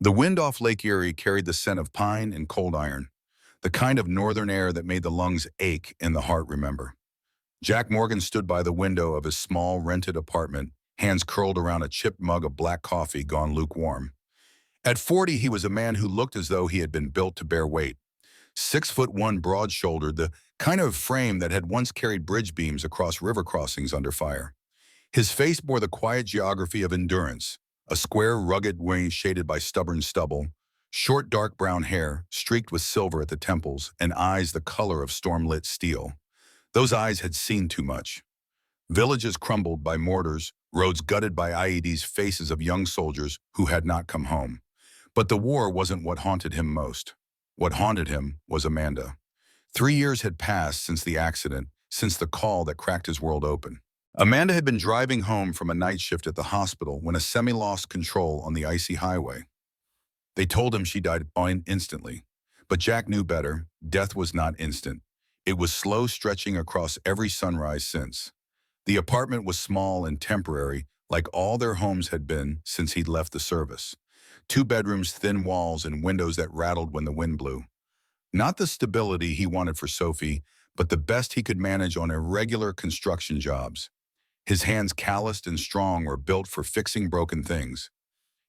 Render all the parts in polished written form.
The wind off Lake Erie carried the scent of pine and cold iron, the kind of northern air that made the lungs ache and the heart remember. Jack Morgan stood by the window of his small, rented apartment, hands curled around a chipped mug of black coffee gone lukewarm. At 40, he was a man who looked as though he had been built to bear weight. 6'1", broad-shouldered, the kind of frame that had once carried bridge beams across river crossings under fire. His face bore the quiet geography of endurance, a square, rugged way shaded by stubborn stubble, short dark brown hair, streaked with silver at the temples, and eyes the color of storm-lit steel. Those eyes had seen too much. Villages crumbled by mortars, roads gutted by IEDs, faces of young soldiers who had not come home. But the war wasn't what haunted him most. What haunted him was Amanda. 3 years had passed since the accident, since the call that cracked his world open. Amanda had been driving home from a night shift at the hospital when a semi lost control on the icy highway. They told him she died instantly. But Jack knew better. Death was not instant. It was slow, stretching across every sunrise since. The apartment was small and temporary, like all their homes had been since he'd left the service. 2 bedrooms, thin walls, and windows that rattled when the wind blew. Not the stability he wanted for Sophie, but the best he could manage on irregular construction jobs. His hands, calloused and strong, were built for fixing broken things.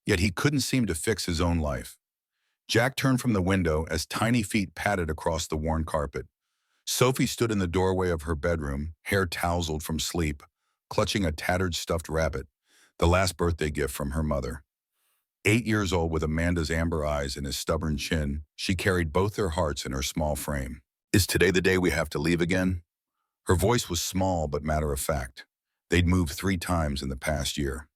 Yet he couldn't seem to fix his own life. Jack turned from the window as tiny feet padded across the worn carpet. Sophie stood in the doorway of her bedroom, hair tousled from sleep, clutching a tattered stuffed rabbit, the last birthday gift from her mother. 8 years old, with Amanda's amber eyes and his stubborn chin, she carried both their hearts in her small frame. "Is today the day we have to leave again?" Her voice was small but matter-of-fact. They'd moved 3 times in the past year.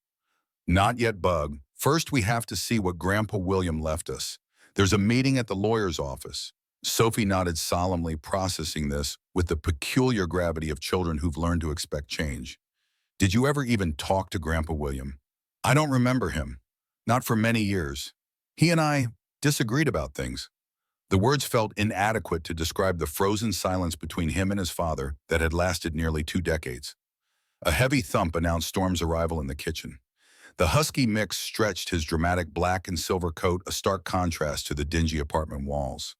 "Not yet, Bug. First we have to see what Grandpa William left us. There's a meeting at the lawyer's office." Sophie nodded solemnly, processing this with the peculiar gravity of children who've learned to expect change. "Did you ever even talk to Grandpa William?" "I don't remember him. Not for many years. He and I disagreed about things." The words felt inadequate to describe the frozen silence between him and his father that had lasted nearly 2 decades. A heavy thump announced Storm's arrival in the kitchen. The husky mix stretched his dramatic black and silver coat, a stark contrast to the dingy apartment walls.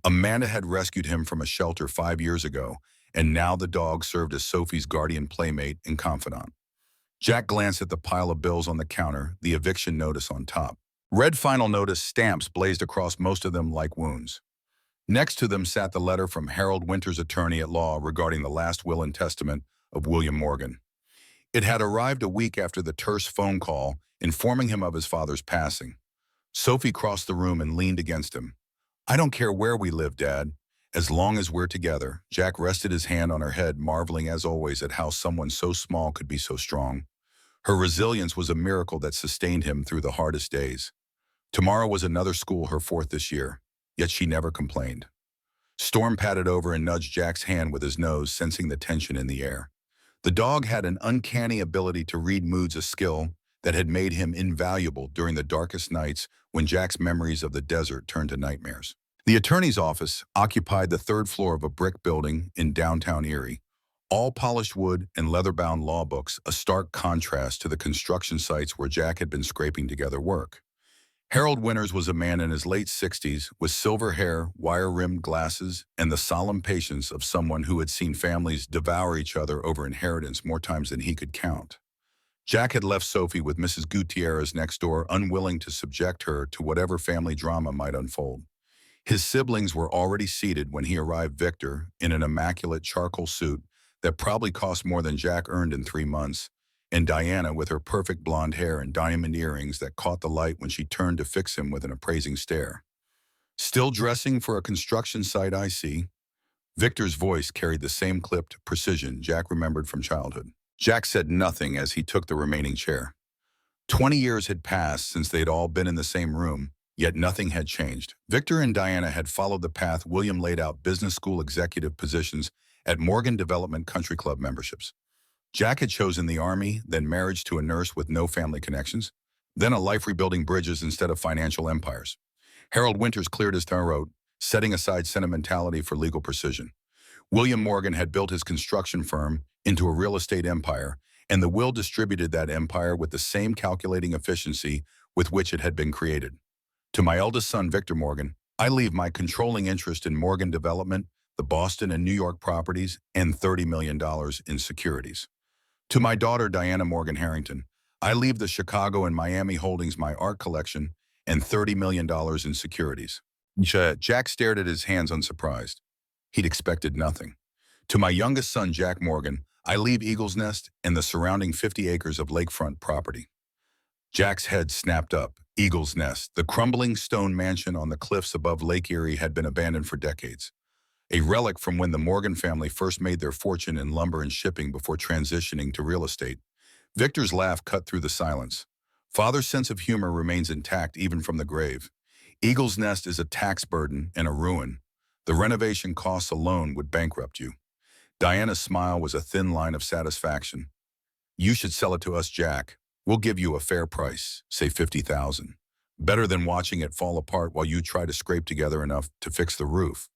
Amanda had rescued him from a shelter 5 years ago, and now the dog served as Sophie's guardian playmate and confidant. Jack glanced at the pile of bills on the counter, the eviction notice on top. Red final notice stamps blazed across most of them like wounds. Next to them sat the letter from Harold Winter's attorney at law regarding the last will and testament of William Morgan. It had arrived a week after the terse phone call informing him of his father's passing. Sophie crossed the room and leaned against him. "I don't care where we live, Dad, as long as we're together." Jack rested his hand on her head, marveling as always at how someone so small could be so strong. Her resilience was a miracle that sustained him through the hardest days. Tomorrow was another school, her 4th this year, yet she never complained. Storm patted over and nudged Jack's hand with his nose, sensing the tension in the air. The dog had an uncanny ability to read moods, a skill that had made him invaluable during the darkest nights when Jack's memories of the desert turned to nightmares. The attorney's office occupied the 3rd floor of a brick building in downtown Erie. All polished wood and leather-bound law books, a stark contrast to the construction sites where Jack had been scraping together work. Harold Winters was a man in his late 60s with silver hair, wire-rimmed glasses, and the solemn patience of someone who had seen families devour each other over inheritance more times than he could count. Jack had left Sophie with Mrs. Gutierrez next door, unwilling to subject her to whatever family drama might unfold. His siblings were already seated when he arrived, Victor, in an immaculate charcoal suit that probably cost more than Jack earned in 3 months, and Diana with her perfect blonde hair and diamond earrings that caught the light when she turned to fix him with an appraising stare. "Still dressing for a construction site, I see." Victor's voice carried the same clipped precision Jack remembered from childhood. Jack said nothing as he took the remaining chair. 20 years had passed since they'd all been in the same room, yet nothing had changed. Victor and Diana had followed the path William laid out: business school executive positions at Morgan Development Country Club memberships. Jack had chosen the Army, then marriage to a nurse with no family connections, then a life rebuilding bridges instead of financial empires. Harold Winters cleared his throat, setting aside sentimentality for legal precision. William Morgan had built his construction firm into a real estate empire, and the will distributed that empire with the same calculating efficiency with which it had been created. To my eldest son, Victor Morgan, I leave my controlling interest in Morgan Development, the Boston and New York properties, and $30 million in securities. To my daughter, Diana Morgan Harrington, I leave the Chicago and Miami holdings, my art collection, and $30 million in securities. Jack stared at his hands unsurprised. He'd expected nothing. To my youngest son, Jack Morgan, I leave Eagle's Nest and the surrounding 50 acres of lakefront property. Jack's head snapped up. Eagle's Nest, the crumbling stone mansion on the cliffs above Lake Erie, had been abandoned for decades. A relic from when the Morgan family first made their fortune in lumber and shipping before transitioning to real estate. Victor's laugh cut through the silence. Father's sense of humor remains intact even from the grave. Eagle's Nest is a tax burden and a ruin. The renovation costs alone would bankrupt you. Diana's smile was a thin line of satisfaction. You should sell it to us, Jack. We'll give you a fair price, say $50,000. Better than watching it fall apart while you try to scrape together enough to fix the roof.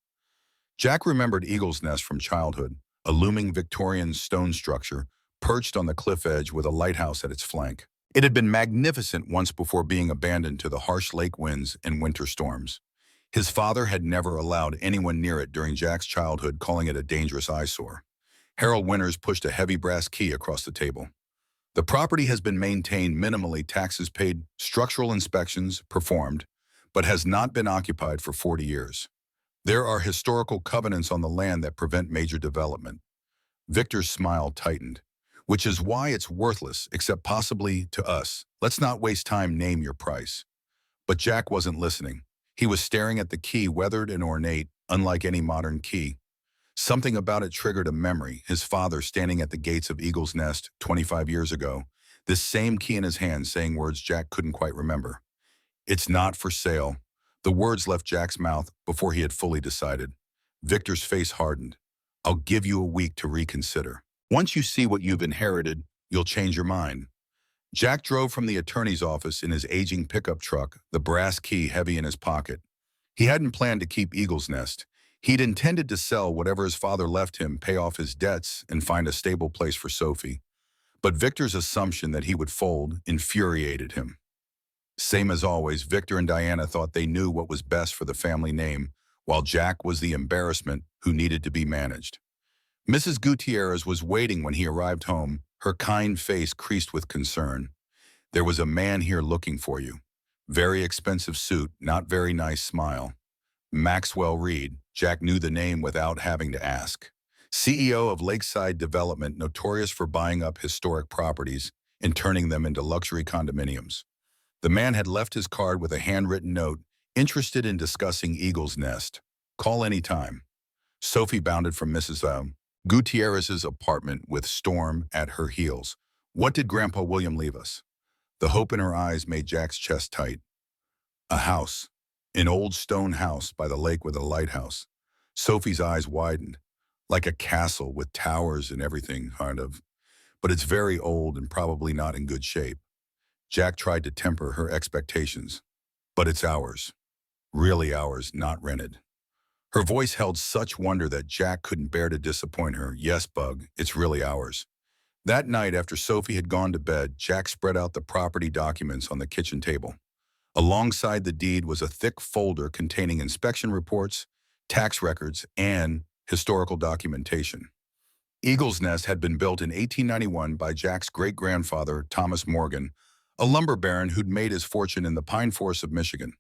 Jack remembered Eagle's Nest from childhood, a looming Victorian stone structure perched on the cliff edge with a lighthouse at its flank. It had been magnificent once before being abandoned to the harsh lake winds and winter storms. His father had never allowed anyone near it during Jack's childhood, calling it a dangerous eyesore. Harold Winters pushed a heavy brass key across the table. The property has been maintained minimally, taxes paid, structural inspections performed, but has not been occupied for 40 years. There are historical covenants on the land that prevent major development. Victor's smile tightened. Which is why it's worthless, except possibly to us. Let's not waste time, name your price. But Jack wasn't listening. He was staring at the key, weathered and ornate, unlike any modern key. Something about it triggered a memory, his father standing at the gates of Eagle's Nest 25 years ago, this same key in his hand, saying words Jack couldn't quite remember. It's not for sale. The words left Jack's mouth before he had fully decided. Victor's face hardened. I'll give you a week to reconsider. Once you see what you've inherited, you'll change your mind. Jack drove from the attorney's office in his aging pickup truck, the brass key heavy in his pocket. He hadn't planned to keep Eagle's Nest. He'd intended to sell whatever his father left him, pay off his debts, and find a stable place for Sophie. But Victor's assumption that he would fold infuriated him. Same as always, Victor and Diana thought they knew what was best for the family name, while Jack was the embarrassment who needed to be managed. Mrs. Gutierrez was waiting when he arrived home, her kind face creased with concern. There was a man here looking for you. Very expensive suit, not very nice smile. Maxwell Reed. Jack knew the name without having to ask. CEO of Lakeside Development, notorious for buying up historic properties and turning them into luxury condominiums. The man had left his card with a handwritten note, interested in discussing Eagle's Nest. Call anytime. Sophie bounded from Mrs. Gutierrez's apartment with Storm at her heels. What did Grandpa William leave us? The hope in her eyes made Jack's chest tight. A house. An old stone house by the lake with a lighthouse. Sophie's eyes widened. Like a castle with towers and everything, kind of. But it's very old and probably not in good shape. Jack tried to temper her expectations. But it's ours. Really ours, not rented. Her voice held such wonder that Jack couldn't bear to disappoint her. Yes, Bug, it's really ours. That night, after Sophie had gone to bed, Jack spread out the property documents on the kitchen table. Alongside the deed was a thick folder containing inspection reports, tax records, and historical documentation. Eagle's Nest had been built in 1891 by Jack's great-grandfather, Thomas Morgan, a lumber baron who'd made his fortune in the pine forests of Michigan.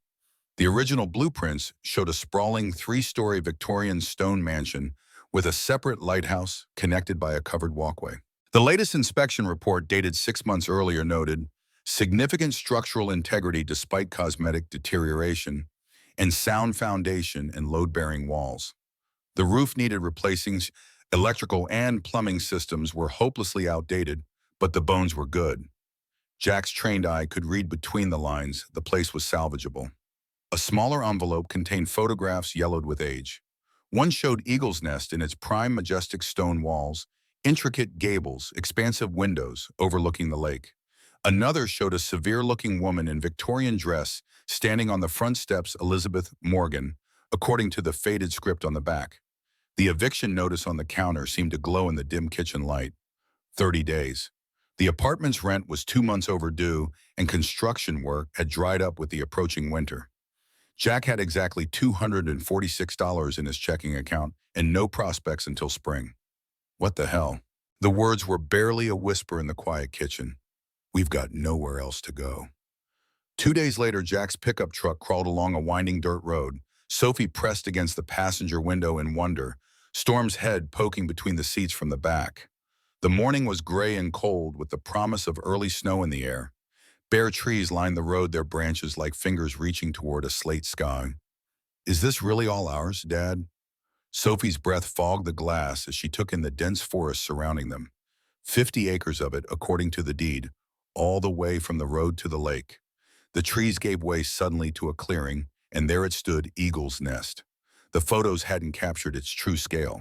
The original blueprints showed a sprawling 3-story Victorian stone mansion with a separate lighthouse connected by a covered walkway. The latest inspection report, dated 6 months earlier, noted significant structural integrity despite cosmetic deterioration, and sound foundation and load-bearing walls. The roof needed replacing. Electrical and plumbing systems were hopelessly outdated, but the bones were good. Jack's trained eye could read between the lines. The place was salvageable. A smaller envelope contained photographs yellowed with age. One showed Eagle's Nest in its prime majestic stone walls, intricate gables, expansive windows overlooking the lake. Another showed a severe-looking woman in Victorian dress standing on the front steps, Elizabeth Morgan, according to the faded script on the back. The eviction notice on the counter seemed to glow in the dim kitchen light. 30 days. The apartment's rent was 2 months overdue, and construction work had dried up with the approaching winter. Jack had exactly $246 in his checking account and no prospects until spring. What the hell? The words were barely a whisper in the quiet kitchen. We've got nowhere else to go. 2 days later, Jack's pickup truck crawled along a winding dirt road. Sophie pressed against the passenger window in wonder, Storm's head poking between the seats from the back. The morning was gray and cold with the promise of early snow in the air. Bare trees lined the road, their branches like fingers reaching toward a slate sky. Is this really all ours, Dad? Sophie's breath fogged the glass as she took in the dense forest surrounding them. 50 acres of it, according to the deed, all the way from the road to the lake. The trees gave way suddenly to a clearing, and there it stood, Eagle's Nest. The photos hadn't captured its true scale.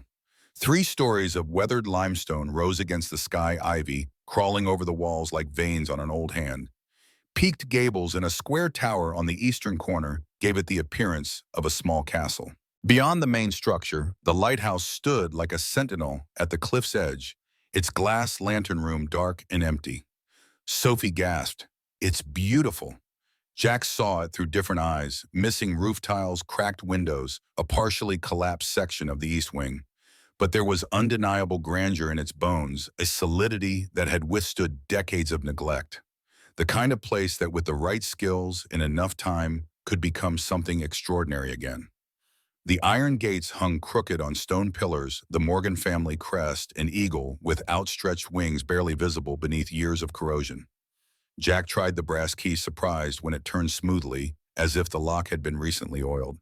3 stories of weathered limestone rose against the sky, ivy crawling over the walls like veins on an old hand. Peaked gables and a square tower on the eastern corner gave it the appearance of a small castle. Beyond the main structure, the lighthouse stood like a sentinel at the cliff's edge, its glass lantern room dark and empty. Sophie gasped, "It's beautiful." Jack saw it through different eyes, missing roof tiles, cracked windows, a partially collapsed section of the east wing. But there was undeniable grandeur in its bones, a solidity that had withstood decades of neglect. The kind of place that with the right skills and enough time could become something extraordinary again. The iron gates hung crooked on stone pillars, the Morgan family crest, an eagle with outstretched wings barely visible beneath years of corrosion. Jack tried the brass key, surprised when it turned smoothly, as if the lock had been recently oiled.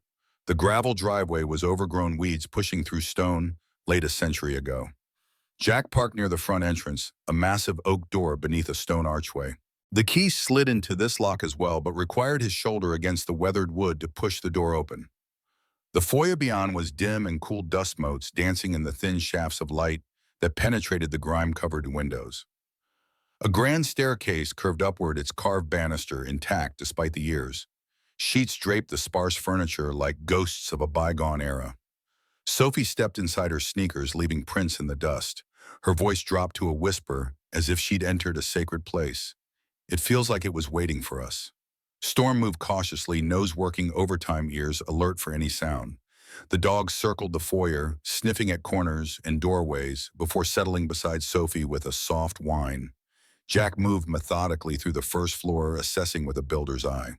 The gravel driveway was overgrown, weeds pushing through stone laid a century ago. Jack parked near the front entrance, a massive oak door beneath a stone archway. The key slid into this lock as well, but required his shoulder against the weathered wood to push the door open. The foyer beyond was dim and cool, dust motes dancing in the thin shafts of light that penetrated the grime-covered windows. A grand staircase curved upward, its carved banister intact despite the years. Sheets draped the sparse furniture like ghosts of a bygone era. Sophie stepped inside her sneakers, leaving prints in the dust. Her voice dropped to a whisper, as if she'd entered a sacred place. It feels like it was waiting for us. Storm moved cautiously, nose working overtime, ears alert for any sound. The dog circled the foyer, sniffing at corners and doorways before settling beside Sophie with a soft whine. Jack moved methodically through the first floor, assessing with a builder's eye.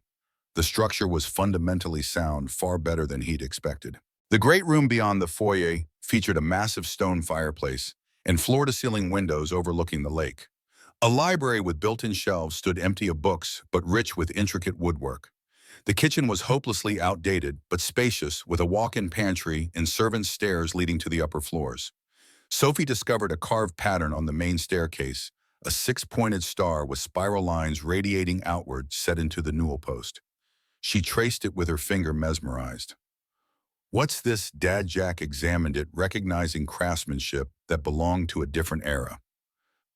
The structure was fundamentally sound, far better than he'd expected. The great room beyond the foyer featured a massive stone fireplace and floor-to-ceiling windows overlooking the lake. A library with built-in shelves stood empty of books, but rich with intricate woodwork. The kitchen was hopelessly outdated, but spacious, with a walk-in pantry and servants' stairs leading to the upper floors. Sophie discovered a carved pattern on the main staircase, a 6-pointed star with spiral lines radiating outward set into the newel post. She traced it with her finger, mesmerized. "What's this, Dad?" Jack examined it, recognizing craftsmanship that belonged to a different era.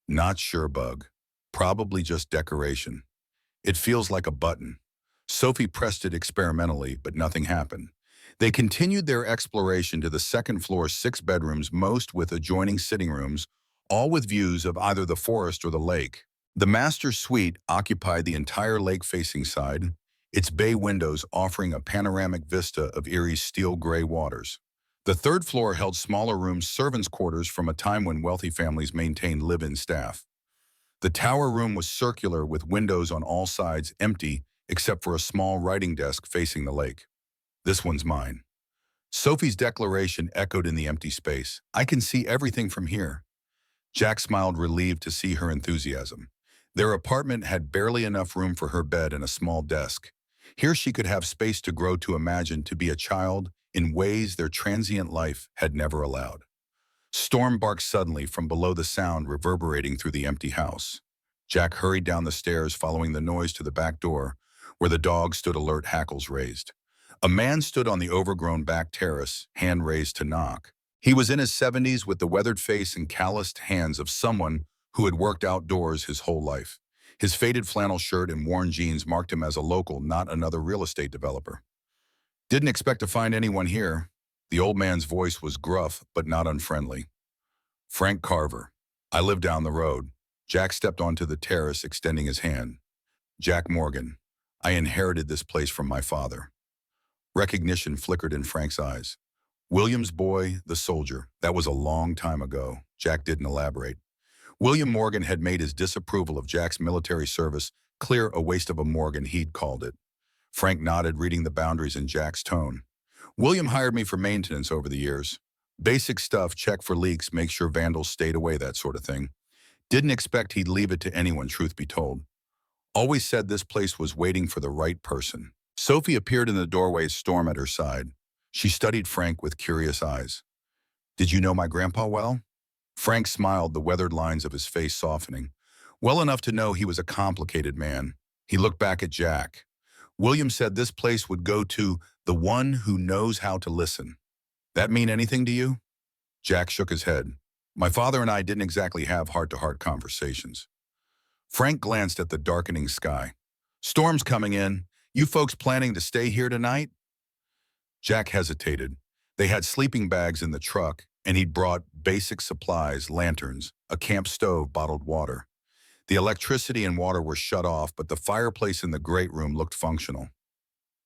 "Not sure, Bug. Probably just decoration. It feels like a button." Sophie pressed it experimentally, but nothing happened. They continued their exploration to the second floor, 6 bedrooms, most with adjoining sitting rooms, all with views of either the forest or the lake. The master suite occupied the entire lake-facing side, its bay windows offering a panoramic vista of Erie's steel-gray waters. The third floor held smaller rooms, servants' quarters from a time when wealthy families maintained live-in staff. The tower room was circular with windows on all sides, empty except for a small writing desk facing the lake. "This one's mine." Sophie's declaration echoed in the empty space. "I can see everything from here." Jack smiled, relieved to see her enthusiasm. Their apartment had barely enough room for her bed and a small desk. Here she could have space to grow, to imagine, to be a child in ways their transient life had never allowed. Storm barked suddenly from below, the sound reverberating through the empty house. Jack hurried down the stairs, following the noise to the back door, where the dog stood alert, hackles raised. A man stood on the overgrown back terrace, hand raised to knock. He was in his 70s, with the weathered face and calloused hands of someone who had worked outdoors his whole life. His faded flannel shirt and worn jeans marked him as a local, not another real estate developer. "Didn't expect to find anyone here." The old man's voice was gruff, but not unfriendly. "Frank Carver. I live down the road." Jack stepped onto the terrace, extending his hand. "Jack Morgan. I inherited this place from my father." Recognition flickered in Frank's eyes. William's boy, the soldier. That was a long time ago. Jack didn't elaborate. William Morgan had made his disapproval of Jack's military service clear, a waste of a Morgan, he'd called it. Frank nodded, reading the boundaries in Jack's tone. William hired me for maintenance over the years. Basic stuff, check for leaks, make sure vandals stayed away, that sort of thing. Didn't expect he'd leave it to anyone, truth be told. Always said this place was waiting for the right person. Sophie appeared in the doorway, Storm at her side. She studied Frank with curious eyes. Did you know my grandpa well? Frank smiled, the weathered lines of his face softening. Well enough to know he was a complicated man. He looked back at Jack. William said this place would go to the one who knows how to listen. That mean anything to you? Jack shook his head. My father and I didn't exactly have heart-to-heart conversations. Frank glanced at the darkening sky. Storm's coming in. You folks planning to stay here tonight? Jack hesitated. They had sleeping bags in the truck, and he'd brought basic supplies, lanterns, a camp stove, bottled water. The electricity and water were shut off, but the fireplace in the great room looked functional.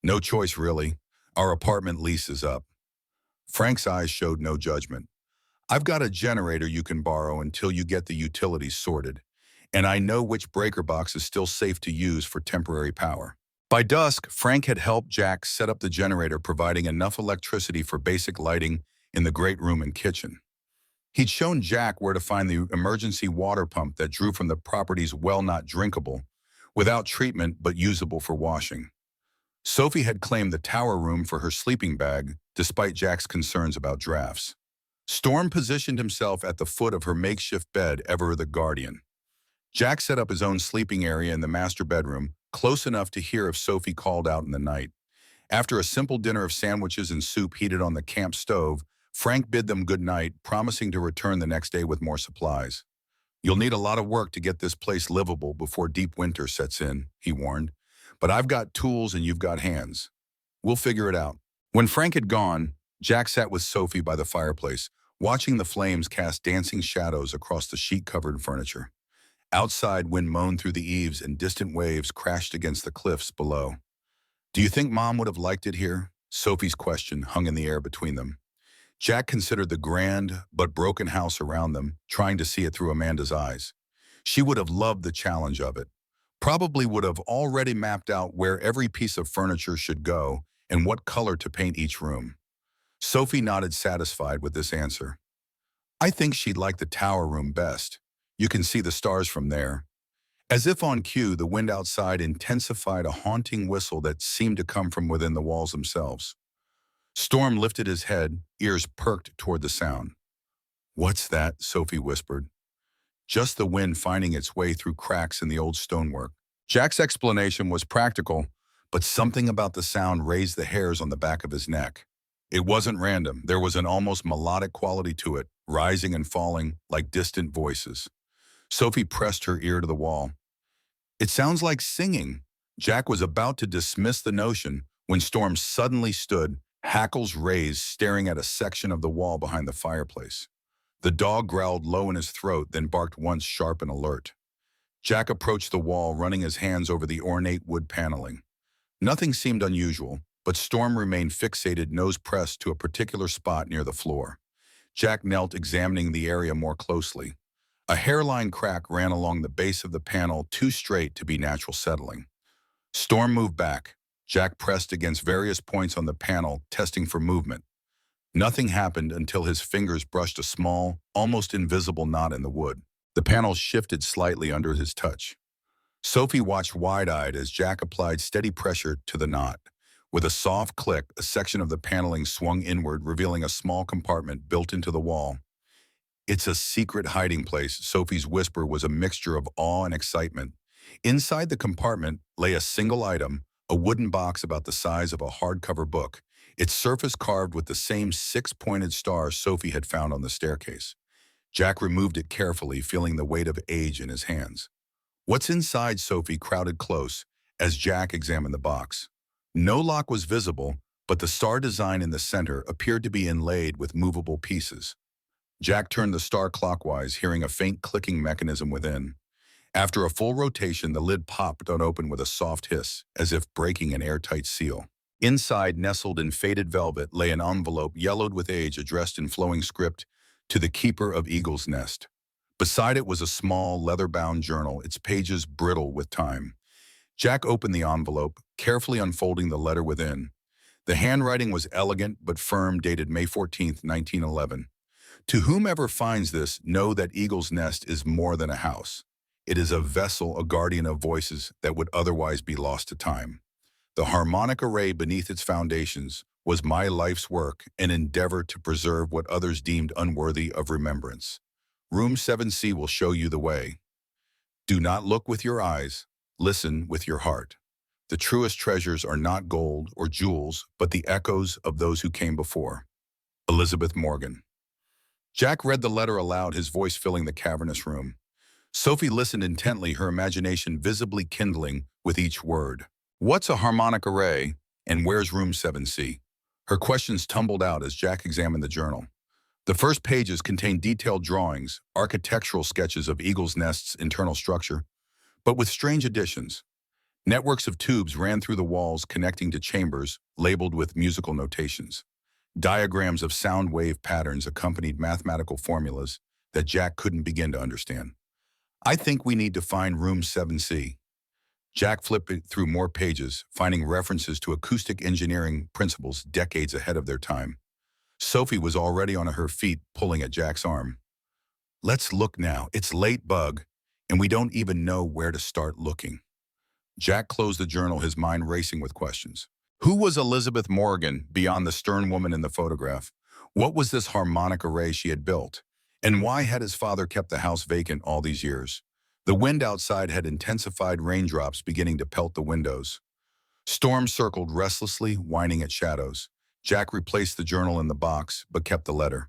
No choice, really. Our apartment lease is up. Frank's eyes showed no judgment. I've got a generator you can borrow until you get the utilities sorted, and I know which breaker box is still safe to use for temporary power. By dusk, Frank had helped Jack set up the generator, providing enough electricity for basic lighting in the great room and kitchen. He'd shown Jack where to find the emergency water pump that drew from the property's well, not drinkable, without treatment but usable for washing. Sophie had claimed the tower room for her sleeping bag, despite Jack's concerns about drafts. Storm positioned himself at the foot of her makeshift bed, ever the guardian. Jack set up his own sleeping area in the master bedroom, close enough to hear if Sophie called out in the night. After a simple dinner of sandwiches and soup heated on the camp stove, Frank bid them good night, promising to return the next day with more supplies. You'll need a lot of work to get this place livable before deep winter sets in, he warned. But I've got tools and you've got hands. We'll figure it out. When Frank had gone, Jack sat with Sophie by the fireplace, watching the flames cast dancing shadows across the sheet-covered furniture. Outside, wind moaned through the eaves and distant waves crashed against the cliffs below. Do you think Mom would have liked it here? Sophie's question hung in the air between them. Jack considered the grand but broken house around them, trying to see it through Amanda's eyes. She would have loved the challenge of it. Probably would have already mapped out where every piece of furniture should go and what color to paint each room. Sophie nodded, satisfied with this answer. I think she'd like the tower room best. You can see the stars from there. As if on cue, the wind outside intensified a haunting whistle that seemed to come from within the walls themselves. Storm lifted his head, ears perked toward the sound. What's that? Sophie whispered. Just the wind finding its way through cracks in the old stonework. Jack's explanation was practical, but something about the sound raised the hairs on the back of his neck. It wasn't random. There was an almost melodic quality to it, rising and falling like distant voices. Sophie pressed her ear to the wall. It sounds like singing. Jack was about to dismiss the notion when Storm suddenly stood, hackles raised, staring at a section of the wall behind the fireplace. The dog growled low in his throat, then barked once, sharp and alert. Jack approached the wall, running his hands over the ornate wood paneling. Nothing seemed unusual, but Storm remained fixated, nose pressed to a particular spot near the floor. Jack knelt, examining the area more closely. A hairline crack ran along the base of the panel, too straight to be natural settling. Storm moved back. Jack pressed against various points on the panel, testing for movement. Nothing happened until his fingers brushed a small, almost invisible knot in the wood. The panel shifted slightly under his touch. Sophie watched wide-eyed as Jack applied steady pressure to the knot. With a soft click, a section of the paneling swung inward, revealing a small compartment built into the wall. It's a secret hiding place. Sophie's whisper was a mixture of awe and excitement. Inside the compartment lay a single item, a wooden box about the size of a hardcover book, its surface carved with the same 6-pointed star Sophie had found on the staircase. Jack removed it carefully, feeling the weight of age in his hands. What's inside? Sophie crowded close as Jack examined the box. No lock was visible, but the star design in the center appeared to be inlaid with movable pieces. Jack turned the star clockwise, hearing a faint clicking mechanism within. After a full rotation, the lid popped open with a soft hiss, as if breaking an airtight seal. Inside, nestled in faded velvet, lay an envelope yellowed with age addressed in flowing script to the keeper of Eagle's Nest. Beside it was a small, leather-bound journal, its pages brittle with time. Jack opened the envelope, carefully unfolding the letter within. The handwriting was elegant but firm, dated May 14th, 1911. To whomever finds this, know that Eagle's Nest is more than a house. It is a vessel, a guardian of voices that would otherwise be lost to time. The harmonic array beneath its foundations was my life's work, an endeavor to preserve what others deemed unworthy of remembrance. Room 7C will show you the way. Do not look with your eyes, listen with your heart. The truest treasures are not gold or jewels, but the echoes of those who came before. Elizabeth Morgan. Jack read the letter aloud, his voice filling the cavernous room. Sophie listened intently, her imagination visibly kindling with each word. What's a harmonic array, and where's room 7C? Her questions tumbled out as Jack examined the journal. The first pages contained detailed drawings, architectural sketches of Eagle's Nest's internal structure, but with strange additions. Networks of tubes ran through the walls connecting to chambers labeled with musical notations. Diagrams of sound wave patterns accompanied mathematical formulas that Jack couldn't begin to understand. I think we need to find room 7C. Jack flipped it through more pages, finding references to acoustic engineering principles decades ahead of their time. Sophie was already on her feet, pulling at Jack's arm. Let's look now. It's late, Bug, and we don't even know where to start looking. Jack closed the journal, his mind racing with questions. Who was Elizabeth Morgan beyond the stern woman in the photograph? What was this harmonic array she had built? And why had his father kept the house vacant all these years? The wind outside had intensified, raindrops beginning to pelt the windows. Storms circled restlessly, whining at shadows. Jack replaced the journal in the box, but kept the letter.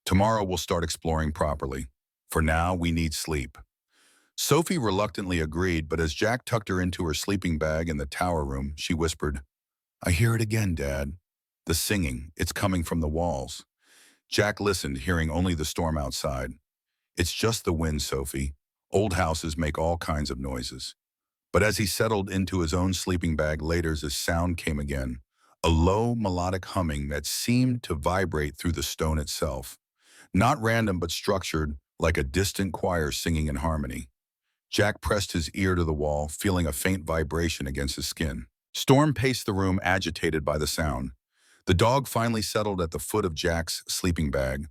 Tomorrow we'll start exploring properly. For now, we need sleep. Sophie reluctantly agreed, but as Jack tucked her into her sleeping bag in the tower room, she whispered, I hear it again, Dad. The singing, it's coming from the walls. Jack listened, hearing only the storm outside. It's just the wind, Sophie. Old houses make all kinds of noises. But as he settled into his own sleeping bag later, the sound came again, a low, melodic humming that seemed to vibrate through the stone itself. Not random, but structured, like a distant choir singing in harmony. Jack pressed his ear to the wall, feeling a faint vibration against his skin. Storm paced the room, agitated by the sound. The dog finally settled at the foot of Jack's sleeping bag,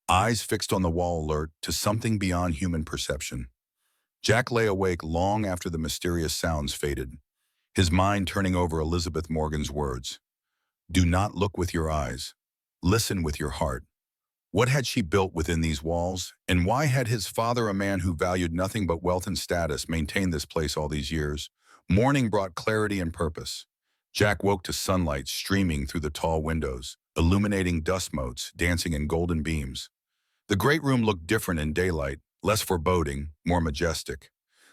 eyes fixed on the wall, alert to something beyond human perception. Jack lay awake long after the mysterious sounds faded, his mind turning over Elizabeth Morgan's words. Do not look with your eyes. Listen with your heart. What had she built within these walls, and why had his father, a man who valued nothing but wealth and status, maintained this place all these years? Morning brought clarity and purpose. Jack woke to sunlight streaming through the tall windows, illuminating dust motes dancing in golden beams. The great room looked different in daylight, less foreboding, more majestic.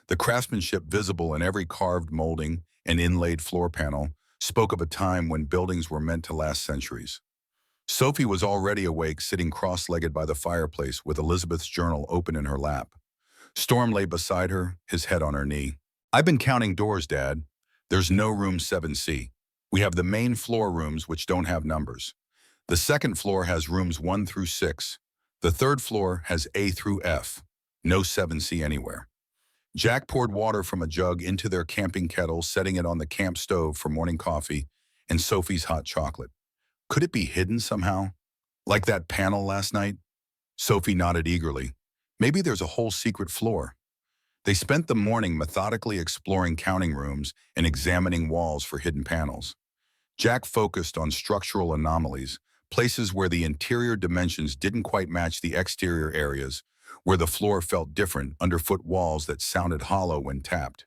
The craftsmanship visible in every carved molding and inlaid floor panel spoke of a time when buildings were meant to last centuries. Sophie was already awake, sitting cross-legged by the fireplace with Elizabeth's journal open in her lap. Storm lay beside her, his head on her knee. I've been counting doors, Dad. There's no room 7C. We have the main floor rooms, which don't have numbers. The second floor has rooms 1 through 6. The third floor has A through F. No 7C anywhere. Jack poured water from a jug into their camping kettle, setting it on the camp stove for morning coffee and Sophie's hot chocolate. Could it be hidden somehow? Like that panel last night? Sophie nodded eagerly. Maybe there's a whole secret floor. They spent the morning methodically exploring counting rooms and examining walls for hidden panels. Jack focused on structural anomalies, places where the interior dimensions didn't quite match the exterior areas, where the floor felt different, underfoot walls that sounded hollow when tapped.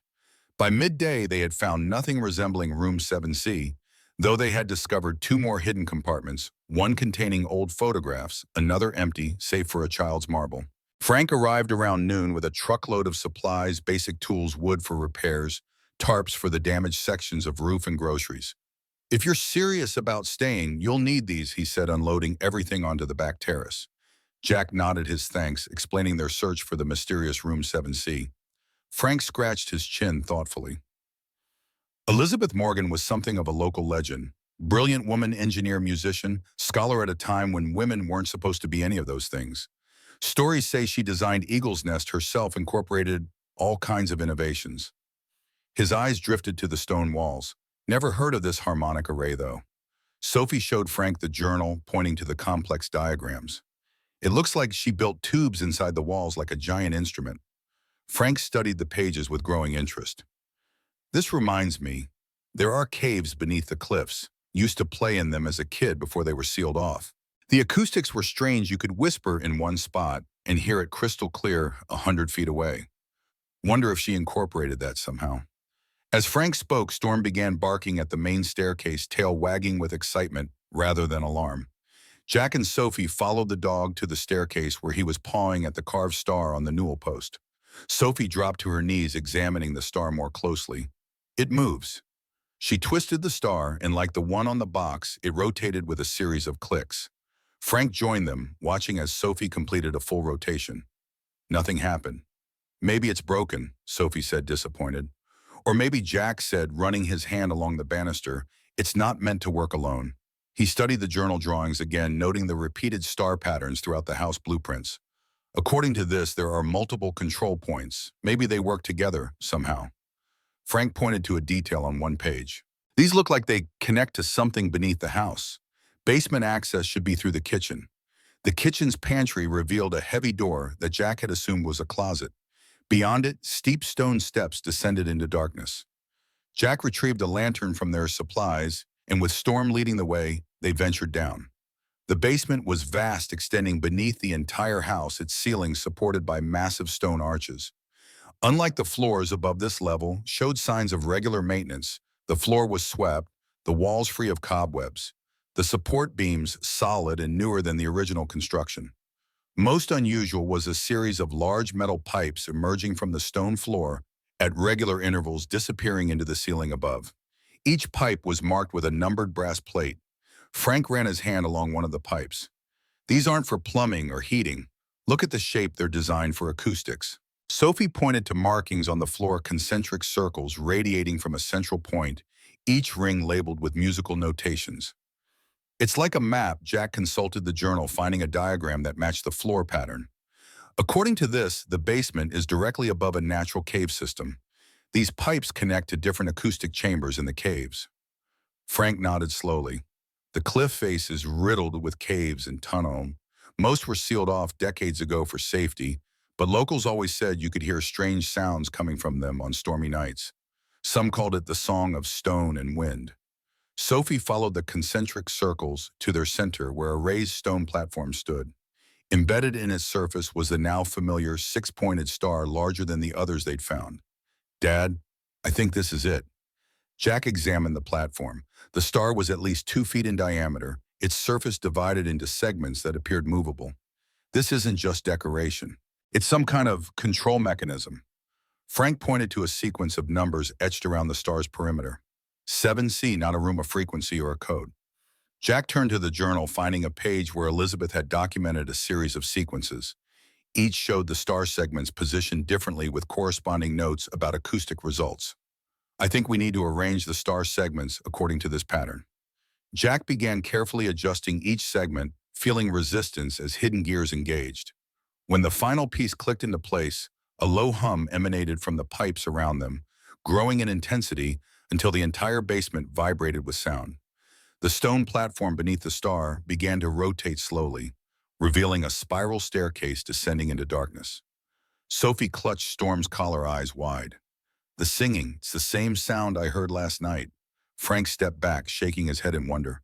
By midday, they had found nothing resembling room 7C, though they had discovered 2 more hidden compartments, one containing old photographs, another empty, save for a child's marble. Frank arrived around noon with a truckload of supplies, basic tools, wood for repairs, tarps for the damaged sections of roof, and groceries. If you're serious about staying, you'll need these, he said, unloading everything onto the back terrace. Jack nodded his thanks, explaining their search for the mysterious room 7C. Frank scratched his chin thoughtfully. Elizabeth Morgan was something of a local legend, Brilliant woman, engineer, musician, scholar at a time when women weren't supposed to be any of those things. Stories say she designed Eagle's Nest herself, incorporated all kinds of innovations. His eyes drifted to the stone walls. Never heard of this harmonic array, though. Sophie showed Frank the journal, pointing to the complex diagrams. It looks like she built tubes inside the walls like a giant instrument. Frank studied the pages with growing interest. This reminds me, there are caves beneath the cliffs. Used to play in them as a kid before they were sealed off. The acoustics were strange. You could whisper in one spot and hear it crystal clear 100 feet away. Wonder if she incorporated that somehow. As Frank spoke, Storm began barking at the main staircase, tail wagging with excitement rather than alarm. Jack and Sophie followed the dog to the staircase where he was pawing at the carved star on the newel post. Sophie dropped to her knees, examining the star more closely. It moves. She twisted the star, and like the one on the box, it rotated with a series of clicks. Frank joined them, watching as Sophie completed a full rotation. Nothing happened. Maybe it's broken, Sophie said, disappointed. Or maybe Jack said, running his hand along the banister, it's not meant to work alone. He studied the journal drawings again, noting the repeated star patterns throughout the house blueprints. According to this, there are multiple control points. Maybe they work together somehow. Frank pointed to a detail on one page. These look like they connect to something beneath the house. Basement access should be through the kitchen. The kitchen's pantry revealed a heavy door that Jack had assumed was a closet. Beyond it, steep stone steps descended into darkness. Jack retrieved a lantern from their supplies, and with Storm leading the way, they ventured down. The basement was vast, extending beneath the entire house, its ceiling supported by massive stone arches. Unlike the floors above, this level showed signs of regular maintenance. The floor was swept, the walls free of cobwebs, the support beams solid and newer than the original construction. Most unusual was a series of large metal pipes emerging from the stone floor at regular intervals, disappearing into the ceiling above. Each pipe was marked with a numbered brass plate. Frank ran his hand along one of the pipes. These aren't for plumbing or heating. Look at the shape, they're designed for acoustics. Sophie pointed to markings on the floor, concentric circles radiating from a central point, each ring labeled with musical notations. It's like a map. Jack consulted the journal, finding a diagram that matched the floor pattern. According to this, the basement is directly above a natural cave system. These pipes connect to different acoustic chambers in the caves. Frank nodded slowly. The cliff face is riddled with caves and tunnels. Most were sealed off decades ago for safety, but locals always said you could hear strange sounds coming from them on stormy nights. Some called it the song of stone and wind. Sophie followed the concentric circles to their center, where a raised stone platform stood. Embedded in its surface was the now familiar six-pointed star, larger than the others they'd found. Dad, I think this is it. Jack examined the platform. The star was at least 2 feet in diameter, its surface divided into segments that appeared movable. This isn't just decoration. It's some kind of control mechanism. Frank pointed to a sequence of numbers etched around the star's perimeter. 7C, not a room of frequency or a code. Jack turned to the journal, finding a page where Elizabeth had documented a series of sequences. Each showed the star segments positioned differently with corresponding notes about acoustic results. I think we need to arrange the star segments according to this pattern. Jack began carefully adjusting each segment, feeling resistance as hidden gears engaged. When the final piece clicked into place, a low hum emanated from the pipes around them, growing in intensity until the entire basement vibrated with sound. The stone platform beneath the star began to rotate slowly, revealing a spiral staircase descending into darkness. Sophie clutched Storm's collar, eyes wide. The singing, it's the same sound I heard last night. Frank stepped back, shaking his head in wonder.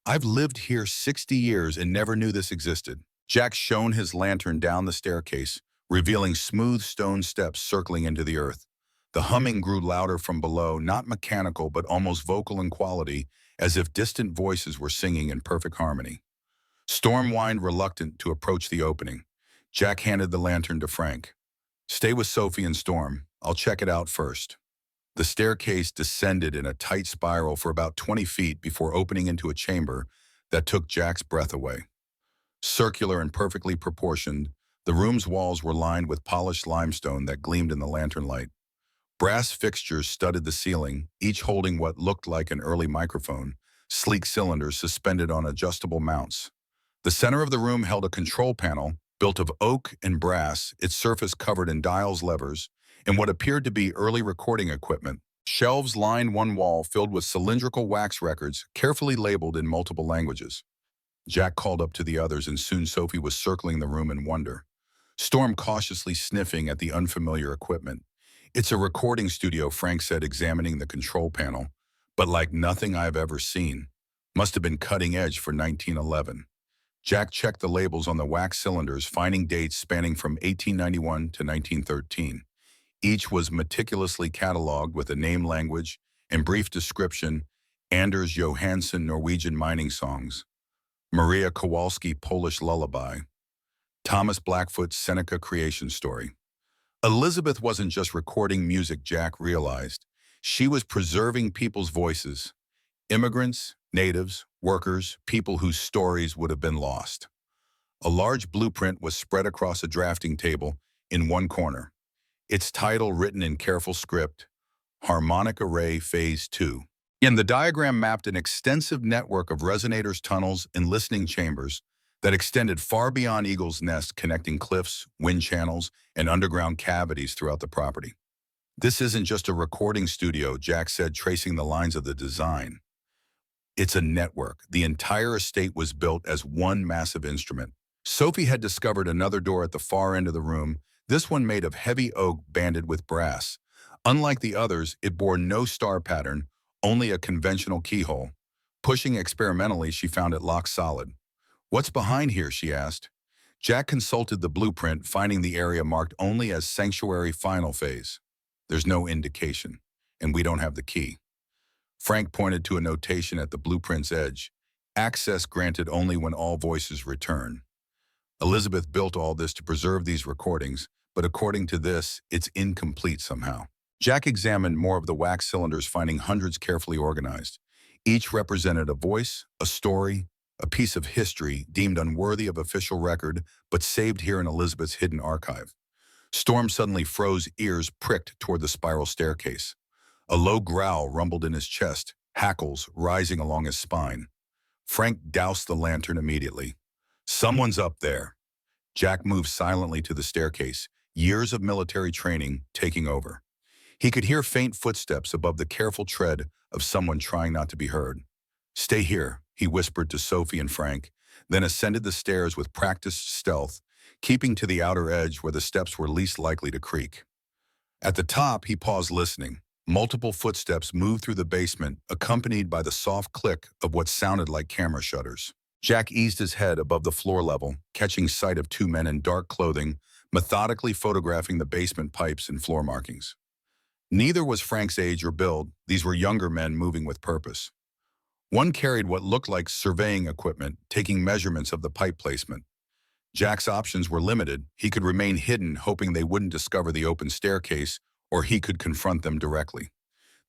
I've lived here 60 years and never knew this existed. Jack shone his lantern down the staircase, revealing smooth stone steps circling into the earth. The humming grew louder from below, not mechanical but almost vocal in quality, as if distant voices were singing in perfect harmony. Storm whined, reluctant to approach the opening. Jack handed the lantern to Frank. Stay with Sophie and Storm. I'll check it out first. The staircase descended in a tight spiral for about 20 feet before opening into a chamber that took Jack's breath away. Circular and perfectly proportioned, the room's walls were lined with polished limestone that gleamed in the lantern light. Brass fixtures studded the ceiling, each holding what looked like an early microphone, sleek cylinders suspended on adjustable mounts. The center of the room held a control panel built of oak and brass, its surface covered in dials, levers, and what appeared to be early recording equipment. Shelves lined one wall filled with cylindrical wax records, carefully labeled in multiple languages. Jack called up to the others, and soon Sophie was circling the room in wonder. Storm cautiously sniffing at the unfamiliar equipment. "It's a recording studio," Frank said, examining the control panel, "but like nothing I've ever seen. Must have been cutting edge for 1911. Jack checked the labels on the wax cylinders, finding dates spanning from 1891 to 1913. Each was meticulously cataloged with a name, language, and brief description: Anders Johansson, Norwegian mining songs; Maria Kowalski, Polish lullaby; Thomas Blackfoot's Seneca creation story. Elizabeth wasn't just recording music, Jack realized. She was preserving people's voices. Immigrants, natives, workers, people whose stories would have been lost. A large blueprint was spread across a drafting table in one corner, its title written in careful script: Harmonic Array Phase 2. And the diagram mapped an extensive network of resonators, tunnels, and listening chambers that extended far beyond Eagle's Nest, connecting cliffs, wind channels, and underground cavities throughout the property. "This isn't just a recording studio," Jack said, tracing the lines of the design. "It's a network. The entire estate was built as one massive instrument." Sophie had discovered another door at the far end of the room, this one made of heavy oak banded with brass. Unlike the others, it bore no star pattern, only a conventional keyhole. Pushing experimentally, she found it locked solid. "What's behind here?" she asked. Jack consulted the blueprint, finding the area marked only as Sanctuary Final Phase. "There's no indication, and we don't have the key." Frank pointed to a notation at the blueprint's edge: "Access granted only when all voices return." Elizabeth built all this to preserve these recordings, but according to this, it's incomplete somehow. Jack examined more of the wax cylinders, finding hundreds carefully organized. Each represented a voice, a story, a piece of history deemed unworthy of official record, but saved here in Elizabeth's hidden archive. Storm suddenly froze, ears pricked toward the spiral staircase. A low growl rumbled in his chest, hackles rising along his spine. Frank doused the lantern immediately. "Someone's up there." Jack moved silently to the staircase, years of military training taking over. He could hear faint footsteps above the careful tread of someone trying not to be heard. "Stay here," he whispered to Sophie and Frank, then ascended the stairs with practiced stealth, keeping to the outer edge where the steps were least likely to creak. At the top, he paused, listening. Multiple footsteps moved through the basement, accompanied by the soft click of what sounded like camera shutters. Jack eased his head above the floor level, catching sight of two men in dark clothing, methodically photographing the basement pipes and floor markings. Neither was Frank's age or build. These were younger men moving with purpose. One carried what looked like surveying equipment, taking measurements of the pipe placement. Jack's options were limited. He could remain hidden, hoping they wouldn't discover the open staircase, or he could confront them directly.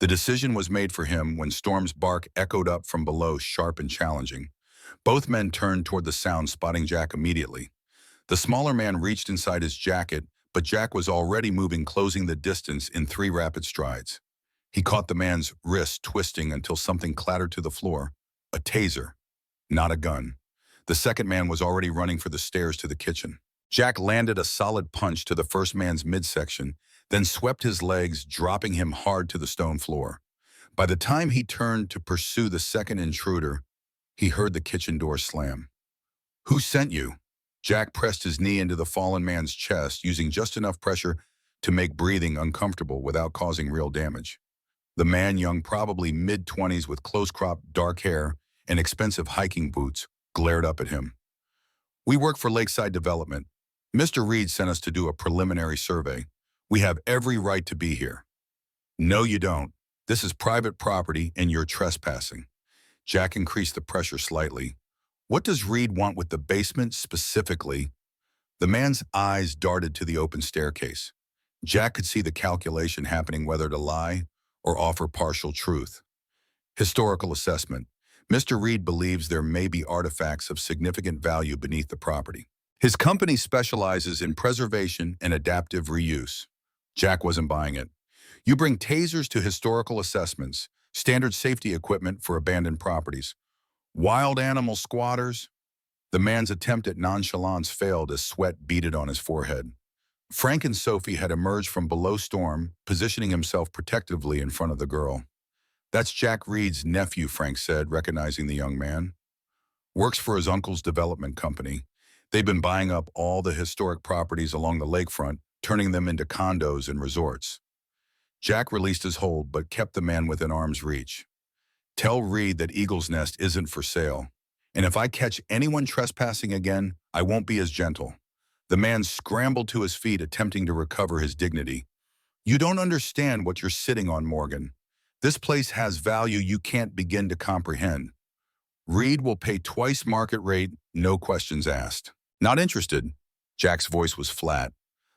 The decision was made for him when Storm's bark echoed up from below, sharp and challenging. Both men turned toward the sound, spotting Jack immediately. The smaller man reached inside his jacket, but Jack was already moving, closing the distance in 3 rapid strides. He caught the man's wrist, twisting until something clattered to the floor. A taser, not a gun. The second man was already running for the stairs to the kitchen. Jack landed a solid punch to the first man's midsection, then swept his legs, dropping him hard to the stone floor. By the time he turned to pursue the second intruder, he heard the kitchen door slam. "Who sent you?" Jack pressed his knee into the fallen man's chest, using just enough pressure to make breathing uncomfortable without causing real damage. The man, young, probably mid-20s, with close-cropped dark hair and expensive hiking boots, glared up at him. "We work for Lakeside Development. Mr. Reed sent us to do a preliminary survey. We have every right to be here." "No, you don't. This is private property and you're trespassing." Jack increased the pressure slightly. "What does Reed want with the basement specifically?" The man's eyes darted to the open staircase. Jack could see the calculation happening, whether to lie or offer partial truth. "Historical assessment. Mr. Reed believes there may be artifacts of significant value beneath the property. His company specializes in preservation and adaptive reuse." Jack wasn't buying it. "You bring tasers to historical assessments, standard safety equipment for abandoned properties. Wild animal squatters? The man's attempt at nonchalance failed as sweat beaded on his forehead. Frank and Sophie had emerged from below storm, positioning himself protectively in front of the girl. "That's Jack Reed's nephew," Frank said, recognizing the young man. "Works for his uncle's development company. They've been buying up all the historic properties along the lakefront, turning them into condos and resorts." Jack released his hold but kept the man within arm's reach. "Tell Reed that Eagle's Nest isn't for sale. And if I catch anyone trespassing again, I won't be as gentle." The man scrambled to his feet, attempting to recover his dignity. "You don't understand what you're sitting on, Morgan. This place has value you can't begin to comprehend. Reed will pay twice market rate, no questions asked." "Not interested." Jack's voice was flat.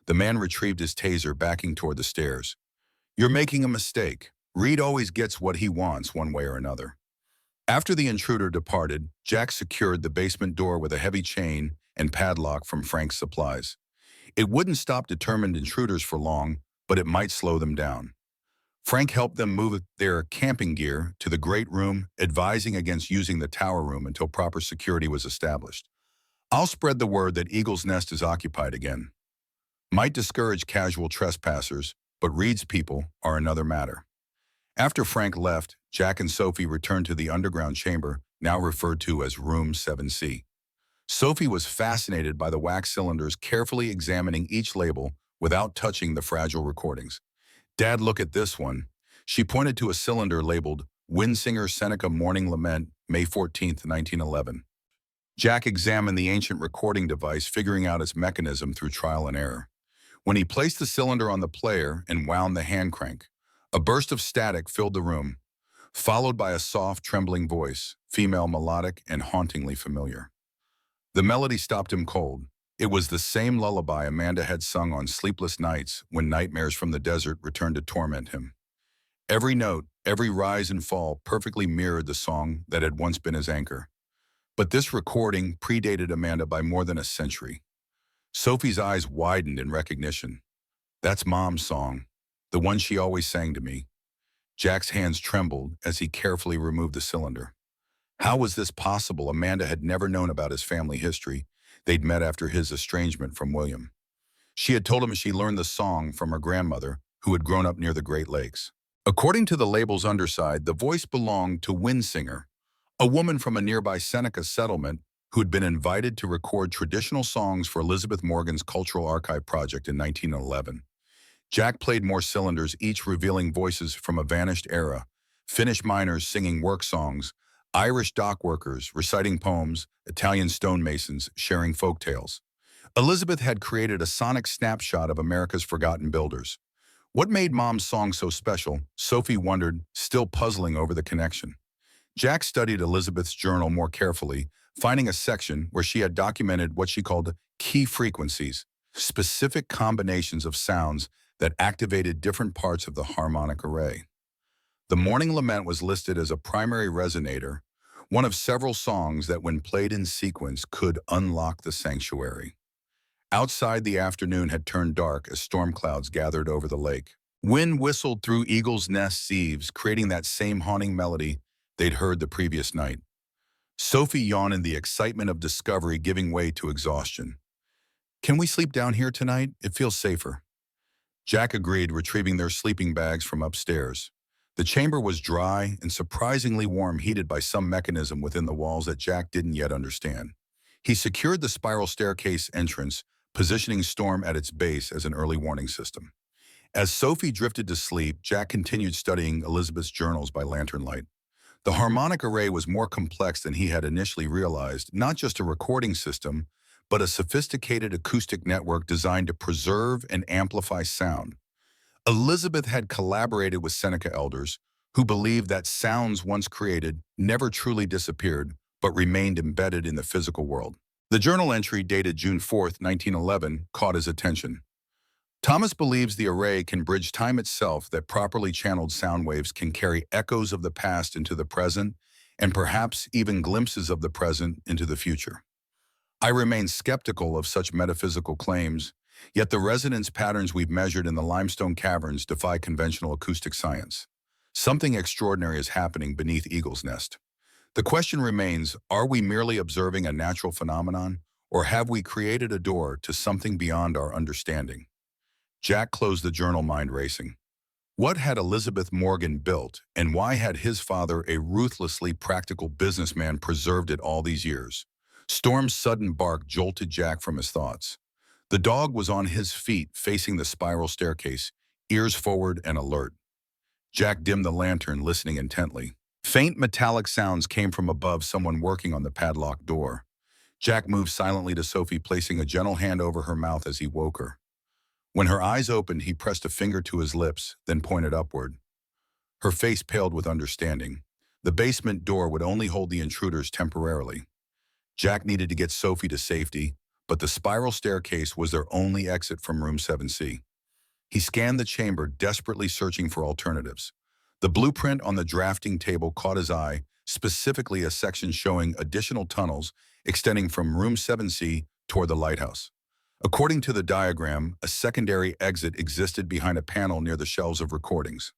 The man retrieved his taser, backing toward the stairs. "You're making a mistake. Reed always gets what he wants one way or another." After the intruder departed, Jack secured the basement door with a heavy chain and padlock from Frank's supplies. It wouldn't stop determined intruders for long, but it might slow them down. Frank helped them move their camping gear to the great room, advising against using the tower room until proper security was established. "I'll spread the word that Eagle's Nest is occupied again. Might discourage casual trespassers, but Reed's people are another matter." After Frank left, Jack and Sophie returned to the underground chamber, now referred to as Room 7C. Sophie was fascinated by the wax cylinders, carefully examining each label without touching the fragile recordings. "Dad, look at this one." She pointed to a cylinder labeled Windsinger Seneca Morning Lament, May 14, 1911. Jack examined the ancient recording device, figuring out its mechanism through trial and error. When he placed the cylinder on the player and wound the hand crank, a burst of static filled the room, followed by a soft, trembling voice, female, melodic, and hauntingly familiar. The melody stopped him cold. It was the same lullaby Amanda had sung on sleepless nights when nightmares from the desert returned to torment him. Every note, every rise and fall perfectly mirrored the song that had once been his anchor. But this recording predated Amanda by more than a century. Sophie's eyes widened in recognition. "That's Mom's song, the one she always sang to me." Jack's hands trembled as he carefully removed the cylinder. How was this possible? Amanda had never known about his family history. They'd met after his estrangement from William. She had told him she learned the song from her grandmother, who had grown up near the Great Lakes. According to the label's underside, the voice belonged to Windsinger, a woman from a nearby Seneca settlement who had been invited to record traditional songs for Elizabeth Morgan's Cultural Archive project in 1911. Jack played more cylinders, each revealing voices from a vanished era: Finnish miners singing work songs, Irish dock workers reciting poems, Italian stonemasons sharing folk tales. Elizabeth had created a sonic snapshot of America's forgotten builders. What made Mom's song so special? Sophie wondered, still puzzling over the connection. Jack studied Elizabeth's journal more carefully, finding a section where she had documented what she called key frequencies, specific combinations of sounds that activated different parts of the harmonic array. The Morning Lament was listed as a primary resonator, one of several songs that, when played in sequence, could unlock the sanctuary. Outside, the afternoon had turned dark as storm clouds gathered over the lake. Wind whistled through Eagle's Nest eaves, creating that same haunting melody they'd heard the previous night. Sophie yawned in the excitement of discovery, giving way to exhaustion. "Can we sleep down here tonight? It feels safer." Jack agreed, retrieving their sleeping bags from upstairs. The chamber was dry and surprisingly warm, heated by some mechanism within the walls that Jack didn't yet understand. He secured the spiral staircase entrance, positioning Storm at its base as an early warning system. As Sophie drifted to sleep, Jack continued studying Elizabeth's journals by lantern light. The harmonic array was more complex than he had initially realized, not just a recording system, but a sophisticated acoustic network designed to preserve and amplify sound. Elizabeth had collaborated with Seneca elders who believed that sounds once created never truly disappeared, but remained embedded in the physical world. The journal entry dated June 4, 1911, caught his attention. Thomas believes the array can bridge time itself, that properly channeled sound waves can carry echoes of the past into the present, and perhaps even glimpses of the present into the future. I remain skeptical of such metaphysical claims, yet the resonance patterns we've measured in the limestone caverns defy conventional acoustic science. Something extraordinary is happening beneath Eagle's Nest. The question remains, are we merely observing a natural phenomenon, or have we created a door to something beyond our understanding? Jack closed the journal, mind racing. What had Elizabeth Morgan built, and why had his father, a ruthlessly practical businessman, preserved it all these years? Storm's sudden bark jolted Jack from his thoughts. The dog was on his feet, facing the spiral staircase, ears forward and alert. Jack dimmed the lantern, listening intently. Faint metallic sounds came from above, someone working on the padlocked door. Jack moved silently to Sophie, placing a gentle hand over her mouth as he woke her. When her eyes opened, he pressed a finger to his lips, then pointed upward. Her face paled with understanding. The basement door would only hold the intruders temporarily. Jack needed to get Sophie to safety, but the spiral staircase was their only exit from room 7C. He scanned the chamber, desperately searching for alternatives. The blueprint on the drafting table caught his eye, specifically a section showing additional tunnels extending from room 7C toward the lighthouse. According to the diagram, a secondary exit existed behind a panel near the shelves of recordings.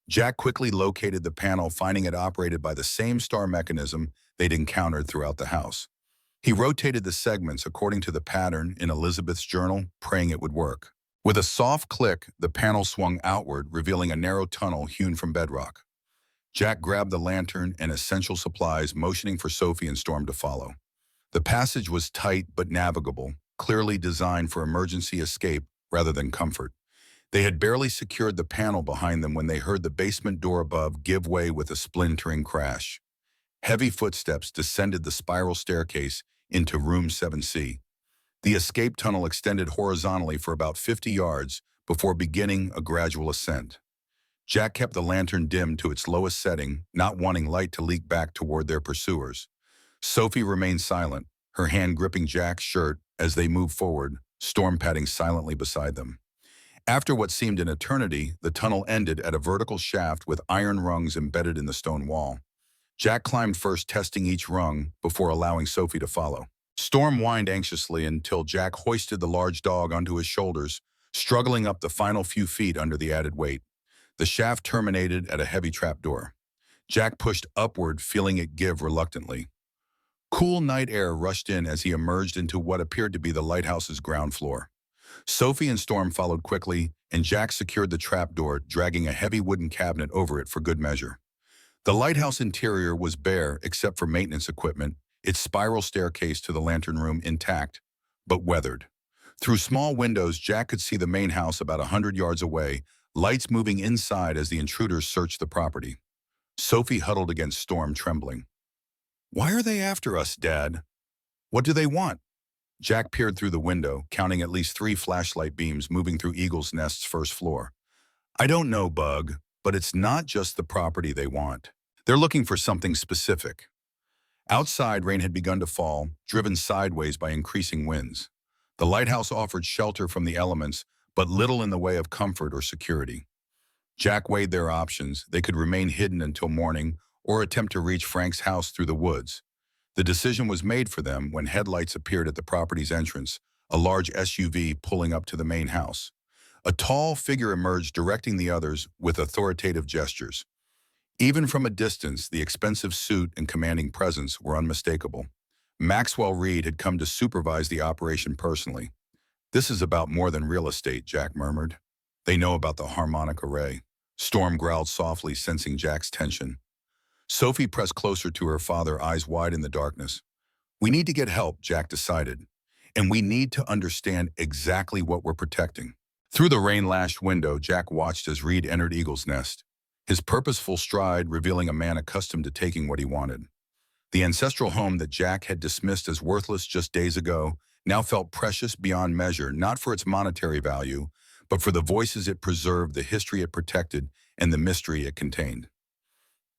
Jack quickly located the panel, finding it operated by the same star mechanism they'd encountered throughout the house. He rotated the segments according to the pattern in Elizabeth's journal, praying it would work. With a soft click, the panel swung outward, revealing a narrow tunnel hewn from bedrock. Jack grabbed the lantern and essential supplies, motioning for Sophie and Storm to follow. The passage was tight but navigable, clearly designed for emergency escape rather than comfort. They had barely secured the panel behind them when they heard the basement door above give way with a splintering crash. Heavy footsteps descended the spiral staircase into room 7C. The escape tunnel extended horizontally for about 50 yards before beginning a gradual ascent. Jack kept the lantern dimmed to its lowest setting, not wanting light to leak back toward their pursuers. Sophie remained silent, her hand gripping Jack's shirt as they moved forward, Storm padding silently beside them. After what seemed an eternity, the tunnel ended at a vertical shaft with iron rungs embedded in the stone wall. Jack climbed first, testing each rung before allowing Sophie to follow. Storm whined anxiously until Jack hoisted the large dog onto his shoulders, struggling up the final few feet under the added weight. The shaft terminated at a heavy trapdoor. Jack pushed upward, feeling it give reluctantly. Cool night air rushed in as he emerged into what appeared to be the lighthouse's ground floor. Sophie and Storm followed quickly, and Jack secured the trapdoor, dragging a heavy wooden cabinet over it for good measure. The lighthouse interior was bare except for maintenance equipment, its spiral staircase to the lantern room intact, but weathered. Through small windows, Jack could see the main house about 100 yards away, lights moving inside as the intruders searched the property. Sophie huddled against Storm, trembling. "Why are they after us, Dad? What do they want?" Jack peered through the window, counting at least 3 flashlight beams moving through Eagle's Nest's first floor. "I don't know, Bug, but it's not just the property they want. They're looking for something specific." Outside, rain had begun to fall, driven sideways by increasing winds. The lighthouse offered shelter from the elements, but little in the way of comfort or security. Jack weighed their options. They could remain hidden until morning or attempt to reach Frank's house through the woods. The decision was made for them when headlights appeared at the property's entrance, a large SUV pulling up to the main house. A tall figure emerged, directing the others with authoritative gestures. Even from a distance, the expensive suit and commanding presence were unmistakable. Maxwell Reed had come to supervise the operation personally. "This is about more than real estate," Jack murmured. "They know about the harmonic array." Storm growled softly, sensing Jack's tension. Sophie pressed closer to her father, eyes wide in the darkness. "We need to get help," Jack decided, "and we need to understand exactly what we're protecting." Through the rain-lashed window, Jack watched as Reed entered Eagle's Nest, his purposeful stride revealing a man accustomed to taking what he wanted. The ancestral home that Jack had dismissed as worthless just days ago now felt precious beyond measure, not for its monetary value, but for the voices it preserved, the history it protected, and the mystery it contained.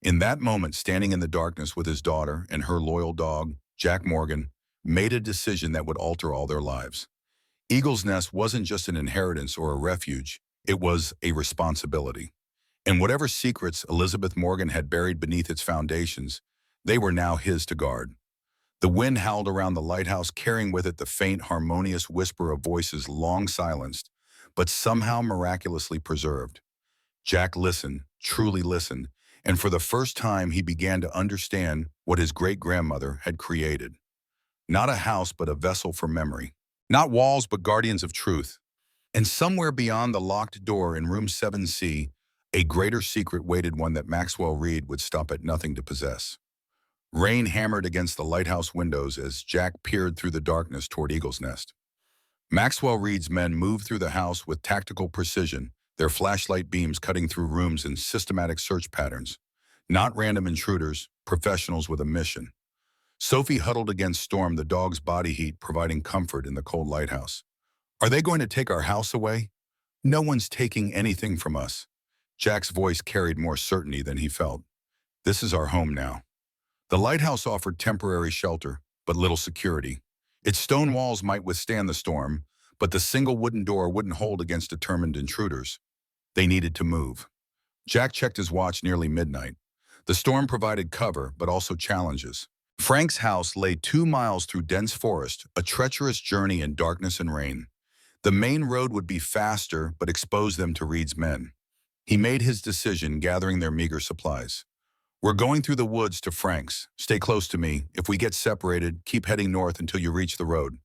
In that moment, standing in the darkness with his daughter and her loyal dog, Jack Morgan made a decision that would alter all their lives. Eagle's Nest wasn't just an inheritance or a refuge, it was a responsibility. And whatever secrets Elizabeth Morgan had buried beneath its foundations, they were now his to guard. The wind howled around the lighthouse, carrying with it the faint, harmonious whisper of voices long silenced, but somehow miraculously preserved. Jack listened, truly listened, and for the first time he began to understand what his great-grandmother had created. Not a house, but a vessel for memory. Not walls, but guardians of truth. And somewhere beyond the locked door in room 7C, a greater secret waited, one that Maxwell Reed would stop at nothing to possess. Rain hammered against the lighthouse windows as Jack peered through the darkness toward Eagle's Nest. Maxwell Reed's men moved through the house with tactical precision, their flashlight beams cutting through rooms in systematic search patterns. Not random intruders, professionals with a mission. Sophie huddled against Storm, the dog's body heat providing comfort in the cold lighthouse. Are they going to take our house away? No one's taking anything from us. Jack's voice carried more certainty than he felt. This is our home now. The lighthouse offered temporary shelter, but little security. Its stone walls might withstand the storm, but the single wooden door wouldn't hold against determined intruders. They needed to move. Jack checked his watch, nearly midnight. The storm provided cover, but also challenges. Frank's house lay 2 miles through dense forest, a treacherous journey in darkness and rain. The main road would be faster, but expose them to Reed's men. He made his decision, gathering their meager supplies. We're going through the woods to Frank's. Stay close to me. If we get separated, keep heading north until you reach the road.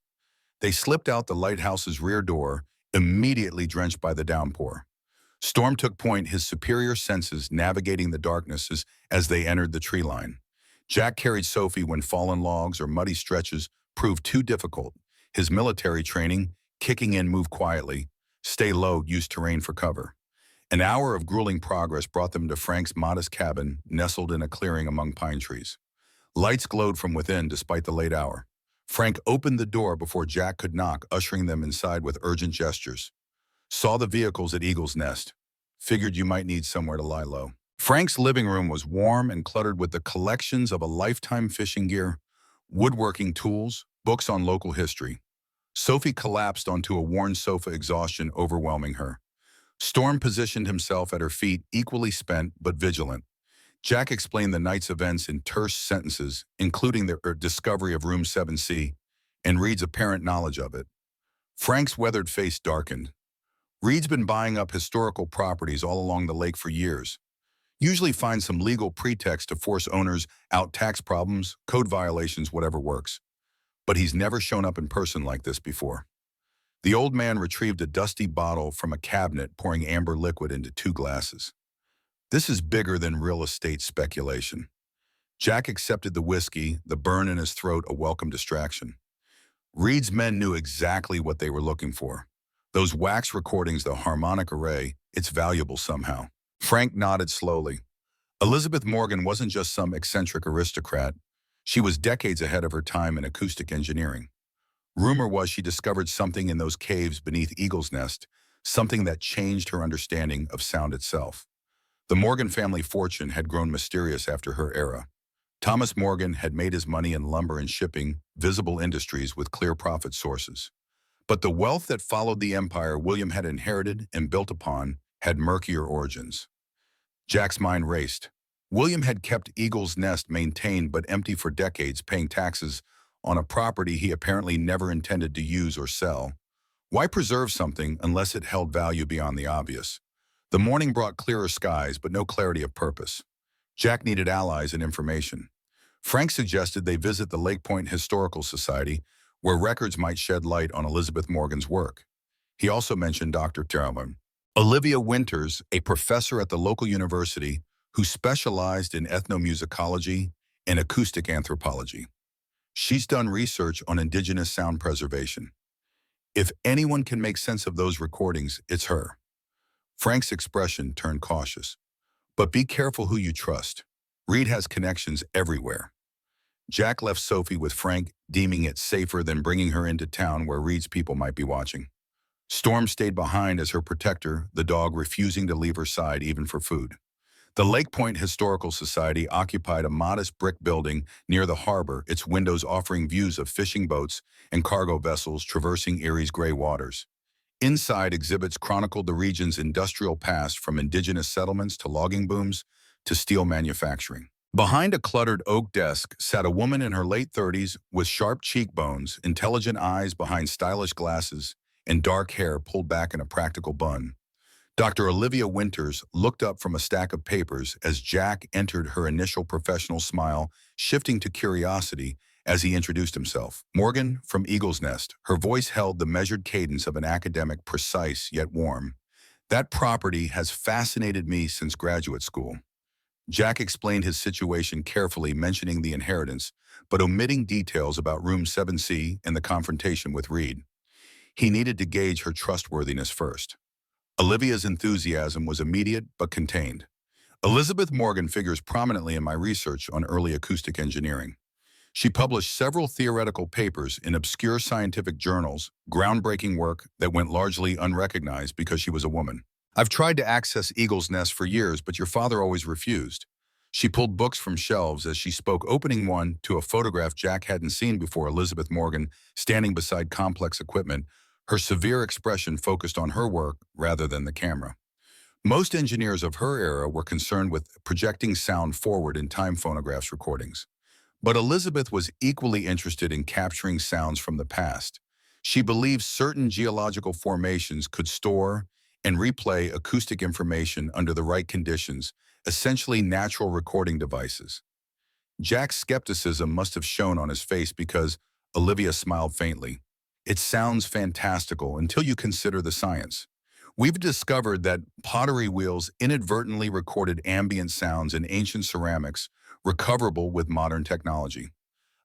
They slipped out the lighthouse's rear door, immediately drenched by the downpour. Storm took point, his superior senses navigating the darknesses as they entered the tree line. Jack carried Sophie when fallen logs or muddy stretches proved too difficult. His military training, kicking in move quietly, stay low, use terrain for cover. An hour of grueling progress brought them to Frank's modest cabin, nestled in a clearing among pine trees. Lights glowed from within despite the late hour. Frank opened the door before Jack could knock, ushering them inside with urgent gestures. Saw the vehicles at Eagle's Nest. Figured you might need somewhere to lie low. Frank's living room was warm and cluttered with the collections of a lifetime fishing gear, woodworking tools, books on local history. Sophie collapsed onto a worn sofa, exhaustion overwhelming her. Storm positioned himself at her feet, equally spent but vigilant. Jack explained the night's events in terse sentences, including their discovery of Room 7C and Reed's apparent knowledge of it. Frank's weathered face darkened. Reed's been buying up historical properties all along the lake for years. Usually finds some legal pretext to force owners out, tax problems, code violations, whatever works. But he's never shown up in person like this before. The old man retrieved a dusty bottle from a cabinet, pouring amber liquid into 2 glasses. This is bigger than real estate speculation. Jack accepted the whiskey, the burn in his throat a welcome distraction. Reed's men knew exactly what they were looking for. Those wax recordings, the harmonic array, it's valuable somehow. Frank nodded slowly. Elizabeth Morgan wasn't just some eccentric aristocrat. She was decades ahead of her time in acoustic engineering. Rumor was she discovered something in those caves beneath Eagle's Nest, something that changed her understanding of sound itself. The Morgan family fortune had grown mysterious after her era. Thomas Morgan had made his money in lumber and shipping, visible industries with clear profit sources. But the wealth that followed the empire William had inherited and built upon had murkier origins. Jack's mind raced. William had kept Eagle's Nest maintained but empty for decades, paying taxes on a property he apparently never intended to use or sell. Why preserve something unless it held value beyond the obvious? The morning brought clearer skies, but no clarity of purpose. Jack needed allies and information. Frank suggested they visit the Lake Point Historical Society, where records might shed light on Elizabeth Morgan's work. He also mentioned Dr. Olivia Winters, a professor at the local university who specialized in ethnomusicology and acoustic anthropology. She's done research on indigenous sound preservation. If anyone can make sense of those recordings, it's her. Frank's expression turned cautious. But be careful who you trust. Reed has connections everywhere. Jack left Sophie with Frank, deeming it safer than bringing her into town where Reed's people might be watching. Storm stayed behind as her protector, the dog refusing to leave her side even for food. The Lake Point Historical Society occupied a modest brick building near the harbor, its windows offering views of fishing boats and cargo vessels traversing Erie's gray waters. Inside, exhibits chronicled the region's industrial past, from indigenous settlements to logging booms to steel manufacturing. Behind a cluttered oak desk sat a woman in her late 30s with sharp cheekbones, intelligent eyes behind stylish glasses, and dark hair pulled back in a practical bun. Dr. Olivia Winters looked up from a stack of papers as Jack entered, her initial professional smile shifting to curiosity as he introduced himself. Morgan from Eagle's Nest. Her voice held the measured cadence of an academic, precise yet warm. That property has fascinated me since graduate school. Jack explained his situation carefully, mentioning the inheritance, but omitting details about Room 7C and the confrontation with Reed. He needed to gauge her trustworthiness first. Olivia's enthusiasm was immediate but contained. Elizabeth Morgan figures prominently in my research on early acoustic engineering. She published several theoretical papers in obscure scientific journals, groundbreaking work that went largely unrecognized because she was a woman. I've tried to access Eagle's Nest for years, but your father always refused. She pulled books from shelves as she spoke, opening one to a photograph Jack hadn't seen before. Elizabeth Morgan, standing beside complex equipment, her severe expression focused on her work rather than the camera. Most engineers of her era were concerned with projecting sound forward in time phonographs recordings. But Elizabeth was equally interested in capturing sounds from the past. She believed certain geological formations could store and replay acoustic information under the right conditions, essentially natural recording devices. Jack's skepticism must have shown on his face because Olivia smiled faintly. It sounds fantastical until you consider the science. We've discovered that pottery wheels inadvertently recorded ambient sounds in ancient ceramics, recoverable with modern technology.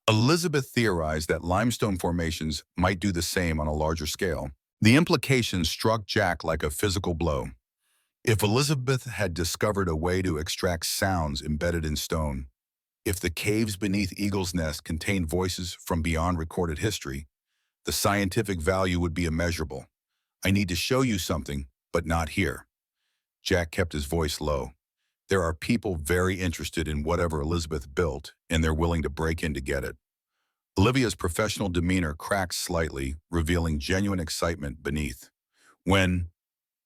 Elizabeth theorized that limestone formations might do the same on a larger scale. The implication struck Jack like a physical blow. If Elizabeth had discovered a way to extract sounds embedded in stone, if the caves beneath Eagle's Nest contained voices from beyond recorded history, the scientific value would be immeasurable. I need to show you something, but not here. Jack kept his voice low. There are people very interested in whatever Elizabeth built, and they're willing to break in to get it. Olivia's professional demeanor cracked slightly, revealing genuine excitement beneath. When,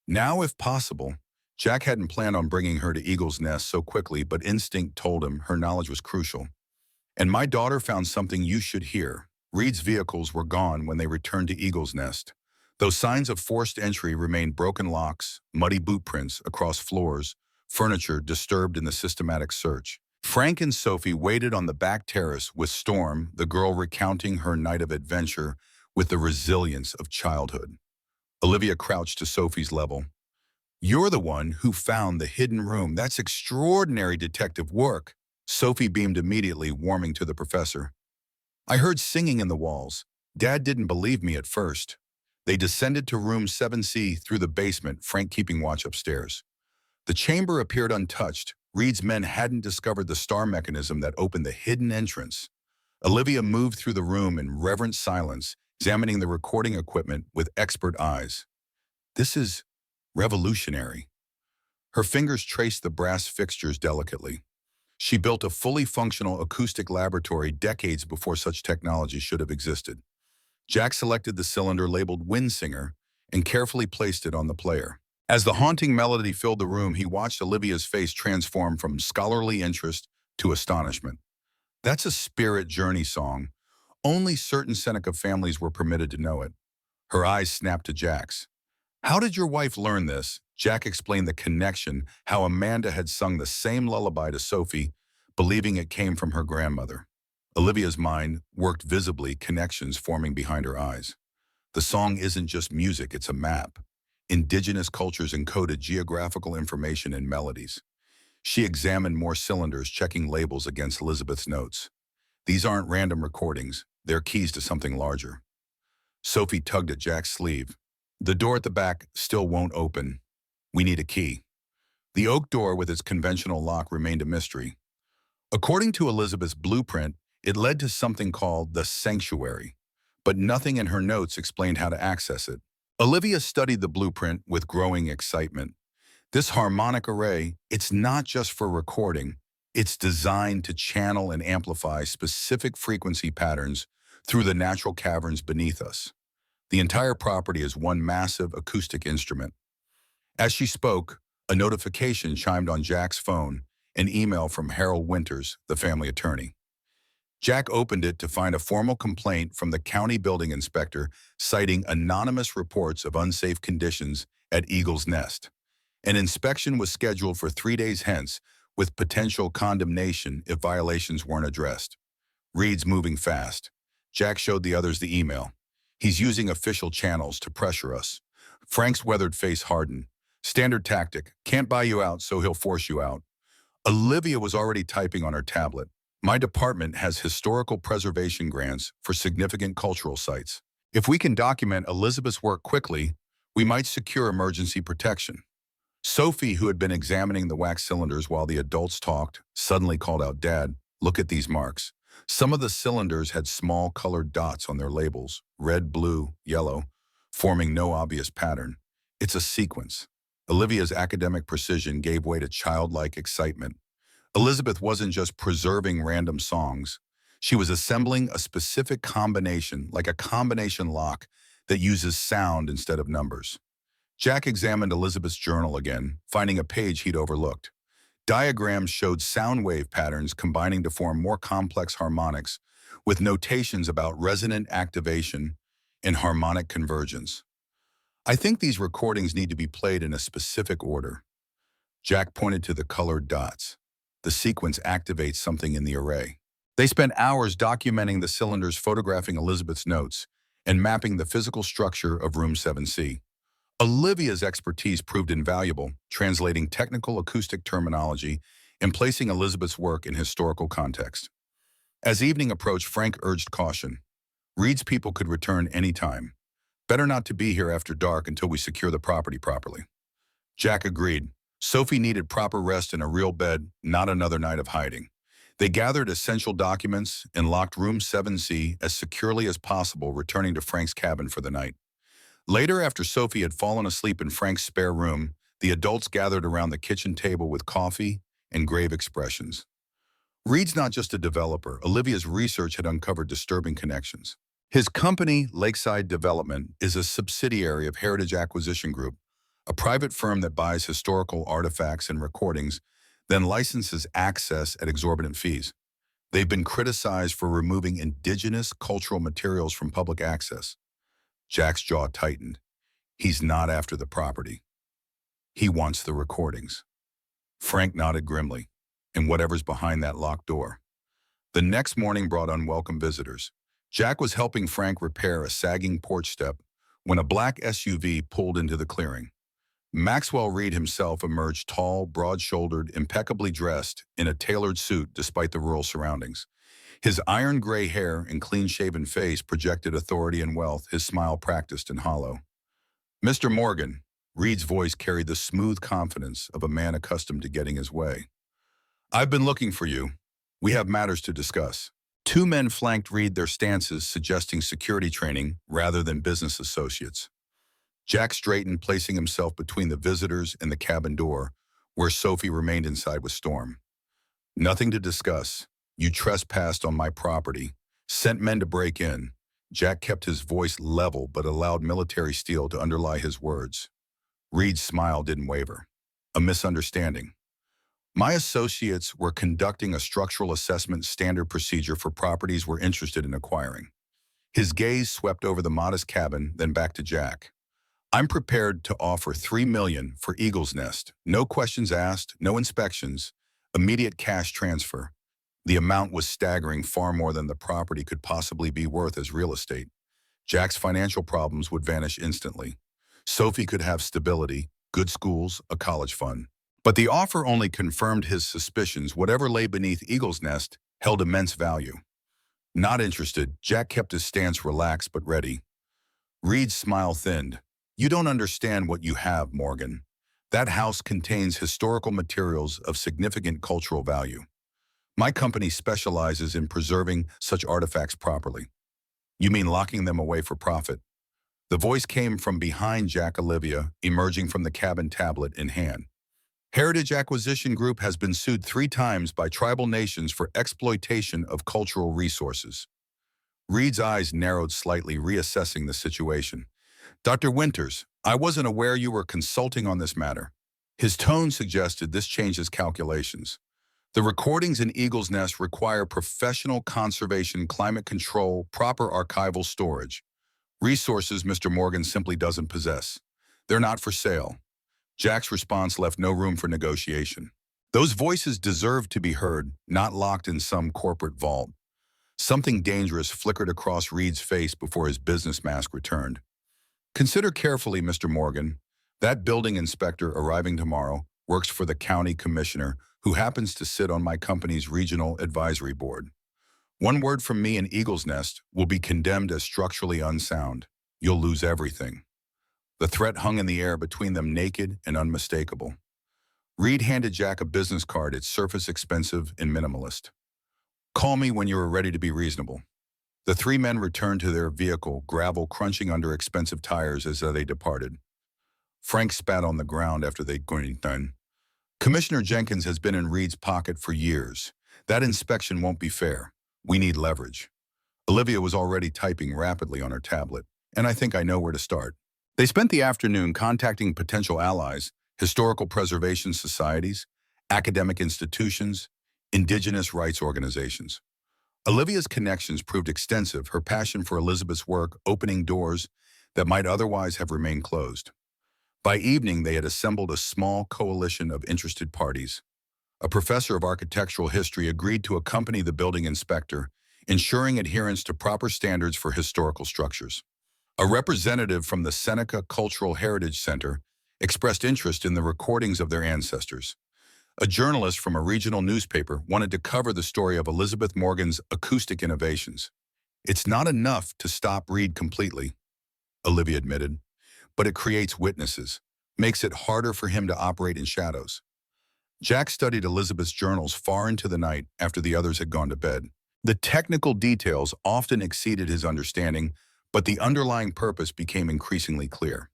now if possible, Jack hadn't planned on bringing her to Eagle's Nest so quickly, but instinct told him her knowledge was crucial. And my daughter found something you should hear. Reed's vehicles were gone when they returned to Eagle's Nest. Though signs of forced entry remained, broken locks, muddy boot prints across floors, furniture disturbed in the systematic search. Frank and Sophie waited on the back terrace with Storm, the girl recounting her night of adventure with the resilience of childhood. Olivia crouched to Sophie's level. You're the one who found the hidden room. That's extraordinary detective work. Sophie beamed immediately, warming to the professor. I heard singing in the walls. Dad didn't believe me at first. They descended to room 7C through the basement, Frank keeping watch upstairs. The chamber appeared untouched. Reed's men hadn't discovered the star mechanism that opened the hidden entrance. Olivia moved through the room in reverent silence, examining the recording equipment with expert eyes. This is revolutionary. Her fingers traced the brass fixtures delicately. She built a fully functional acoustic laboratory decades before such technology should have existed. Jack selected the cylinder labeled Wind Singer and carefully placed it on the player. As the haunting melody filled the room, he watched Olivia's face transform from scholarly interest to astonishment. That's a spirit journey song. Only certain Seneca families were permitted to know it. Her eyes snapped to Jack's. How did your wife learn this? Jack explained the connection, how Amanda had sung the same lullaby to Sophie, believing it came from her grandmother. Olivia's mind worked visibly, connections forming behind her eyes. The song isn't just music, it's a map. Indigenous cultures encoded geographical information in melodies. She examined more cylinders, checking labels against Elizabeth's notes. These aren't random recordings, they're keys to something larger. Sophie tugged at Jack's sleeve. The door at the back still won't open. We need a key. The oak door with its conventional lock remained a mystery. According to Elizabeth's blueprint, it led to something called the sanctuary, but nothing in her notes explained how to access it. Olivia studied the blueprint with growing excitement. This harmonic array, it's not just for recording, it's designed to channel and amplify specific frequency patterns through the natural caverns beneath us. The entire property is one massive acoustic instrument. As she spoke, a notification chimed on Jack's phone, an email from Harold Winters, the family attorney. Jack opened it to find a formal complaint from the county building inspector citing anonymous reports of unsafe conditions at Eagle's Nest. An inspection was scheduled for 3 days hence, with potential condemnation if violations weren't addressed. Reed's moving fast. Jack showed the others the email. He's using official channels to pressure us. Frank's weathered face hardened. Standard tactic. Can't buy you out, so he'll force you out. Olivia was already typing on her tablet. My department has historical preservation grants for significant cultural sites. If we can document Elizabeth's work quickly, we might secure emergency protection. Sophie, who had been examining the wax cylinders while the adults talked, suddenly called out, "Dad, look at these marks." Some of the cylinders had small colored dots on their labels, red, blue, yellow, forming no obvious pattern. It's a sequence. Olivia's academic precision gave way to childlike excitement. Elizabeth wasn't just preserving random songs. She was assembling a specific combination, like a combination lock, that uses sound instead of numbers. Jack examined Elizabeth's journal again, finding a page he'd overlooked. Diagrams showed sound wave patterns combining to form more complex harmonics, with notations about resonant activation and harmonic convergence. I think these recordings need to be played in a specific order. Jack pointed to the colored dots. The sequence activates something in the array. They spent hours documenting the cylinders, photographing Elizabeth's notes, and mapping the physical structure of room 7C. Olivia's expertise proved invaluable, translating technical acoustic terminology and placing Elizabeth's work in historical context. As evening approached, Frank urged caution. Reed's people could return any time. Better not to be here after dark until we secure the property properly. Jack agreed. Sophie needed proper rest in a real bed, not another night of hiding. They gathered essential documents and locked room 7C as securely as possible, returning to Frank's cabin for the night. Later, after Sophie had fallen asleep in Frank's spare room, the adults gathered around the kitchen table with coffee and grave expressions. Reed's not just a developer. Olivia's research had uncovered disturbing connections. His company, Lakeside Development, is a subsidiary of Heritage Acquisition Group, a private firm that buys historical artifacts and recordings, then licenses access at exorbitant fees. They've been criticized for removing indigenous cultural materials from public access. Jack's jaw tightened. He's not after the property. He wants the recordings. Frank nodded grimly. And whatever's behind that locked door. The next morning brought unwelcome visitors. Jack was helping Frank repair a sagging porch step when a black SUV pulled into the clearing. Maxwell Reed himself emerged tall, broad-shouldered, impeccably dressed in a tailored suit despite the rural surroundings. His iron gray hair and clean-shaven face projected authority and wealth, his smile practiced and hollow. "Mr. Morgan," Reed's voice carried the smooth confidence of a man accustomed to getting his way. "I've been looking for you. We have matters to discuss." Two men flanked Reed, their stances suggesting security training rather than business associates. Jack straightened, placing himself between the visitors and the cabin door, where Sophie remained inside with Storm. "Nothing to discuss. You trespassed on my property, sent men to break in." Jack kept his voice level but allowed military steel to underlie his words. Reed's smile didn't waver. "A misunderstanding. My associates were conducting a structural assessment standard procedure for properties we're interested in acquiring." His gaze swept over the modest cabin, then back to Jack. "I'm prepared to offer $3 million for Eagle's Nest. No questions asked, no inspections, immediate cash transfer." The amount was staggering, far more than the property could possibly be worth as real estate. Jack's financial problems would vanish instantly. Sophie could have stability, good schools, a college fund. But the offer only confirmed his suspicions. Whatever lay beneath Eagle's Nest held immense value. Not interested, Jack kept his stance relaxed but ready. Reed's smile thinned. "You don't understand what you have, Morgan. That house contains historical materials of significant cultural value. My company specializes in preserving such artifacts properly." "You mean locking them away for profit?" The voice came from behind Jack. Olivia, emerging from the cabin, tablet in hand. "Heritage Acquisition Group has been sued 3 times by tribal nations for exploitation of cultural resources." Reed's eyes narrowed slightly, reassessing the situation. "Dr. Winters, I wasn't aware you were consulting on this matter." His tone suggested this changes calculations. "The recordings in Eagle's Nest require professional conservation, climate control, proper archival storage. Resources Mr. Morgan simply doesn't possess. They're not for sale." Jack's response left no room for negotiation. Those voices deserved to be heard, not locked in some corporate vault. Something dangerous flickered across Reed's face before his business mask returned. Consider carefully, Mr. Morgan. That building inspector arriving tomorrow works for the county commissioner who happens to sit on my company's regional advisory board. One word from me in Eagle's Nest will be condemned as structurally unsound. You'll lose everything. The threat hung in the air between them, naked and unmistakable. Reed handed Jack a business card, its surface expensive and minimalist. Call me when you are ready to be reasonable. The three men returned to their vehicle, gravel crunching under expensive tires as they departed. Frank spat on the ground after they'd done. Commissioner Jenkins has been in Reed's pocket for years. That inspection won't be fair. We need leverage. Olivia was already typing rapidly on her tablet, and I think I know where to start. They spent the afternoon contacting potential allies, historical preservation societies, academic institutions, indigenous rights organizations. Olivia's connections proved extensive, her passion for Elizabeth's work opening doors that might otherwise have remained closed. By evening, they had assembled a small coalition of interested parties. A professor of architectural history agreed to accompany the building inspector, ensuring adherence to proper standards for historical structures. A representative from the Seneca Cultural Heritage Center expressed interest in the recordings of their ancestors. A journalist from a regional newspaper wanted to cover the story of Elizabeth Morgan's acoustic innovations. It's not enough to stop Reed completely, Olivia admitted, but it creates witnesses, makes it harder for him to operate in shadows. Jack studied Elizabeth's journals far into the night after the others had gone to bed. The technical details often exceeded his understanding, but the underlying purpose became increasingly clear.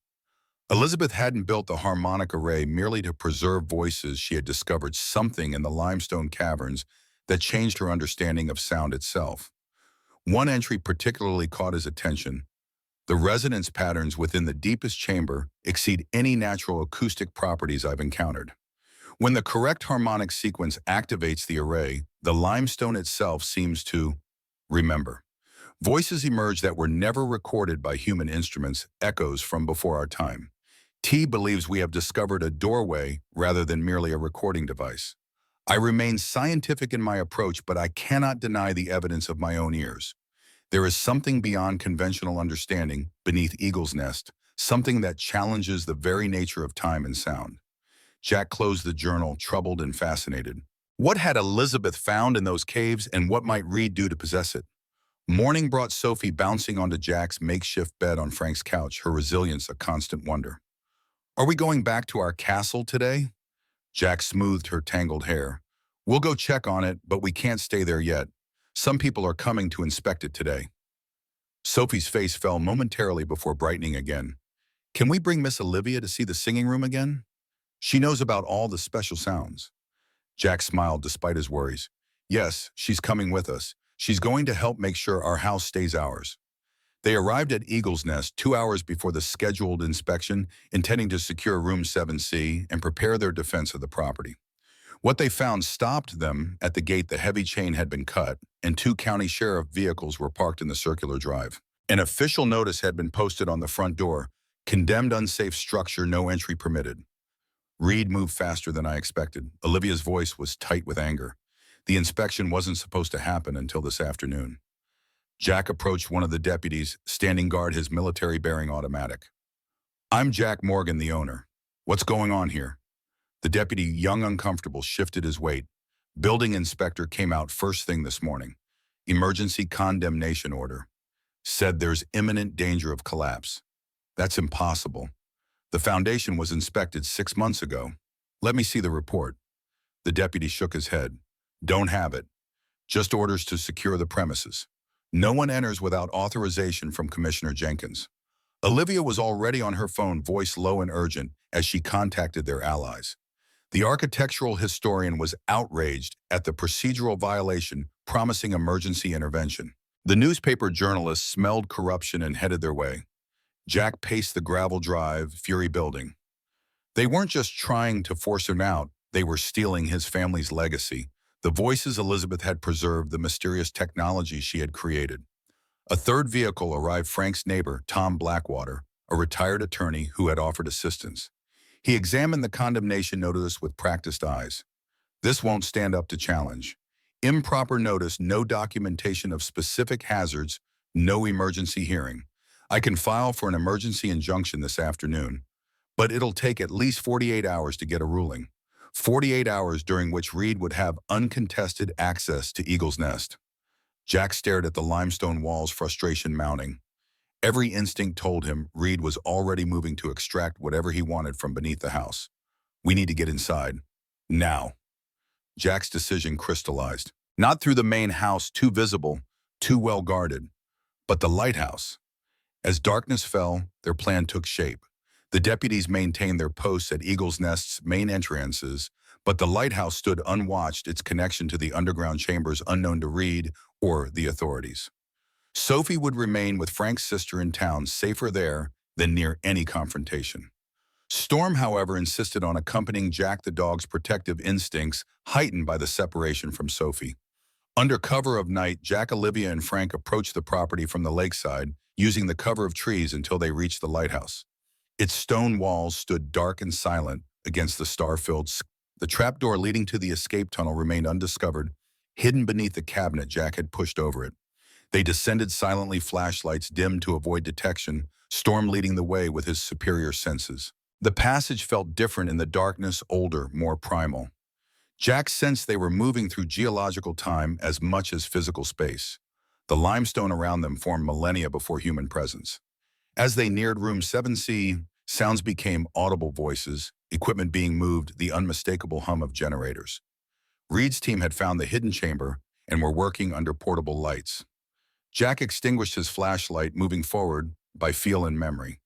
Elizabeth hadn't built the harmonic array merely to preserve voices. She had discovered something in the limestone caverns that changed her understanding of sound itself. One entry particularly caught his attention. The resonance patterns within the deepest chamber exceed any natural acoustic properties I've encountered. When the correct harmonic sequence activates the array, the limestone itself seems to remember. Voices emerge that were never recorded by human instruments, echoes from before our time. T believes we have discovered a doorway rather than merely a recording device. I remain scientific in my approach, but I cannot deny the evidence of my own ears. There is something beyond conventional understanding beneath Eagle's Nest, something that challenges the very nature of time and sound. Jack closed the journal, troubled and fascinated. What had Elizabeth found in those caves, and what might Reed do to possess it? Morning brought Sophie bouncing onto Jack's makeshift bed on Frank's couch, her resilience a constant wonder. Are we going back to our castle today? Jack smoothed her tangled hair. We'll go check on it, but we can't stay there yet. Some people are coming to inspect it today. Sophie's face fell momentarily before brightening again. Can we bring Miss Olivia to see the singing room again? She knows about all the special sounds. Jack smiled despite his worries. Yes, she's coming with us. She's going to help make sure our house stays ours. They arrived at Eagle's Nest 2 hours before the scheduled inspection, intending to secure Room 7C and prepare their defense of the property. What they found stopped them at the gate. The heavy chain had been cut, and 2 county sheriff vehicles were parked in the circular drive. An official notice had been posted on the front door, condemned unsafe structure, no entry permitted. Reed moved faster than I expected. Olivia's voice was tight with anger. The inspection wasn't supposed to happen until this afternoon. Jack approached one of the deputies, standing guard, his military-bearing automatic. I'm Jack Morgan, the owner. What's going on here? The deputy, young uncomfortable, shifted his weight. Building inspector came out first thing this morning. Emergency condemnation order. Said there's imminent danger of collapse. That's impossible. The foundation was inspected 6 months ago. Let me see the report. The deputy shook his head. Don't have it. Just orders to secure the premises. No one enters without authorization from Commissioner Jenkins. Olivia was already on her phone, voice low and urgent, as she contacted their allies. The architectural historian was outraged at the procedural violation, promising emergency intervention. The newspaper journalists smelled corruption and headed their way. Jack paced the gravel drive, fury building. They weren't just trying to force him out, they were stealing his family's legacy. The voices Elizabeth had preserved, the mysterious technology she had created. A third vehicle arrived. Frank's neighbor, Tom Blackwater, a retired attorney who had offered assistance. He examined the condemnation notice with practiced eyes. This won't stand up to challenge. Improper notice, no documentation of specific hazards, no emergency hearing. I can file for an emergency injunction this afternoon, but it'll take at least 48 hours to get a ruling. 48 hours during which Reed would have uncontested access to Eagle's Nest. Jack stared at the limestone walls, frustration mounting. Every instinct told him Reed was already moving to extract whatever he wanted from beneath the house. We need to get inside. Now. Jack's decision crystallized. Not through the main house, too visible, too well guarded, but the lighthouse. As darkness fell, their plan took shape. The deputies maintained their posts at Eagle's Nest's main entrances, but the lighthouse stood unwatched, its connection to the underground chambers unknown to Reed or the authorities. Sophie would remain with Frank's sister in town, safer there than near any confrontation. Storm, however, insisted on accompanying Jack, the dog's protective instincts heightened by the separation from Sophie. Under cover of night, Jack, Olivia, and Frank approached the property from the lakeside, using the cover of trees until they reached the lighthouse. Its stone walls stood dark and silent against the star-filled sky. The trapdoor leading to the escape tunnel remained undiscovered, hidden beneath the cabinet Jack had pushed over it. They descended silently, flashlights dimmed to avoid detection, Storm leading the way with his superior senses. The passage felt different in the darkness, older, more primal. Jack sensed they were moving through geological time as much as physical space. The limestone around them formed millennia before human presence. As they neared room 7C, sounds became audible voices, equipment being moved, the unmistakable hum of generators. Reed's team had found the hidden chamber and were working under portable lights. Jack extinguished his flashlight, moving forward by feel and memory.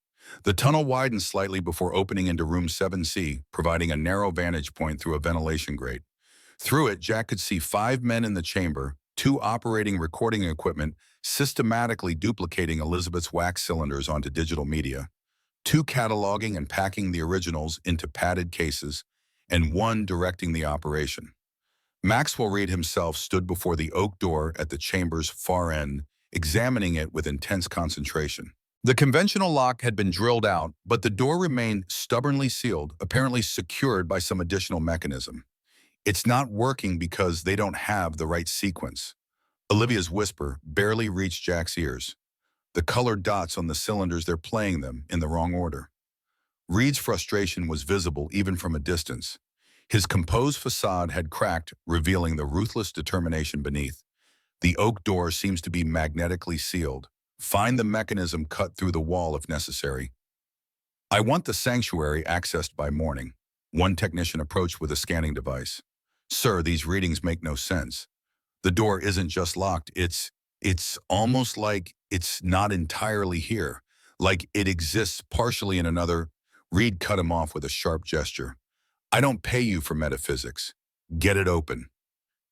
The tunnel widened slightly before opening into room 7C, providing a narrow vantage point through a ventilation grate. Through it, Jack could see 5 men in the chamber, 2 operating recording equipment, systematically duplicating Elizabeth's wax cylinders onto digital media, 2 cataloging and packing the originals into padded cases, and 1 directing the operation. Maxwell Reed himself stood before the oak door at the chamber's far end, examining it with intense concentration. The conventional lock had been drilled out, but the door remained stubbornly sealed, apparently secured by some additional mechanism. It's not working because they don't have the right sequence. Olivia's whisper barely reached Jack's ears. The colored dots on the cylinders, they're playing them in the wrong order. Reed's frustration was visible even from a distance. His composed facade had cracked, revealing the ruthless determination beneath. The oak door seems to be magnetically sealed. Find the mechanism, cut through the wall if necessary. I want the sanctuary accessed by morning. One technician approached with a scanning device. Sir, these readings make no sense. The door isn't just locked, it's almost like it's not entirely here, like it exists partially in another. Reed cut him off with a sharp gesture. I don't pay you for metaphysics. Get it open.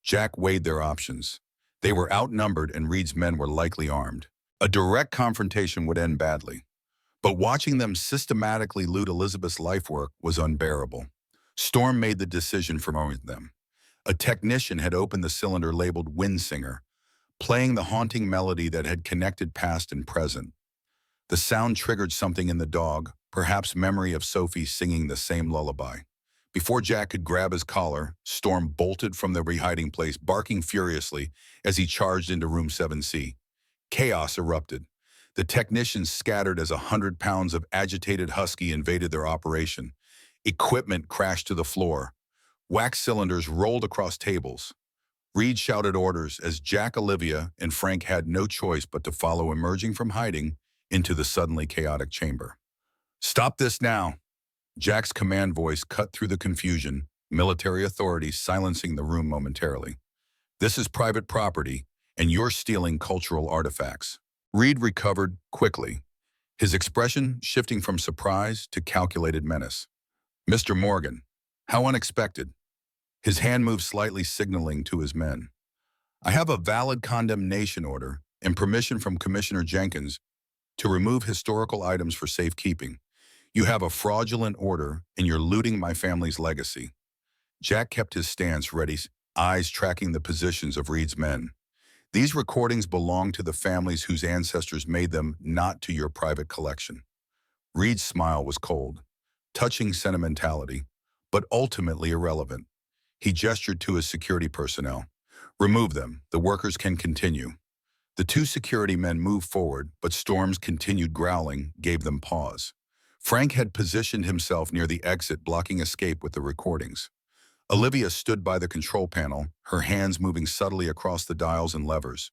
Jack weighed their options. They were outnumbered and Reed's men were likely armed. A direct confrontation would end badly. But watching them systematically loot Elizabeth's lifework was unbearable. Storm made the decision for them. A technician had opened the cylinder labeled Wind Singer, playing the haunting melody that had connected past and present. The sound triggered something in the dog, perhaps memory of Sophie singing the same lullaby. Before Jack could grab his collar, Storm bolted from the hiding place, barking furiously as he charged into room 7C. Chaos erupted. The technicians scattered as 100 pounds of agitated husky invaded their operation. Equipment crashed to the floor. Wax cylinders rolled across tables. Reed shouted orders as Jack, Olivia, and Frank had no choice but to follow, emerging from hiding into the suddenly chaotic chamber. Stop this now! Jack's command voice cut through the confusion, military authorities silencing the room momentarily. This is private property, and you're stealing cultural artifacts. Reed recovered quickly, his expression shifting from surprise to calculated menace. Mr. Morgan, how unexpected. His hand moved slightly, signaling to his men. I have a valid condemnation order and permission from Commissioner Jenkins to remove historical items for safekeeping. You have a fraudulent order and you're looting my family's legacy. Jack kept his stance ready, eyes tracking the positions of Reed's men. These recordings belong to the families whose ancestors made them, not to your private collection. Reed's smile was cold. touching sentimentality, but ultimately irrelevant. He gestured to his security personnel. Remove them. The workers can continue. The two security men moved forward, but Storm's continued growling gave them pause. Frank had positioned himself near the exit, blocking escape with the recordings. Olivia stood by the control panel, her hands moving subtly across the dials and levers.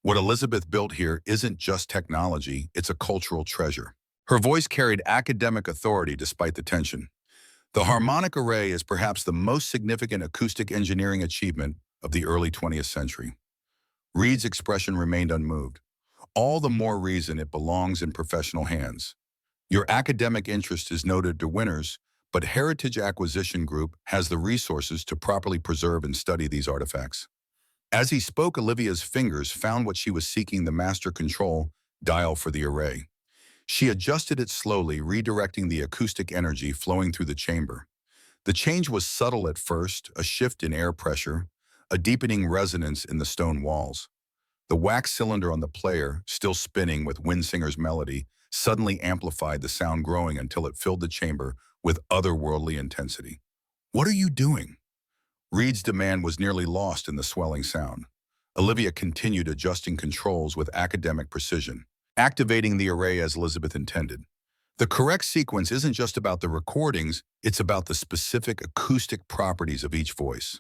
What Elizabeth built here isn't just technology, it's a cultural treasure. Her voice carried academic authority despite the tension. The harmonic array is perhaps the most significant acoustic engineering achievement of the early 20th century. Reed's expression remained unmoved. All the more reason it belongs in professional hands. Your academic interest is noted to winners, but Heritage Acquisition Group has the resources to properly preserve and study these artifacts. As he spoke, Olivia's fingers found what she was seeking, the master control dial for the array. She adjusted it slowly, redirecting the acoustic energy flowing through the chamber. The change was subtle at first, a shift in air pressure, a deepening resonance in the stone walls. The wax cylinder on the player, still spinning with Windsinger's melody, suddenly amplified the sound, growing until it filled the chamber with otherworldly intensity. "What are you doing?" Reed's demand was nearly lost in the swelling sound. Olivia continued, adjusting controls with academic precision, activating the array as Elizabeth intended. The correct sequence isn't just about the recordings, it's about the specific acoustic properties of each voice.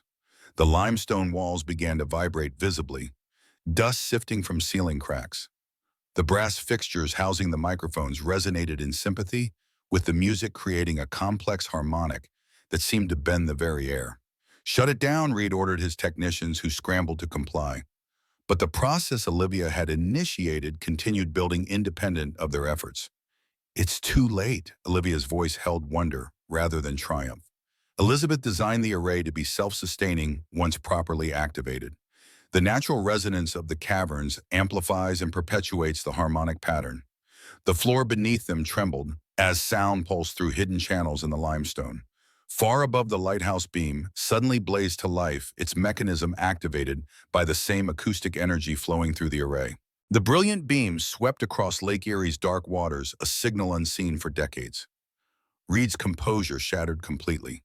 The limestone walls began to vibrate visibly, dust sifting from ceiling cracks. The brass fixtures housing the microphones resonated in sympathy with the music, creating a complex harmonic that seemed to bend the very air. "Shut it down," Reed ordered his technicians, who scrambled to comply. But the process Olivia had initiated continued, building independent of their efforts. "It's too late." Olivia's voice held wonder rather than triumph. Elizabeth designed the array to be self-sustaining once properly activated. The natural resonance of the caverns amplifies and perpetuates the harmonic pattern. The floor beneath them trembled as sound pulsed through hidden channels in the limestone. Far above, the lighthouse beam suddenly blazed to life, its mechanism activated by the same acoustic energy flowing through the array. The brilliant beam swept across Lake Erie's dark waters, a signal unseen for decades. Reed's composure shattered completely.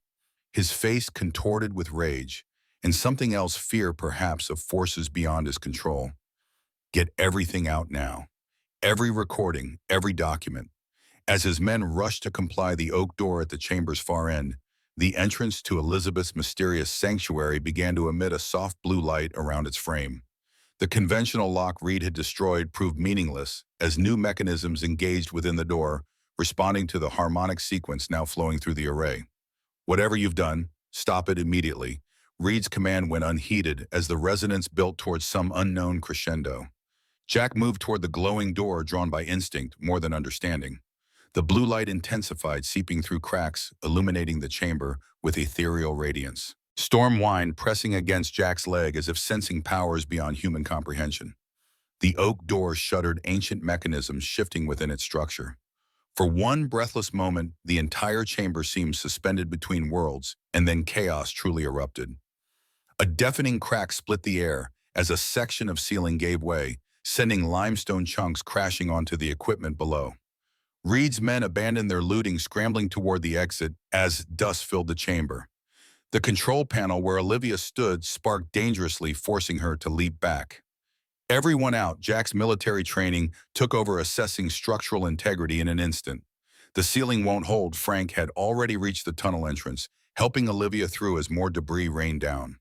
His face contorted with rage, and something else, fear perhaps of forces beyond his control. "Get everything out now. Every recording, every document." As his men rushed to comply, the oak door at the chamber's far end, the entrance to Elizabeth's mysterious sanctuary, began to emit a soft blue light around its frame. The conventional lock Reed had destroyed proved meaningless as new mechanisms engaged within the door, responding to the harmonic sequence now flowing through the array. "Whatever you've done, stop it immediately." Reed's command went unheeded as the resonance built towards some unknown crescendo. Jack moved toward the glowing door, drawn by instinct more than understanding. The blue light intensified, seeping through cracks, illuminating the chamber with ethereal radiance. Storm whined, pressing against Jack's leg as if sensing powers beyond human comprehension. The oak door shuddered, ancient mechanisms shifting within its structure. For one breathless moment, the entire chamber seemed suspended between worlds, and then chaos truly erupted. A deafening crack split the air as a section of ceiling gave way, sending limestone chunks crashing onto the equipment below. Reed's men abandoned their looting, scrambling toward the exit as dust filled the chamber. The control panel where Olivia stood sparked dangerously, forcing her to leap back. Everyone out, Jack's military training took over, assessing structural integrity in an instant. "The ceiling won't hold." Frank had already reached the tunnel entrance, helping Olivia through as more debris rained down.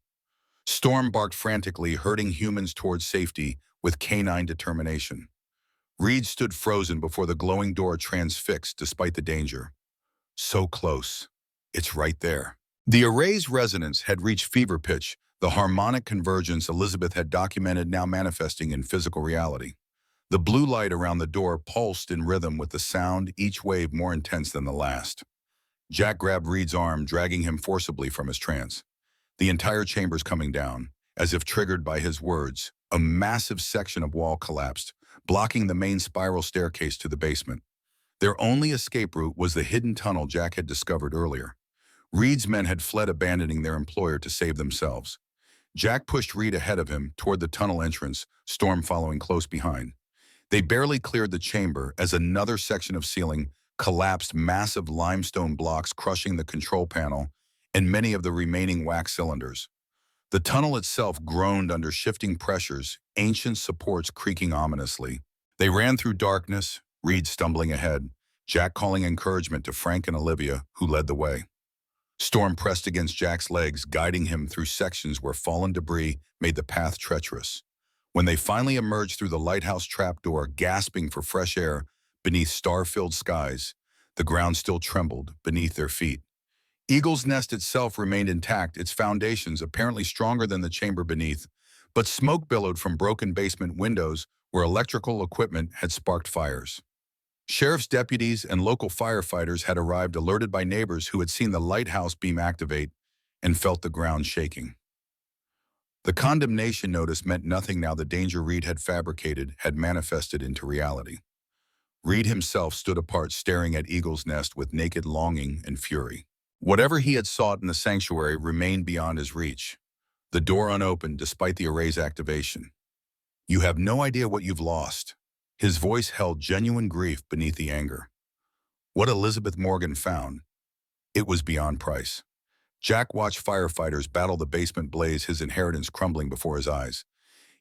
Storm barked frantically, herding humans towards safety with canine determination. Reed stood frozen before the glowing door, transfixed despite the danger. So close. It's right there. The array's resonance had reached fever pitch, the harmonic convergence Elizabeth had documented now manifesting in physical reality. The blue light around the door pulsed in rhythm with the sound, each wave more intense than the last. Jack grabbed Reed's arm, dragging him forcibly from his trance. The entire chamber's coming down, as if triggered by his words. A massive section of wall collapsed, blocking the main spiral staircase to the basement. Their only escape route was the hidden tunnel Jack had discovered earlier. Reed's men had fled, abandoning their employer to save themselves. Jack pushed Reed ahead of him toward the tunnel entrance, Storm following close behind. They barely cleared the chamber as another section of ceiling collapsed massive limestone blocks crushing the control panel and many of the remaining wax cylinders. The tunnel itself groaned under shifting pressures, ancient supports creaking ominously. They ran through darkness, Reed stumbling ahead, Jack calling encouragement to Frank and Olivia, who led the way. Storm pressed against Jack's legs, guiding him through sections where fallen debris made the path treacherous. When they finally emerged through the lighthouse trapdoor, gasping for fresh air beneath star-filled skies, the ground still trembled beneath their feet. Eagle's Nest itself remained intact, its foundations apparently stronger than the chamber beneath, but smoke billowed from broken basement windows where electrical equipment had sparked fires. Sheriff's deputies and local firefighters had arrived, alerted by neighbors who had seen the lighthouse beam activate and felt the ground shaking. The condemnation notice meant nothing now. The danger Reed had fabricated had manifested into reality. Reed himself stood apart, staring at Eagle's Nest with naked longing and fury. Whatever he had sought in the sanctuary remained beyond his reach, the door unopened despite the array's activation. "You have no idea what you've lost." His voice held genuine grief beneath the anger. What Elizabeth Morgan found, it was beyond price. Jack watched firefighters battle the basement blaze, his inheritance crumbling before his eyes.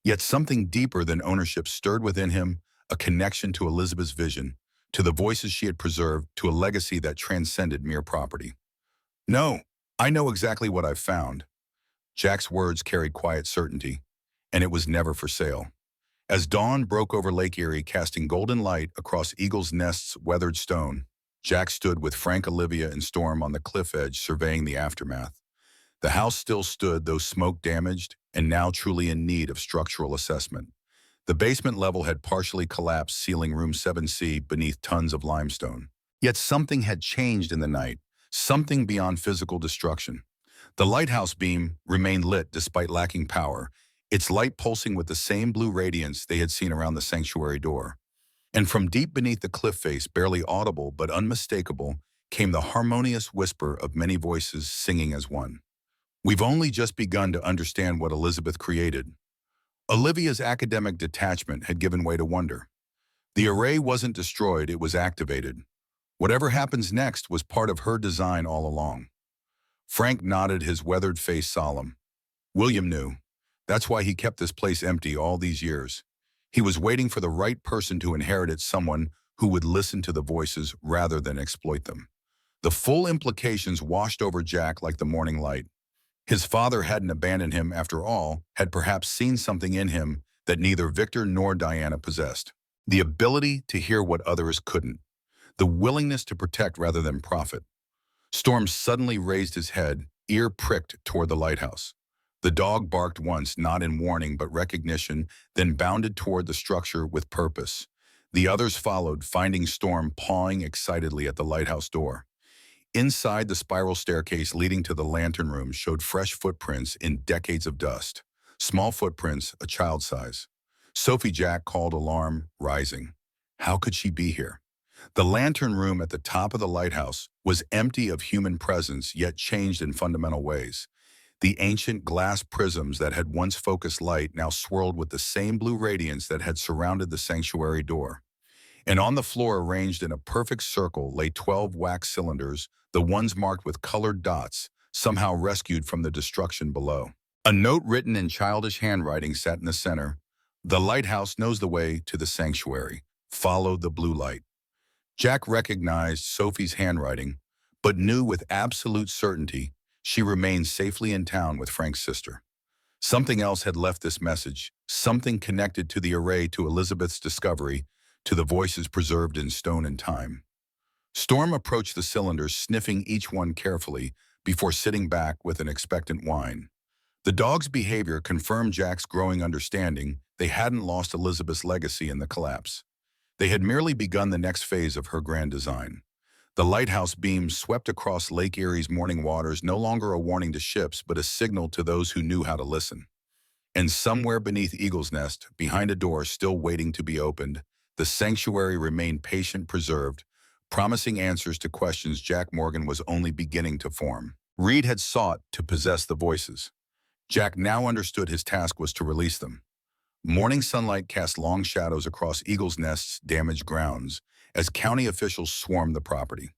Yet something deeper than ownership stirred within him, a connection to Elizabeth's vision, to the voices she had preserved, to a legacy that transcended mere property. "No, I know exactly what I've found." Jack's words carried quiet certainty, and it was never for sale. As dawn broke over Lake Erie, casting golden light across Eagle's Nest's weathered stone, Jack stood with Frank, Olivia, and Storm on the cliff edge, surveying the aftermath. The house still stood, though smoke-damaged, and now truly in need of structural assessment. The basement level had partially collapsed, sealing room 7C beneath tons of limestone. Yet something had changed in the night, something beyond physical destruction. The lighthouse beam remained lit despite lacking power, its light pulsing with the same blue radiance they had seen around the sanctuary door. And from deep beneath the cliff face, barely audible but unmistakable, came the harmonious whisper of many voices singing as one. "We've only just begun to understand what Elizabeth created." Olivia's academic detachment had given way to wonder. The array wasn't destroyed, it was activated. Whatever happens next was part of her design all along. Frank nodded, his weathered face solemn. William knew. That's why he kept this place empty all these years. He was waiting for the right person to inherit it, someone who would listen to the voices rather than exploit them. The full implications washed over Jack like the morning light. His father hadn't abandoned him after all, had perhaps seen something in him that neither Victor nor Diana possessed. The ability to hear what others couldn't. The willingness to protect rather than profit. Storm suddenly raised his head, ear pricked toward the lighthouse. The dog barked once, not in warning but recognition, then bounded toward the structure with purpose. The others followed, finding Storm pawing excitedly at the lighthouse door. Inside, the spiral staircase leading to the lantern room showed fresh footprints in decades of dust. Small footprints, a child's size. Sophie Jack called alarm, rising. How could she be here? The lantern room at the top of the lighthouse was empty of human presence, yet changed in fundamental ways. The ancient glass prisms that had once focused light now swirled with the same blue radiance that had surrounded the sanctuary door. And on the floor, arranged in a perfect circle, lay 12 wax cylinders, the ones marked with colored dots, somehow rescued from the destruction below. A note written in childish handwriting sat in the center. The lighthouse knows the way to the sanctuary. Follow the blue light. Jack recognized Sophie's handwriting, but knew with absolute certainty she remained safely in town with Frank's sister. Something else had left this message, something connected to the array, to Elizabeth's discovery, to the voices preserved in stone and time. Storm approached the cylinders, sniffing each one carefully before sitting back with an expectant whine. The dog's behavior confirmed Jack's growing understanding they hadn't lost Elizabeth's legacy in the collapse. They had merely begun the next phase of her grand design. The lighthouse beam swept across Lake Erie's morning waters, no longer a warning to ships, but a signal to those who knew how to listen. And somewhere beneath Eagle's Nest, behind a door still waiting to be opened, the sanctuary remained patient, preserved, promising answers to questions Jack Morgan was only beginning to form. Reed had sought to possess the voices. Jack now understood his task was to release them. Morning sunlight cast long shadows across Eagle's Nest's damaged grounds, as county officials swarmed the property.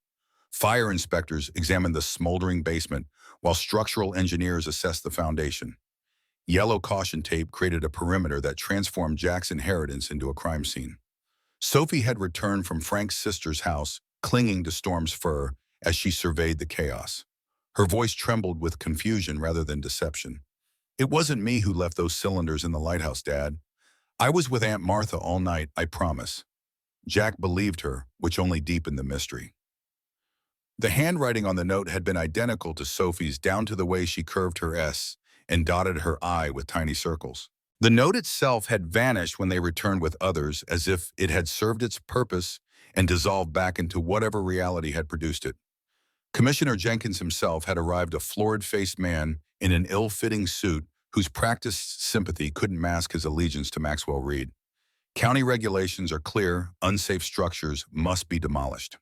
Fire inspectors examined the smoldering basement, while structural engineers assessed the foundation. Yellow caution tape created a perimeter that transformed Jack's inheritance into a crime scene. Sophie had returned from Frank's sister's house, clinging to Storm's fur as she surveyed the chaos. Her voice trembled with confusion rather than deception. "It wasn't me who left those cylinders in the lighthouse, Dad. I was with Aunt Martha all night, I promise." Jack believed her, which only deepened the mystery. The handwriting on the note had been identical to Sophie's, down to the way she curved her S and dotted her I with tiny circles. The note itself had vanished when they returned with others, as if it had served its purpose and dissolved back into whatever reality had produced it. Commissioner Jenkins himself had arrived, a florid-faced man in an ill-fitting suit whose practiced sympathy couldn't mask his allegiance to Maxwell Reed. County regulations are clear: unsafe structures must be demolished.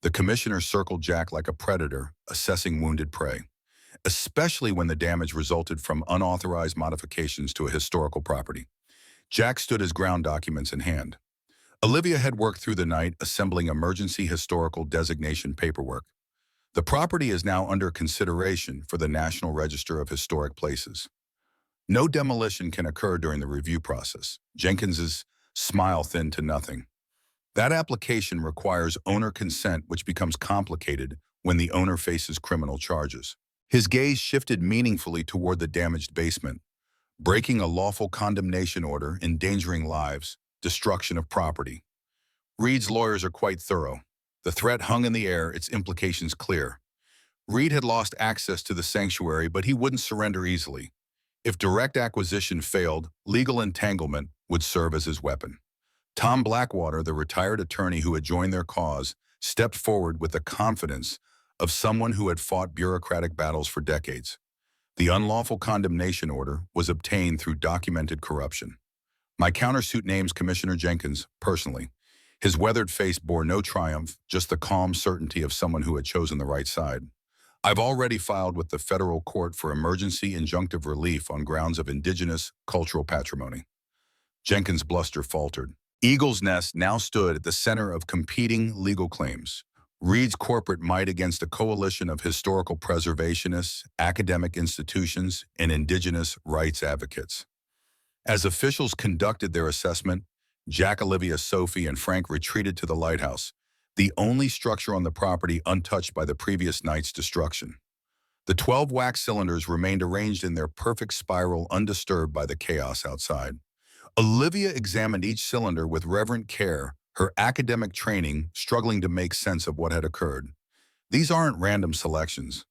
The commissioner circled Jack like a predator, assessing wounded prey, especially when the damage resulted from unauthorized modifications to a historical property. Jack stood his ground, documents in hand. Olivia had worked through the night assembling emergency historical designation paperwork. The property is now under consideration for the National Register of Historic Places. No demolition can occur during the review process. Jenkins's smile thinned to nothing. That application requires owner consent, which becomes complicated when the owner faces criminal charges. His gaze shifted meaningfully toward the damaged basement. Breaking a lawful condemnation order, endangering lives, destruction of property. Reed's lawyers are quite thorough. The threat hung in the air, its implications clear. Reed had lost access to the sanctuary, but he wouldn't surrender easily. If direct acquisition failed, legal entanglement would serve as his weapon. Tom Blackwater, the retired attorney who had joined their cause, stepped forward with the confidence of someone who had fought bureaucratic battles for decades. The unlawful condemnation order was obtained through documented corruption. My countersuit names Commissioner Jenkins personally. His weathered face bore no triumph, just the calm certainty of someone who had chosen the right side. I've already filed with the federal court for emergency injunctive relief on grounds of indigenous cultural patrimony. Jenkins' bluster faltered. Eagle's Nest now stood at the center of competing legal claims. Reed's corporate might against a coalition of historical preservationists, academic institutions, and indigenous rights advocates. As officials conducted their assessment, Jack, Olivia, Sophie, and Frank retreated to the lighthouse, the only structure on the property untouched by the previous night's destruction. The 12 wax cylinders remained arranged in their perfect spiral, undisturbed by the chaos outside. Olivia examined each cylinder with reverent care, her academic training struggling to make sense of what had occurred. These aren't random selections.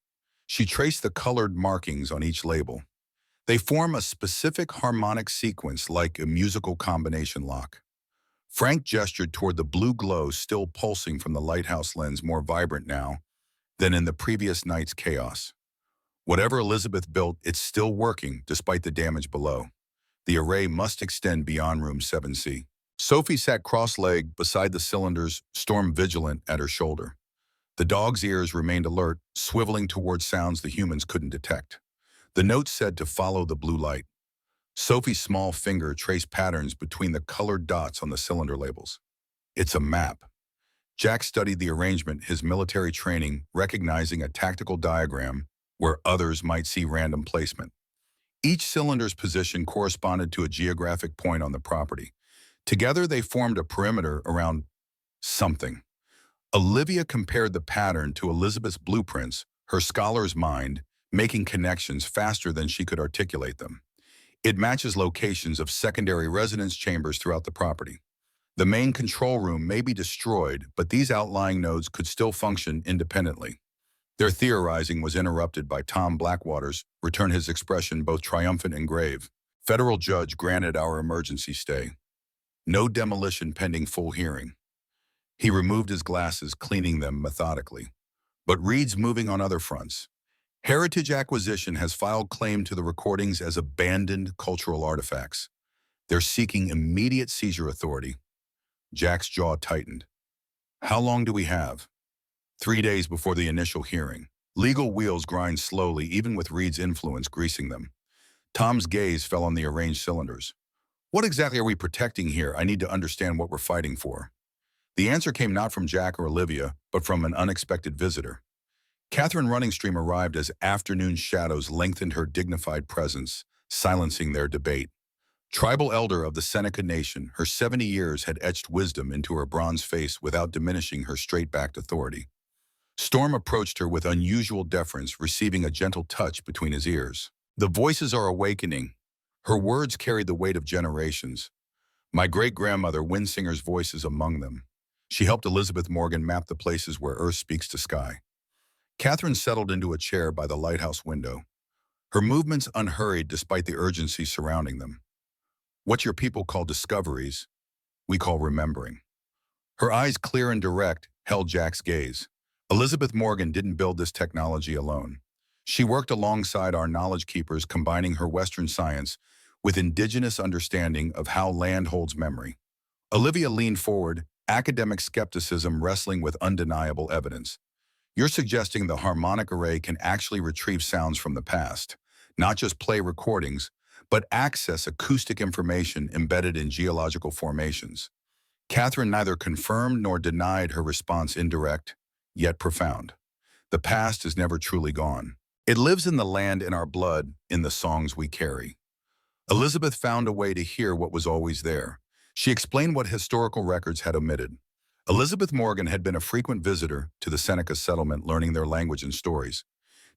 She traced the colored markings on each label. They form a specific harmonic sequence, like a musical combination lock. Frank gestured toward the blue glow still pulsing from the lighthouse lens, more vibrant now than in the previous night's chaos. Whatever Elizabeth built, it's still working despite the damage below. The array must extend beyond room 7C. Sophie sat cross-legged beside the cylinders, Storm vigilant at her shoulder. The dog's ears remained alert, swiveling toward sounds the humans couldn't detect. The note said to follow the blue light. Sophie's small finger traced patterns between the colored dots on the cylinder labels. It's a map. Jack studied the arrangement, his military training recognizing a tactical diagram where others might see random placement. Each cylinder's position corresponded to a geographic point on the property. Together, they formed a perimeter around something. Olivia compared the pattern to Elizabeth's blueprints, her scholar's mind making connections faster than she could articulate them. It matches locations of secondary residence chambers throughout the property. The main control room may be destroyed, but these outlying nodes could still function independently. Their theorizing was interrupted by Tom Blackwater's return, his expression both triumphant and grave. Federal judge granted our emergency stay. No demolition pending full hearing. He removed his glasses, cleaning them methodically. But Reed's moving on other fronts. Heritage Acquisition has filed claim to the recordings as abandoned cultural artifacts. They're seeking immediate seizure authority. Jack's jaw tightened. How long do we have? 3 days before the initial hearing. Legal wheels grind slowly, even with Reed's influence greasing them. Tom's gaze fell on the arranged cylinders. What exactly are we protecting here? I need to understand what we're fighting for. The answer came not from Jack or Olivia, but from an unexpected visitor. Catherine Runningstream arrived as afternoon shadows lengthened her dignified presence, silencing their debate. Tribal elder of the Seneca Nation, her 70 years had etched wisdom into her bronze face without diminishing her straight-backed authority. Storm approached her with unusual deference, receiving a gentle touch between his ears. The voices are awakening. Her words carried the weight of generations. My great-grandmother Winsinger's voice is among them. She helped Elizabeth Morgan map the places where earth speaks to sky. Catherine settled into a chair by the lighthouse window, her movements unhurried despite the urgency surrounding them. What your people call discoveries, we call remembering. Her eyes, clear and direct, held Jack's gaze. Elizabeth Morgan didn't build this technology alone. She worked alongside our knowledge keepers, combining her Western science with indigenous understanding of how land holds memory. Olivia leaned forward, academic skepticism wrestling with undeniable evidence. You're suggesting the harmonic array can actually retrieve sounds from the past, not just play recordings, but access acoustic information embedded in geological formations. Catherine neither confirmed nor denied, her response indirect, yet profound. The past is never truly gone. It lives in the land, in our blood, in the songs we carry. Elizabeth found a way to hear what was always there. She explained what historical records had omitted. Elizabeth Morgan had been a frequent visitor to the Seneca settlement, learning their language and stories.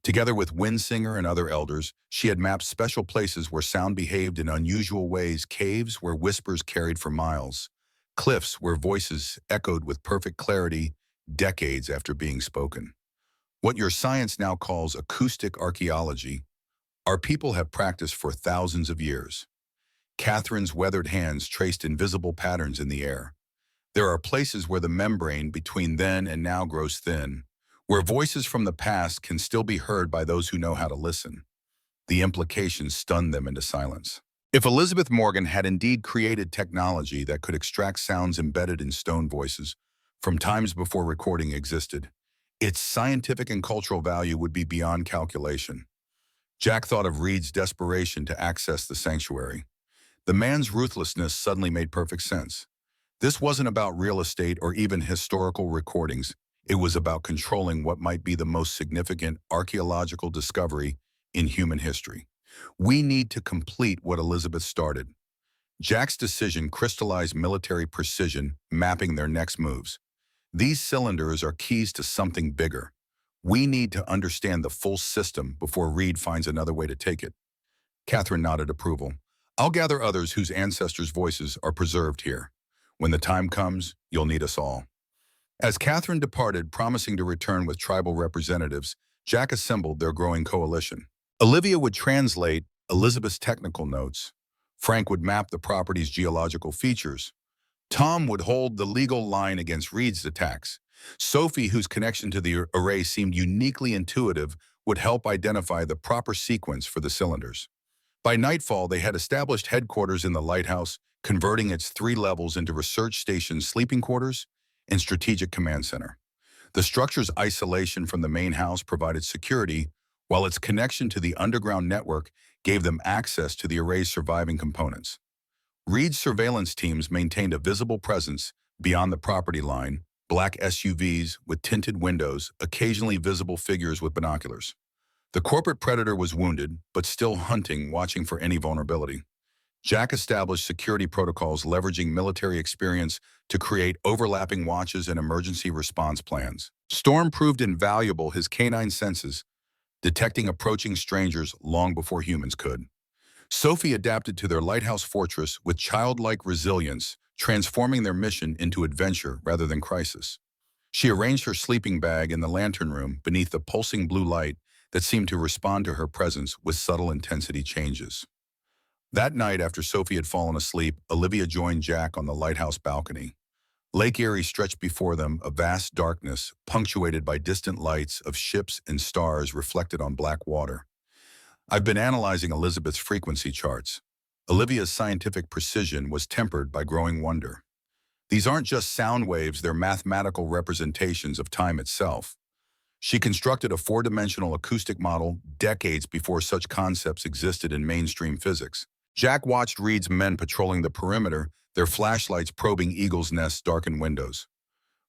Together with Winsinger and other elders, she had mapped special places where sound behaved in unusual ways, caves where whispers carried for miles, cliffs where voices echoed with perfect clarity decades after being spoken. What your science now calls acoustic archaeology, our people have practiced for thousands of years. Catherine's weathered hands traced invisible patterns in the air. There are places where the membrane between then and now grows thin, where voices from the past can still be heard by those who know how to listen. The implications stunned them into silence. If Elizabeth Morgan had indeed created technology that could extract sounds embedded in stone voices from times before recording existed, its scientific and cultural value would be beyond calculation. Jack thought of Reed's desperation to access the sanctuary. The man's ruthlessness suddenly made perfect sense. This wasn't about real estate or even historical recordings. It was about controlling what might be the most significant archaeological discovery in human history. We need to complete what Elizabeth started. Jack's decision crystallized military precision, mapping their next moves. These cylinders are keys to something bigger. We need to understand the full system before Reed finds another way to take it. Catherine nodded approval. I'll gather others whose ancestors' voices are preserved here. When the time comes, you'll need us all. As Catherine departed, promising to return with tribal representatives, Jack assembled their growing coalition. Olivia would translate Elizabeth's technical notes. Frank would map the property's geological features. Tom would hold the legal line against Reed's attacks. Sophie, whose connection to the array seemed uniquely intuitive, would help identify the proper sequence for the cylinders. By nightfall, they had established headquarters in the lighthouse, converting its 3 levels into research stations, sleeping quarters, and strategic command center. The structure's isolation from the main house provided security, while its connection to the underground network gave them access to the array's surviving components. Reed's surveillance teams maintained a visible presence beyond the property line, black SUVs with tinted windows, occasionally visible figures with binoculars. The corporate predator was wounded, but still hunting, watching for any vulnerability. Jack established security protocols, leveraging military experience to create overlapping watches and emergency response plans. Storm proved invaluable, his canine senses detecting approaching strangers long before humans could. Sophie adapted to their lighthouse fortress with childlike resilience, transforming their mission into adventure rather than crisis. She arranged her sleeping bag in the lantern room beneath the pulsing blue light that seemed to respond to her presence with subtle intensity changes. That night, after Sophie had fallen asleep, Olivia joined Jack on the lighthouse balcony. Lake Erie stretched before them, a vast darkness, punctuated by distant lights of ships and stars reflected on black water. I've been analyzing Elizabeth's frequency charts. Olivia's scientific precision was tempered by growing wonder. These aren't just sound waves, they're mathematical representations of time itself. She constructed a 4-dimensional acoustic model decades before such concepts existed in mainstream physics. Jack watched Reed's men patrolling the perimeter, their flashlights probing eagles' nests' darkened windows.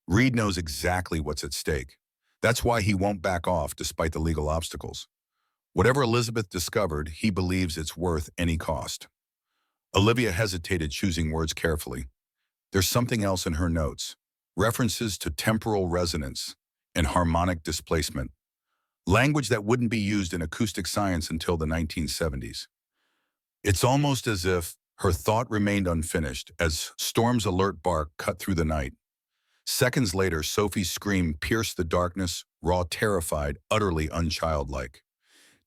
Reed knows exactly what's at stake. That's why he won't back off despite the legal obstacles. Whatever Elizabeth discovered, he believes it's worth any cost. Olivia hesitated, choosing words carefully. There's something else in her notes. References to temporal resonance and harmonic displacement. Language that wouldn't be used in acoustic science until the 1970s. It's almost as if her thought remained unfinished as Storm's alert bark cut through the night. Seconds later, Sophie's scream pierced the darkness, raw, terrified, utterly unchildlike.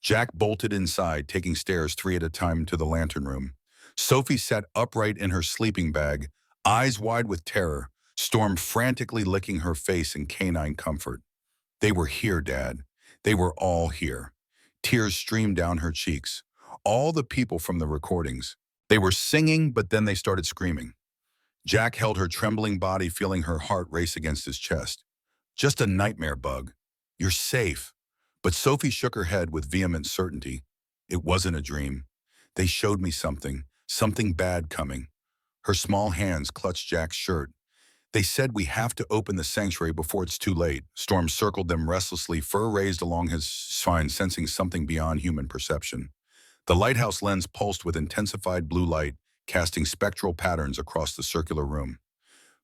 Jack bolted inside, taking stairs 3 at a time to the lantern room. Sophie sat upright in her sleeping bag, eyes wide with terror, Storm frantically licking her face in canine comfort. They were here, Dad. They were all here. Tears streamed down her cheeks. All the people from the recordings. They were singing, but then they started screaming. Jack held her trembling body, feeling her heart race against his chest. Just a nightmare, Bug. You're safe. But Sophie shook her head with vehement certainty. It wasn't a dream. They showed me something bad coming. Her small hands clutched Jack's shirt. They said we have to open the sanctuary before it's too late. Storm circled them restlessly, fur raised along his spine, sensing something beyond human perception. The lighthouse lens pulsed with intensified blue light, casting spectral patterns across the circular room.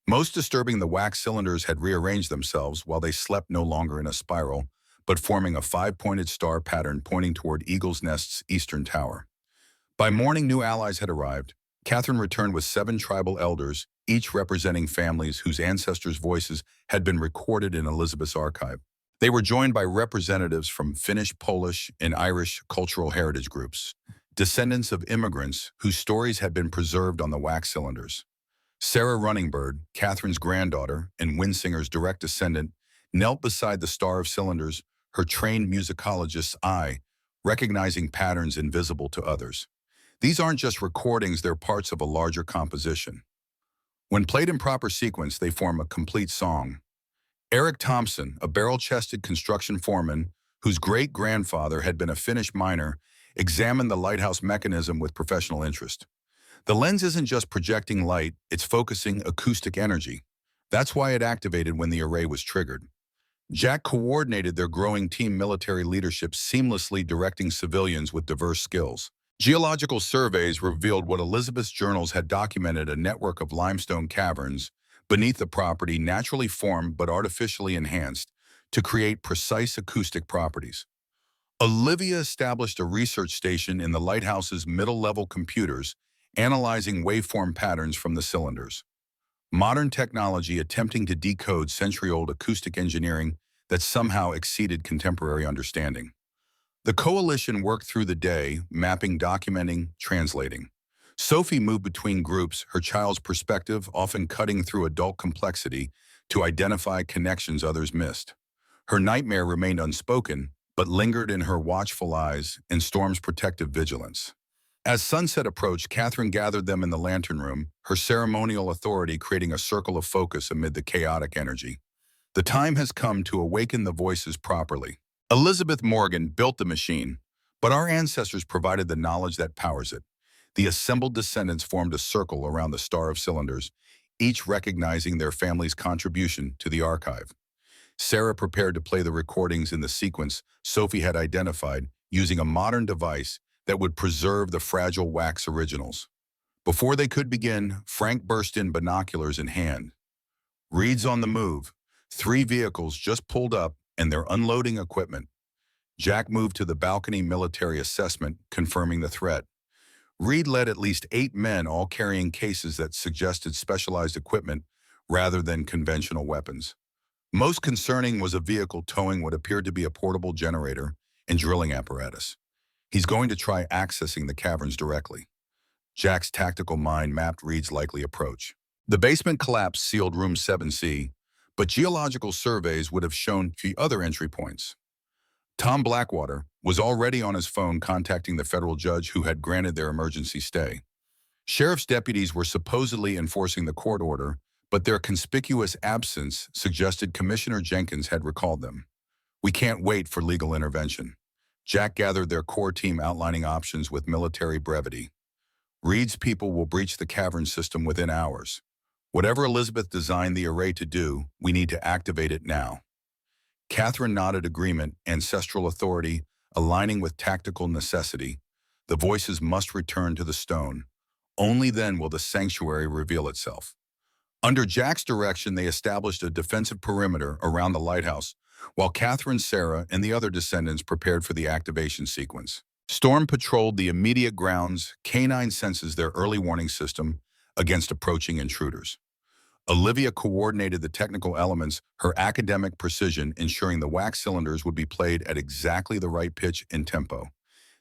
Most disturbing, the wax cylinders had rearranged themselves while they slept, no longer in a spiral, but forming a 5-pointed star pattern pointing toward Eagle's Nest's eastern tower. By morning, new allies had arrived. Catherine returned with 7 tribal elders, each representing families whose ancestors' voices had been recorded in Elizabeth's archive. They were joined by representatives from Finnish, Polish, and Irish cultural heritage groups, descendants of immigrants whose stories had been preserved on the wax cylinders. Sarah Runningbird, Catherine's granddaughter and Winsinger's direct descendant, knelt beside the star of cylinders, her trained musicologist's eye, recognizing patterns invisible to others. These aren't just recordings, they're parts of a larger composition. When played in proper sequence, they form a complete song. Eric Thompson, a barrel-chested construction foreman whose great-grandfather had been a Finnish miner, examined the lighthouse mechanism with professional interest. The lens isn't just projecting light, it's focusing acoustic energy. That's why it activated when the array was triggered. Jack coordinated their growing team military leadership, seamlessly directing civilians with diverse skills. Geological surveys revealed what Elizabeth's journals had documented: a network of limestone caverns beneath the property, naturally formed but artificially enhanced to create precise acoustic properties. Olivia established a research station in the lighthouse's middle-level computers, analyzing waveform patterns from the cylinders. Modern technology attempting to decode century-old acoustic engineering that somehow exceeded contemporary understanding. The coalition worked through the day, mapping, documenting, translating. Sophie moved between groups, her child's perspective often cutting through adult complexity to identify connections others missed. Her nightmare remained unspoken, but lingered in her watchful eyes and Storm's protective vigilance. As sunset approached, Catherine gathered them in the lantern room, her ceremonial authority creating a circle of focus amid the chaotic energy. The time has come to awaken the voices properly. Elizabeth Morgan built the machine, but our ancestors provided the knowledge that powers it. The assembled descendants formed a circle around the star of cylinders, each recognizing their family's contribution to the archive. Sarah prepared to play the recordings in the sequence Sophie had identified, using a modern device that would preserve the fragile wax originals. Before they could begin, Frank burst in, binoculars in hand. Reed's on the move. 3 vehicles just pulled up and they're unloading equipment. Jack moved to the balcony, military assessment, confirming the threat. Reed led at least 8 men, all carrying cases that suggested specialized equipment rather than conventional weapons. Most concerning was a vehicle towing what appeared to be a portable generator and drilling apparatus. He's going to try accessing the caverns directly. Jack's tactical mind mapped Reed's likely approach. The basement collapse sealed room 7C, but geological surveys would have shown 3 other entry points. Tom Blackwater was already on his phone contacting the federal judge who had granted their emergency stay. Sheriff's deputies were supposedly enforcing the court order, but their conspicuous absence suggested Commissioner Jenkins had recalled them. We can't wait for legal intervention. Jack gathered their core team, outlining options with military brevity. Reed's people will breach the cavern system within hours. Whatever Elizabeth designed the array to do, we need to activate it now. Catherine nodded agreement, ancestral authority, aligning with tactical necessity. The voices must return to the stone. Only then will the sanctuary reveal itself. Under Jack's direction, they established a defensive perimeter around the lighthouse, while Catherine, Sarah, and the other descendants prepared for the activation sequence. Storm patrolled the immediate grounds. Canine senses their early warning system against approaching intruders. Olivia coordinated the technical elements, her academic precision ensuring the wax cylinders would be played at exactly the right pitch and tempo.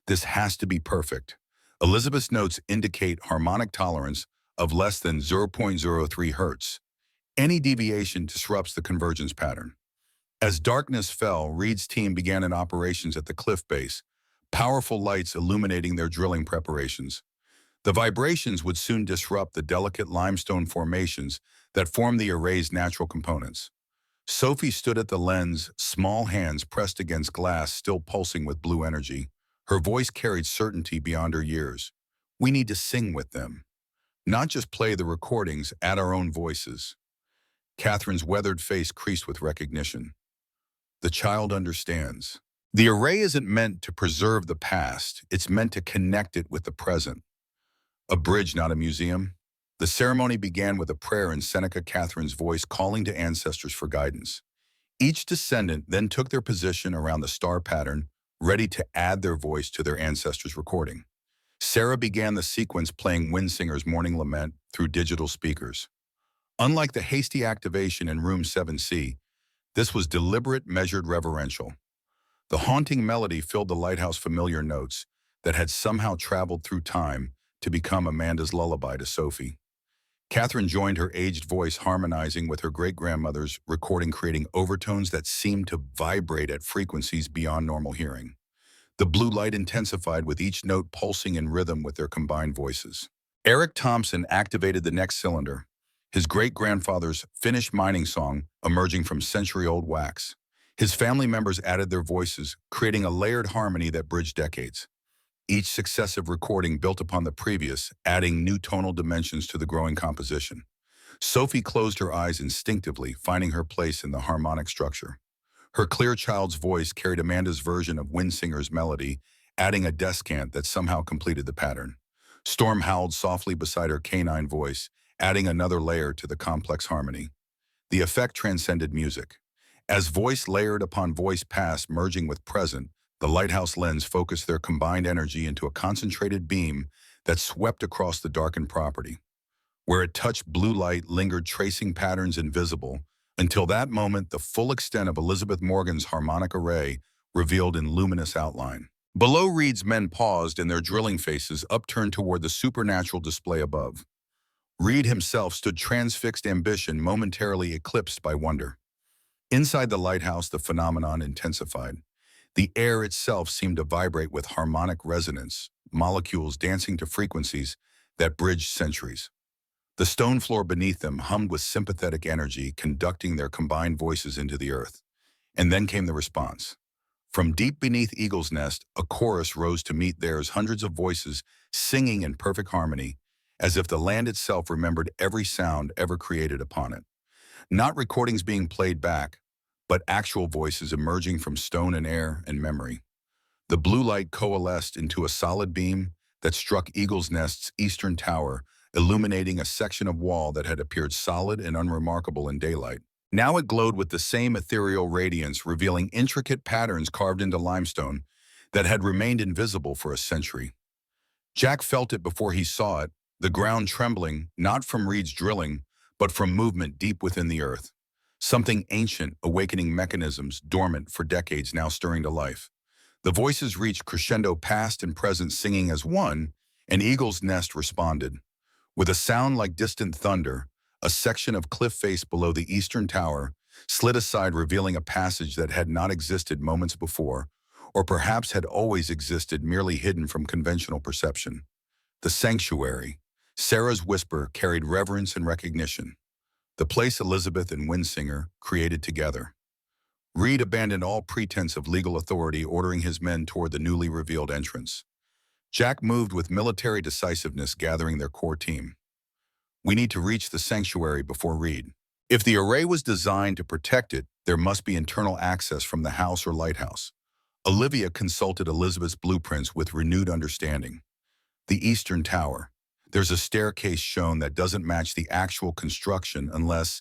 This has to be perfect. Elizabeth's notes indicate harmonic tolerance of less than 0.03 hertz. Any deviation disrupts the convergence pattern. As darkness fell, Reed's team began in operations at the cliff base, powerful lights illuminating their drilling preparations. The vibrations would soon disrupt the delicate limestone formations that form the array's natural components. Sophie stood at the lens, small hands pressed against glass still pulsing with blue energy. Her voice carried certainty beyond her years. We need to sing with them, not just play the recordings, add our own voices. Catherine's weathered face creased with recognition. The child understands. The array isn't meant to preserve the past, it's meant to connect it with the present. A bridge, not a museum. The ceremony began with a prayer in Seneca Catherine's voice calling to ancestors for guidance. Each descendant then took their position around the star pattern, ready to add their voice to their ancestors' recording. Sarah began the sequence playing Windsinger's Morning Lament through digital speakers. Unlike the hasty activation in Room 7C, this was deliberate, measured, reverential. The haunting melody filled the lighthouse familiar notes that had somehow traveled through time to become Amanda's lullaby to Sophie. Catherine joined her aged voice harmonizing with her great-grandmother's recording, creating overtones that seemed to vibrate at frequencies beyond normal hearing. The blue light intensified with each note pulsing in rhythm with their combined voices. Eric Thompson activated the next cylinder, his great-grandfather's Finnish mining song emerging from century-old wax. His family members added their voices, creating a layered harmony that bridged decades. Each successive recording built upon the previous, adding new tonal dimensions to the growing composition. Sophie closed her eyes instinctively, finding her place in the harmonic structure. Her clear child's voice carried Amanda's version of Windsinger's melody, adding a descant that somehow completed the pattern. Storm howled softly beside her canine voice, adding another layer to the complex harmony. The effect transcended music. As voice layered upon voice past, merging with present, the lighthouse lens focused their combined energy into a concentrated beam that swept across the darkened property. Where it touched, blue light lingered, tracing patterns invisible, until that moment the full extent of Elizabeth Morgan's harmonic array revealed in luminous outline. Below, Reed's men paused in their drilling faces, upturned toward the supernatural display above. Reed himself stood transfixed, ambition momentarily eclipsed by wonder. Inside the lighthouse, the phenomenon intensified. The air itself seemed to vibrate with harmonic resonance, molecules dancing to frequencies that bridged centuries. The stone floor beneath them hummed with sympathetic energy, conducting their combined voices into the earth. And then came the response. From deep beneath Eagle's Nest, a chorus rose to meet theirs, hundreds of voices singing in perfect harmony, as if the land itself remembered every sound ever created upon it. Not recordings being played back, but actual voices emerging from stone and air and memory. The blue light coalesced into a solid beam that struck Eagle's Nest's eastern tower, illuminating a section of wall that had appeared solid and unremarkable in daylight. Now it glowed with the same ethereal radiance, revealing intricate patterns carved into limestone that had remained invisible for a century. Jack felt it before he saw it, the ground trembling, not from Reed's drilling, but from movement deep within the earth. Something ancient, awakening mechanisms dormant for decades now stirring to life. The voices reached crescendo, past and present singing as one, and Eagle's Nest responded. With a sound like distant thunder, a section of cliff face below the eastern tower slid aside, revealing a passage that had not existed moments before, or perhaps had always existed, merely hidden from conventional perception. The sanctuary. Sarah's whisper carried reverence and recognition. The place Elizabeth and Windsinger created together. Reed abandoned all pretense of legal authority, ordering his men toward the newly revealed entrance. Jack moved with military decisiveness, gathering their core team. We need to reach the sanctuary before Reed. If the array was designed to protect it, there must be internal access from the house or lighthouse. Olivia consulted Elizabeth's blueprints with renewed understanding. The Eastern Tower. There's a staircase shown that doesn't match the actual construction unless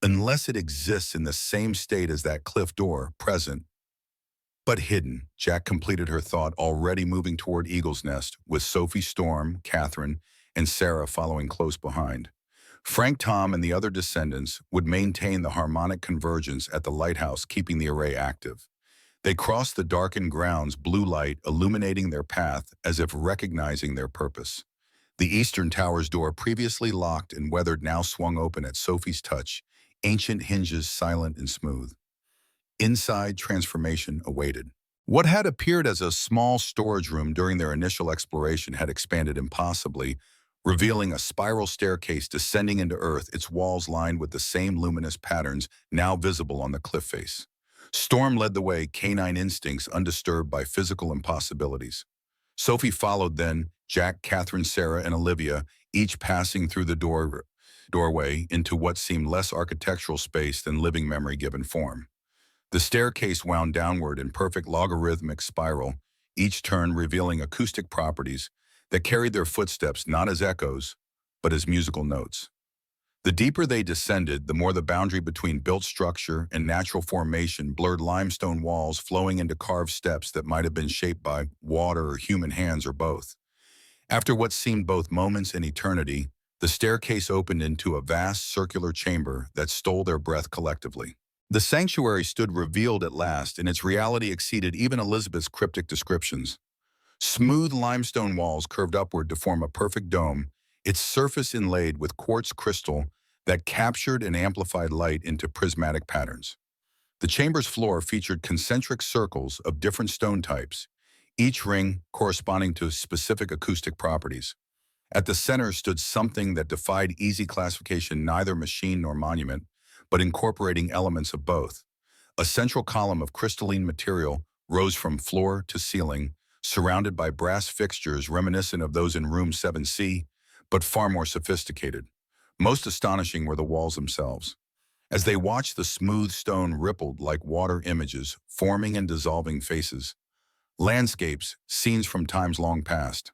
it exists in the same state as that cliff door, present but hidden. Jack completed her thought, already moving toward Eagle's Nest, with Sophie, Storm, Catherine, and Sarah following close behind. Frank, Tom, and the other descendants would maintain the harmonic convergence at the lighthouse, keeping the array active. They crossed the darkened grounds, blue light illuminating their path as if recognizing their purpose. The Eastern Tower's door, previously locked and weathered, now swung open at Sophie's touch, ancient hinges silent and smooth. Inside, transformation awaited. What had appeared as a small storage room during their initial exploration had expanded impossibly, revealing a spiral staircase descending into earth, its walls lined with the same luminous patterns now visible on the cliff face. Storm led the way, canine instincts undisturbed by physical impossibilities. Sophie followed, then Jack, Catherine, Sarah, and Olivia, each passing through the doorway into what seemed less architectural space than living memory given form. The staircase wound downward in perfect logarithmic spiral, each turn revealing acoustic properties that carried their footsteps not as echoes, but as musical notes. The deeper they descended, the more the boundary between built structure and natural formation blurred, limestone walls flowing into carved steps that might have been shaped by water or human hands or both. After what seemed both moments and eternity, the staircase opened into a vast circular chamber that stole their breath collectively. The sanctuary stood revealed at last, and its reality exceeded even Elizabeth's cryptic descriptions. Smooth limestone walls curved upward to form a perfect dome, its surface inlaid with quartz crystal that captured and amplified light into prismatic patterns. The chamber's floor featured concentric circles of different stone types, each ring corresponding to specific acoustic properties. At the center stood something that defied easy classification, neither machine nor monument, but incorporating elements of both. A central column of crystalline material rose from floor to ceiling, surrounded by brass fixtures reminiscent of those in Room 7C, but far more sophisticated. Most astonishing were the walls themselves. As they watched, the smooth stone rippled like water images, forming and dissolving faces. Landscapes, scenes from times long past.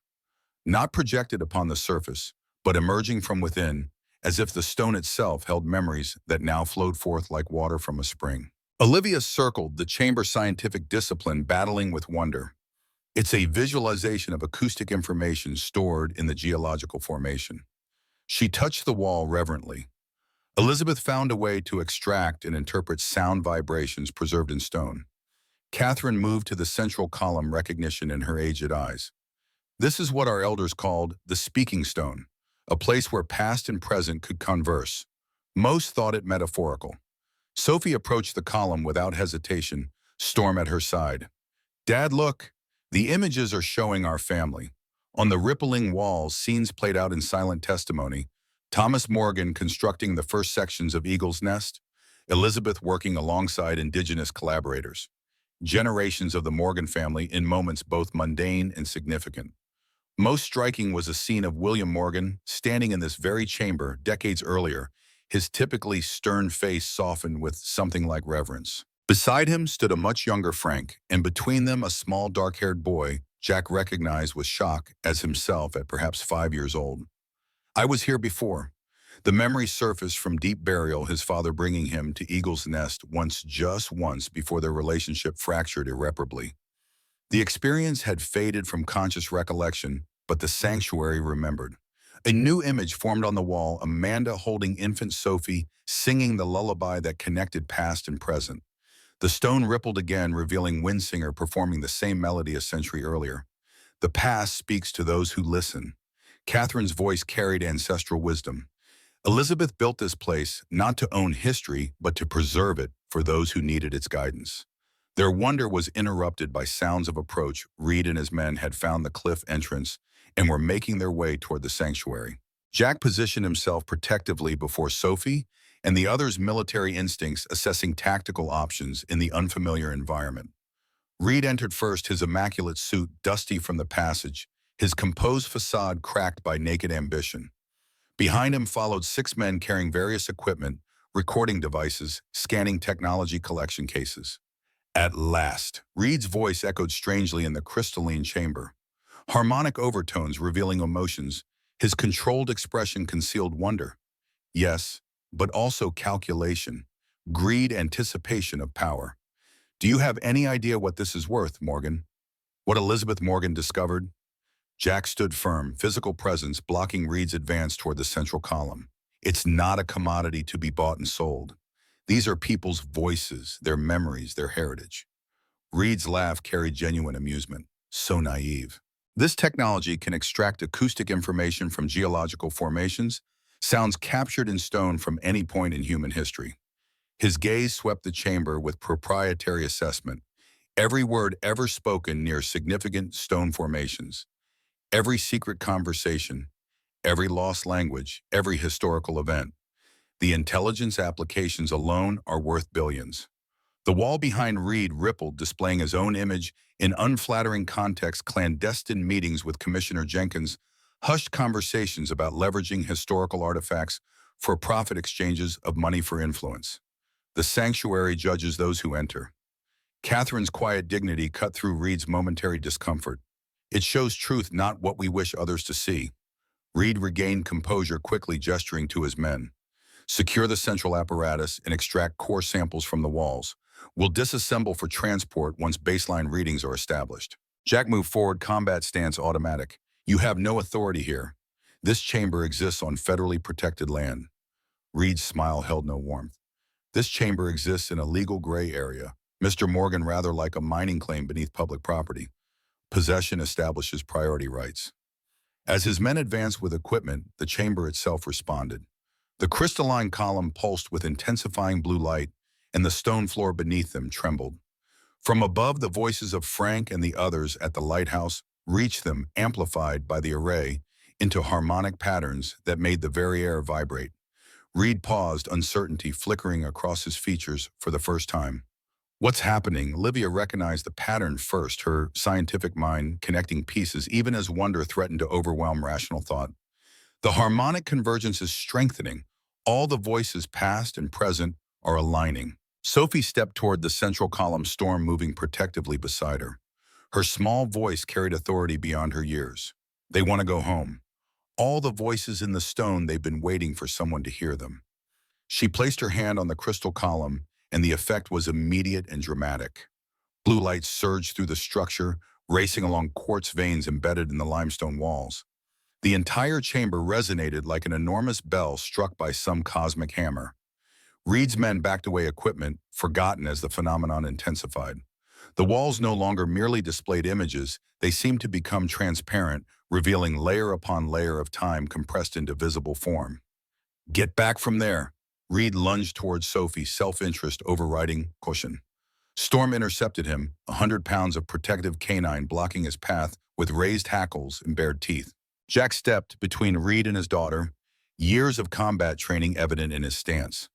Not projected upon the surface, but emerging from within, as if the stone itself held memories that now flowed forth like water from a spring. Olivia circled the chamber's scientific discipline, battling with wonder. It's a visualization of acoustic information stored in the geological formation. She touched the wall reverently. Elizabeth found a way to extract and interpret sound vibrations preserved in stone. Catherine moved to the central column, recognition in her aged eyes. This is what our elders called the speaking stone, a place where past and present could converse. Most thought it metaphorical. Sophie approached the column without hesitation, Storm at her side. "Dad, look. The images are showing our family." On the rippling walls, scenes played out in silent testimony. Thomas Morgan constructing the first sections of Eagle's Nest, Elizabeth working alongside indigenous collaborators. Generations of the Morgan family in moments both mundane and significant. Most striking was a scene of William Morgan standing in this very chamber decades earlier, his typically stern face softened with something like reverence. Beside him stood a much younger Frank, and between them a small dark-haired boy Jack recognized with shock as himself at perhaps 5 years old. "I was here before." The memory surfaced from deep burial, his father bringing him to Eagle's Nest just once before their relationship fractured irreparably. The experience had faded from conscious recollection, but the sanctuary remembered. A new image formed on the wall, Amanda holding infant Sophie, singing the lullaby that connected past and present. The stone rippled again, revealing Windsinger performing the same melody a century earlier. The past speaks to those who listen. Catherine's voice carried ancestral wisdom. Elizabeth built this place not to own history, but to preserve it for those who needed its guidance. Their wonder was interrupted by sounds of approach. Reed and his men had found the cliff entrance and were making their way toward the sanctuary. Jack positioned himself protectively before Sophie and the others' military instincts assessing tactical options in the unfamiliar environment. Reed entered first, his immaculate suit dusty from the passage, his composed facade cracked by naked ambition. Behind him followed 6 men carrying various equipment, recording devices, scanning technology collection cases. At last, Reed's voice echoed strangely in the crystalline chamber. Harmonic overtones revealing emotions, his controlled expression concealed wonder. Yes, but also calculation, greed, anticipation of power. Do you have any idea what this is worth, Morgan? What Elizabeth Morgan discovered? Jack stood firm, physical presence blocking Reed's advance toward the central column. It's not a commodity to be bought and sold. These are people's voices, their memories, their heritage. Reed's laugh carried genuine amusement. So naive. This technology can extract acoustic information from geological formations, sounds captured in stone from any point in human history. His gaze swept the chamber with proprietary assessment. Every word ever spoken near significant stone formations. Every secret conversation, every lost language, every historical event. The intelligence applications alone are worth billions. The wall behind Reed rippled, displaying his own image in unflattering context, clandestine meetings with Commissioner Jenkins, hushed conversations about leveraging historical artifacts for profit exchanges of money for influence. The sanctuary judges those who enter. Catherine's quiet dignity cut through Reed's momentary discomfort. It shows truth, not what we wish others to see. Reed regained composure, quickly gesturing to his men. Secure the central apparatus and extract core samples from the walls. We'll disassemble for transport once baseline readings are established. Jack moved forward, combat stance automatic. You have no authority here. This chamber exists on federally protected land. Reed's smile held no warmth. This chamber exists in a legal gray area. Mr. Morgan, rather like a mining claim beneath public property. Possession establishes priority rights. As his men advanced with equipment, the chamber itself responded. The crystalline column pulsed with intensifying blue light, and the stone floor beneath them trembled. From above, the voices of Frank and the others at the lighthouse reached them, amplified by the array, into harmonic patterns that made the very air vibrate. Reed paused, uncertainty flickering across his features for the first time. What's happening? Olivia recognized the pattern first, her scientific mind connecting pieces even as wonder threatened to overwhelm rational thought. The harmonic convergence is strengthening. All the voices past and present are aligning. Sophie stepped toward the central column, Storm moving protectively beside her. Her small voice carried authority beyond her years. They want to go home. All the voices in the stone, they've been waiting for someone to hear them. She placed her hand on the crystal column, and the effect was immediate and dramatic. Blue light surged through the structure, racing along quartz veins embedded in the limestone walls. The entire chamber resonated like an enormous bell struck by some cosmic hammer. Reed's men backed away equipment, forgotten as the phenomenon intensified. The walls no longer merely displayed images, they seemed to become transparent, revealing layer upon layer of time compressed into visible form. Get back from there. Reed lunged towards Sophie, self-interest overriding caution. Storm intercepted him, 100 pounds of protective canine blocking his path with raised hackles and bared teeth. Jack stepped between Reed and his daughter, years of combat training evident in his stance.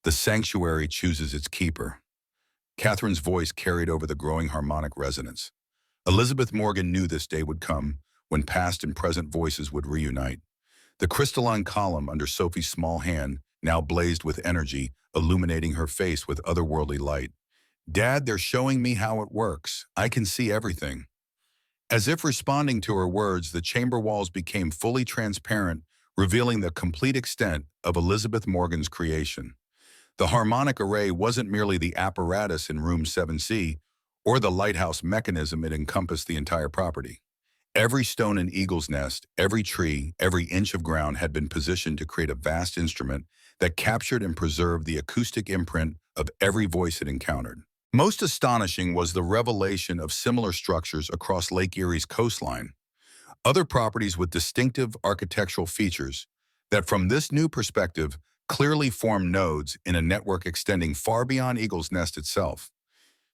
The sanctuary chooses its keeper. Catherine's voice carried over the growing harmonic resonance. Elizabeth Morgan knew this day would come, when past and present voices would reunite. The crystalline column under Sophie's small hand now blazed with energy, illuminating her face with otherworldly light. Dad, they're showing me how it works. I can see everything. As if responding to her words, the chamber walls became fully transparent, revealing the complete extent of Elizabeth Morgan's creation. The harmonic array wasn't merely the apparatus in room 7C, or the lighthouse mechanism, it encompassed the entire property. Every stone in Eagle's Nest, every tree, every inch of ground had been positioned to create a vast instrument that captured and preserved the acoustic imprint of every voice it encountered. Most astonishing was the revelation of similar structures across Lake Erie's coastline, other properties with distinctive architectural features that from this new perspective clearly formed nodes in a network extending far beyond Eagle's Nest itself.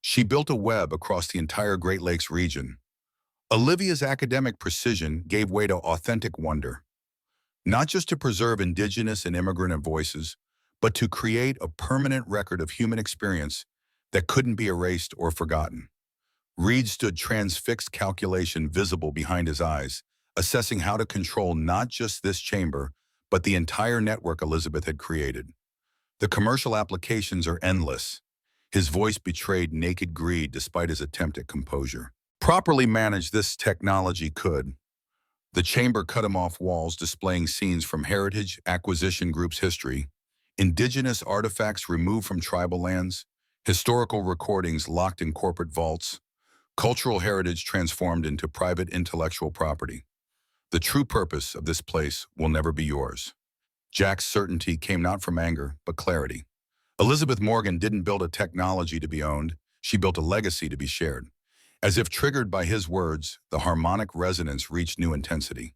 She built a web across the entire Great Lakes region. Olivia's academic precision gave way to authentic wonder, not just to preserve indigenous and immigrant voices, but to create a permanent record of human experience that couldn't be erased or forgotten. Reed stood transfixed, calculation visible behind his eyes, assessing how to control not just this chamber, but the entire network Elizabeth had created. The commercial applications are endless. His voice betrayed naked greed despite his attempt at composure. Properly managed, this technology could. The chamber cut him off walls displaying scenes from Heritage Acquisition Group's history, indigenous artifacts removed from tribal lands, historical recordings locked in corporate vaults, cultural heritage transformed into private intellectual property. The true purpose of this place will never be yours. Jack's certainty came not from anger, but clarity. Elizabeth Morgan didn't build a technology to be owned, she built a legacy to be shared. As if triggered by his words, the harmonic resonance reached new intensity.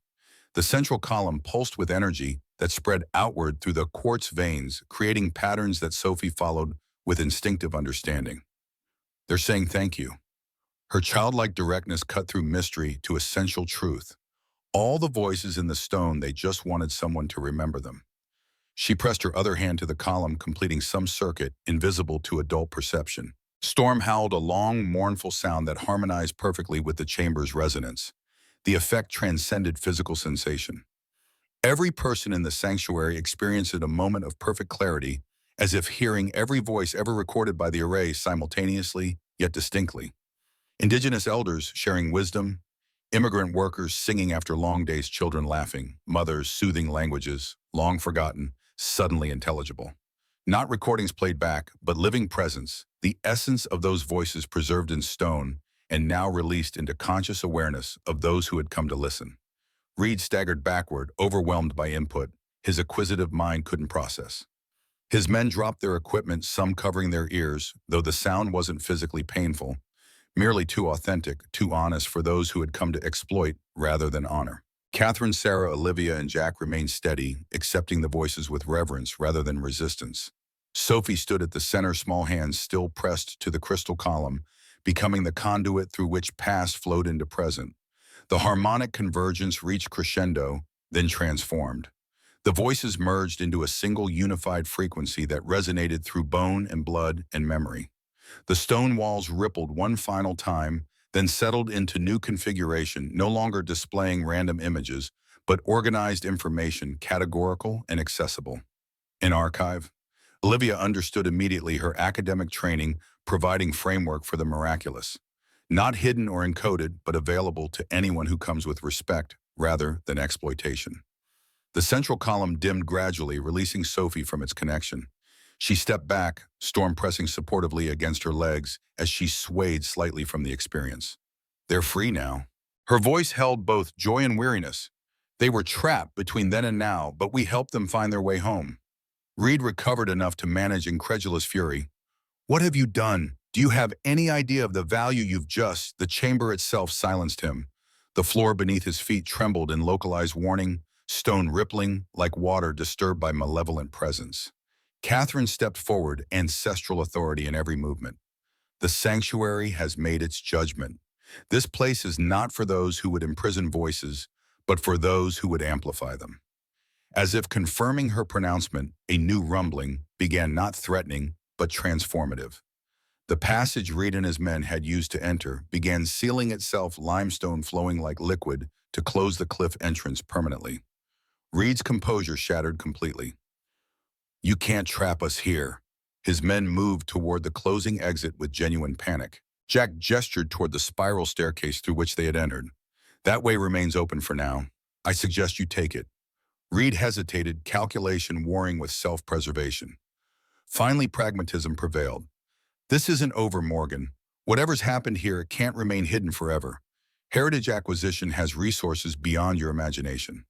The central column pulsed with energy that spread outward through the quartz veins, creating patterns that Sophie followed with instinctive understanding. They're saying thank you. Her childlike directness cut through mystery to essential truth. All the voices in the stone, they just wanted someone to remember them. She pressed her other hand to the column, completing some circuit invisible to adult perception. Storm howled a long, mournful sound that harmonized perfectly with the chamber's resonance. The effect transcended physical sensation. Every person in the sanctuary experienced a moment of perfect clarity, as if hearing every voice ever recorded by the array simultaneously, yet distinctly. Indigenous elders sharing wisdom, immigrant workers singing after long days, children laughing, mothers soothing languages, long forgotten, suddenly intelligible. Not recordings played back, but living presence, the essence of those voices preserved in stone and now released into conscious awareness of those who had come to listen. Reed staggered backward, overwhelmed by input his acquisitive mind couldn't process. His men dropped their equipment, some covering their ears, though the sound wasn't physically painful, merely too authentic, too honest for those who had come to exploit rather than honor. Catherine, Sarah, Olivia, and Jack remained steady, accepting the voices with reverence rather than resistance. Sophie stood at the center, small hands still pressed to the crystal column, becoming the conduit through which past flowed into present. The harmonic convergence reached crescendo, then transformed. The voices merged into a single unified frequency that resonated through bone and blood and memory. The stone walls rippled one final time, then settled into new configuration, no longer displaying random images, but organized information, categorical and accessible. An archive? Olivia understood immediately, her academic training providing framework for the miraculous. Not hidden or encoded, but available to anyone who comes with respect rather than exploitation. The central column dimmed gradually, releasing Sophie from its connection. She stepped back, Storm pressing supportively against her legs as she swayed slightly from the experience. They're free now. Her voice held both joy and weariness. They were trapped between then and now, but we helped them find their way home. Reed recovered enough to manage incredulous fury. What have you done? Do you have any idea of the value you've just... The chamber itself silenced him. The floor beneath his feet trembled in localized warning, stone rippling like water disturbed by malevolent presence. Catherine stepped forward, ancestral authority in every movement. The sanctuary has made its judgment. This place is not for those who would imprison voices, but for those who would amplify them. As if confirming her pronouncement, a new rumbling began, not threatening, but transformative. The passage Reed and his men had used to enter began sealing itself, limestone flowing like liquid to close the cliff entrance permanently. Reed's composure shattered completely. You can't trap us here. His men moved toward the closing exit with genuine panic. Jack gestured toward the spiral staircase through which they had entered. That way remains open for now. I suggest you take it. Reed hesitated, calculation warring with self-preservation. Finally, pragmatism prevailed. This isn't over, Morgan. Whatever's happened here can't remain hidden forever. Heritage Acquisition has resources beyond your imagination.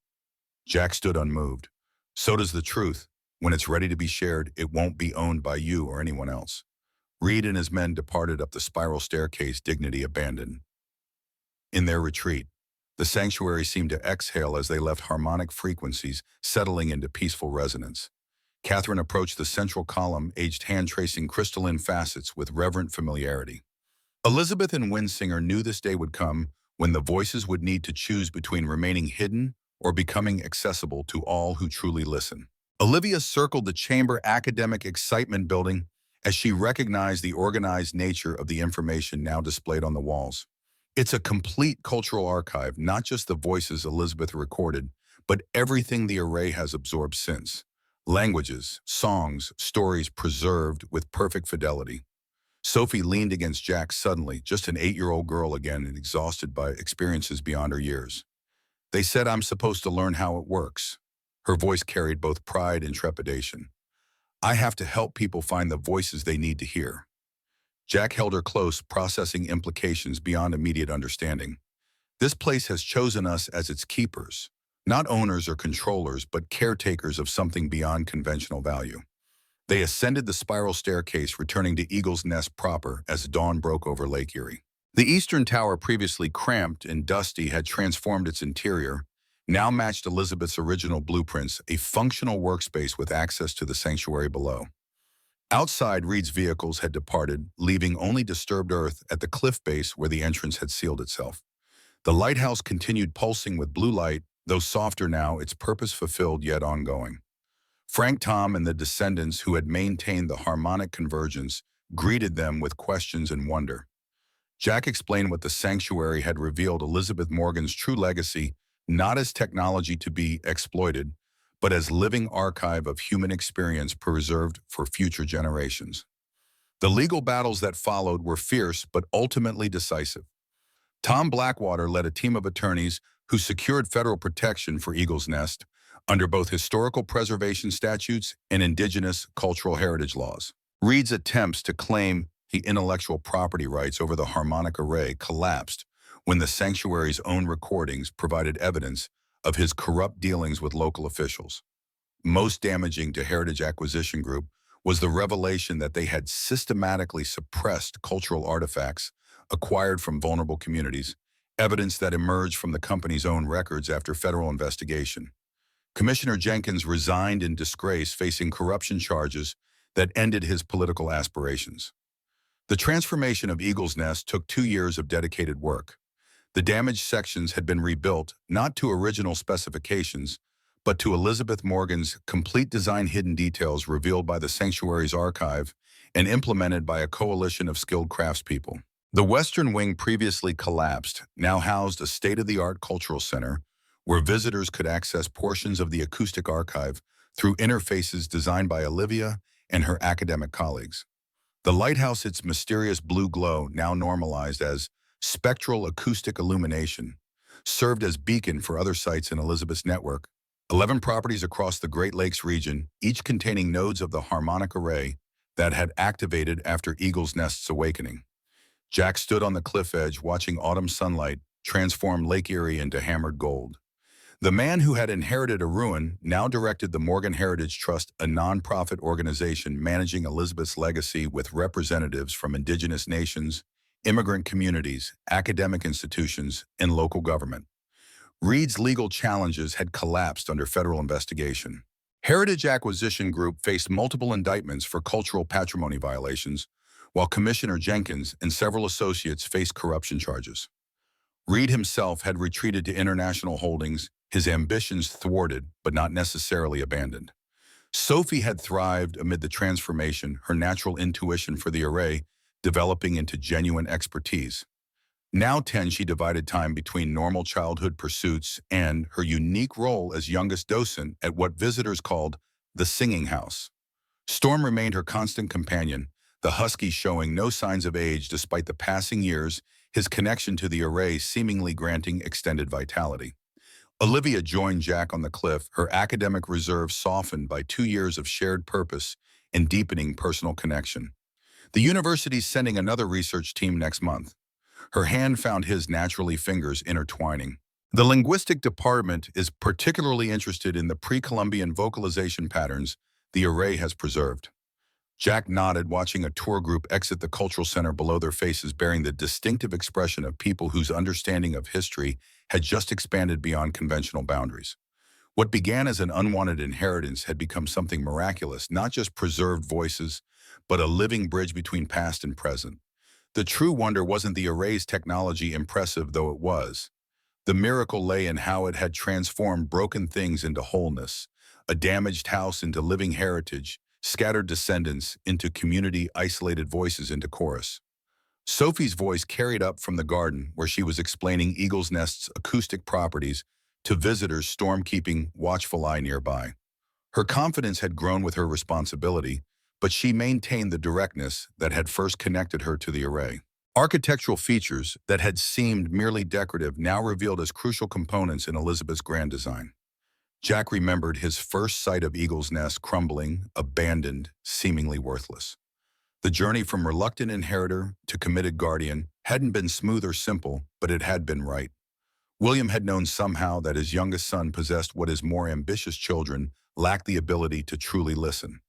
Jack stood unmoved. So does the truth. When it's ready to be shared, it won't be owned by you or anyone else. Reed and his men departed up the spiral staircase, dignity abandoned. In their retreat, the sanctuary seemed to exhale as they left harmonic frequencies settling into peaceful resonance. Catherine approached the central column, aged hand tracing crystalline facets with reverent familiarity. Elizabeth and Winsinger knew this day would come when the voices would need to choose between remaining hidden or becoming accessible to all who truly listen. Olivia circled the chamber, academic excitement building as she recognized the organized nature of the information now displayed on the walls. It's a complete cultural archive, not just the voices Elizabeth recorded, but everything the array has absorbed since. Languages, songs, stories preserved with perfect fidelity. Sophie leaned against Jack suddenly, just an 8-year-old girl again and exhausted by experiences beyond her years. They said I'm supposed to learn how it works. Her voice carried both pride and trepidation. I have to help people find the voices they need to hear. Jack held her close, processing implications beyond immediate understanding. This place has chosen us as its keepers, not owners or controllers, but caretakers of something beyond conventional value. They ascended the spiral staircase, returning to Eagle's Nest proper as dawn broke over Lake Erie. The eastern tower, previously cramped and dusty, had transformed its interior, now matched Elizabeth's original blueprints, a functional workspace with access to the sanctuary below. Outside, Reed's vehicles had departed, leaving only disturbed earth at the cliff base where the entrance had sealed itself. The lighthouse continued pulsing with blue light, though softer now, its purpose fulfilled yet ongoing. Frank, Tom, and the descendants who had maintained the harmonic convergence greeted them with questions and wonder. Jack explained what the sanctuary had revealed Elizabeth Morgan's true legacy, not as technology to be exploited, but as living archive of human experience preserved for future generations. The legal battles that followed were fierce but ultimately decisive. Tom Blackwater led a team of attorneys who secured federal protection for Eagle's Nest under both historical preservation statutes and indigenous cultural heritage laws. Reed's attempts to claim the intellectual property rights over the harmonic array collapsed when the sanctuary's own recordings provided evidence of his corrupt dealings with local officials. Most damaging to Heritage Acquisition Group was the revelation that they had systematically suppressed cultural artifacts acquired from vulnerable communities, evidence that emerged from the company's own records after federal investigation. Commissioner Jenkins resigned in disgrace, facing corruption charges that ended his political aspirations. The transformation of Eagle's Nest took 2 years of dedicated work. The damaged sections had been rebuilt not to original specifications, but to Elizabeth Morgan's complete design, hidden details revealed by the sanctuary's archive and implemented by a coalition of skilled craftspeople. The western wing, previously collapsed, now housed a state-of-the-art cultural center where visitors could access portions of the acoustic archive through interfaces designed by Olivia and her academic colleagues. The lighthouse, its mysterious blue glow now normalized as spectral acoustic illumination, served as beacon for other sites in Elizabeth's network. 11 properties across the Great Lakes region, each containing nodes of the harmonic array that had activated after Eagle's Nest's awakening. Jack stood on the cliff edge, watching autumn sunlight transform Lake Erie into hammered gold. The man who had inherited a ruin now directed the Morgan Heritage Trust, a nonprofit organization managing Elizabeth's legacy with representatives from indigenous nations, immigrant communities, academic institutions, and local government. Reed's legal challenges had collapsed under federal investigation. Heritage Acquisition Group faced multiple indictments for cultural patrimony violations, while Commissioner Jenkins and several associates faced corruption charges. Reed himself had retreated to international holdings, his ambitions thwarted but not necessarily abandoned. Sophie had thrived amid the transformation, her natural intuition for the array developing into genuine expertise. Now 10, she divided time between normal childhood pursuits and her unique role as youngest docent at what visitors called the Singing House. Storm remained her constant companion, the husky showing no signs of age despite the passing years, his connection to the array seemingly granting extended vitality. Olivia joined Jack on the cliff, her academic reserve softened by 2 years of shared purpose and deepening personal connection. The university's sending another research team next month. Her hand found his, naturally, fingers intertwining. The linguistic department is particularly interested in the pre-Columbian vocalization patterns the array has preserved. Jack nodded, watching a tour group exit the cultural center, below their faces bearing the distinctive expression of people whose understanding of history had just expanded beyond conventional boundaries. What began as an unwanted inheritance had become something miraculous, not just preserved voices, but a living bridge between past and present. The true wonder wasn't the array's technology, impressive though it was. The miracle lay in how it had transformed broken things into wholeness, a damaged house into living heritage, scattered descendants into community, isolated voices into chorus. Sophie's voice carried up from the garden where she was explaining Eagle's Nest's acoustic properties to visitors storm-keeping watchful eye nearby. Her confidence had grown with her responsibility, but she maintained the directness that had first connected her to the array. Architectural features that had seemed merely decorative now revealed as crucial components in Elizabeth's grand design. Jack remembered his first sight of Eagle's Nest crumbling, abandoned, seemingly worthless. The journey from reluctant inheritor to committed guardian hadn't been smooth or simple, but it had been right. William had known somehow that his youngest son possessed what his more ambitious children lacked the ability to truly listen.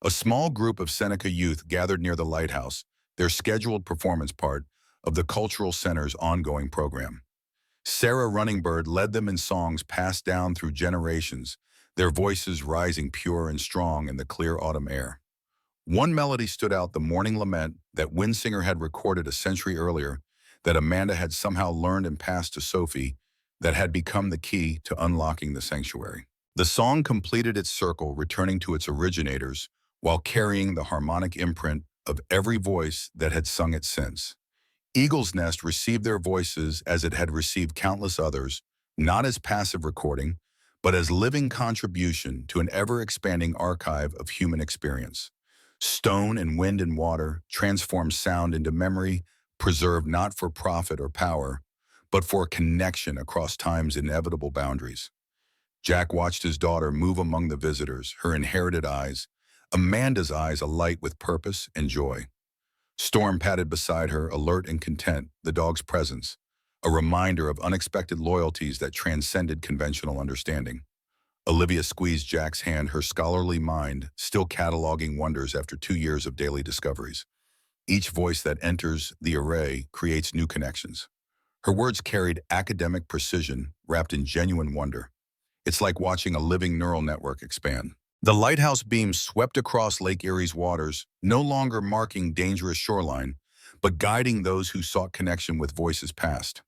A small group of Seneca youth gathered near the lighthouse, their scheduled performance part of the Cultural Center's ongoing program. Sarah Runningbird led them in songs passed down through generations, their voices rising pure and strong in the clear autumn air. One melody stood out, the morning lament that Winsinger had recorded a century earlier, that Amanda had somehow learned and passed to Sophie, that had become the key to unlocking the sanctuary. The song completed its circle, returning to its originators, while carrying the harmonic imprint of every voice that had sung it since. Eagle's Nest received their voices as it had received countless others, not as passive recording, but as living contribution to an ever-expanding archive of human experience. Stone and wind and water transformed sound into memory, preserved not for profit or power, but for connection across time's inevitable boundaries. Jack watched his daughter move among the visitors, her inherited eyes, Amanda's eyes alight with purpose and joy. Storm padded beside her, alert and content, the dog's presence, a reminder of unexpected loyalties that transcended conventional understanding. Olivia squeezed Jack's hand, her scholarly mind still cataloging wonders after 2 years of daily discoveries. Each voice that enters the array creates new connections. Her words carried academic precision wrapped in genuine wonder. It's like watching a living neural network expand. The lighthouse beam swept across Lake Erie's waters, no longer marking dangerous shoreline, but guiding those who sought connection with voices past.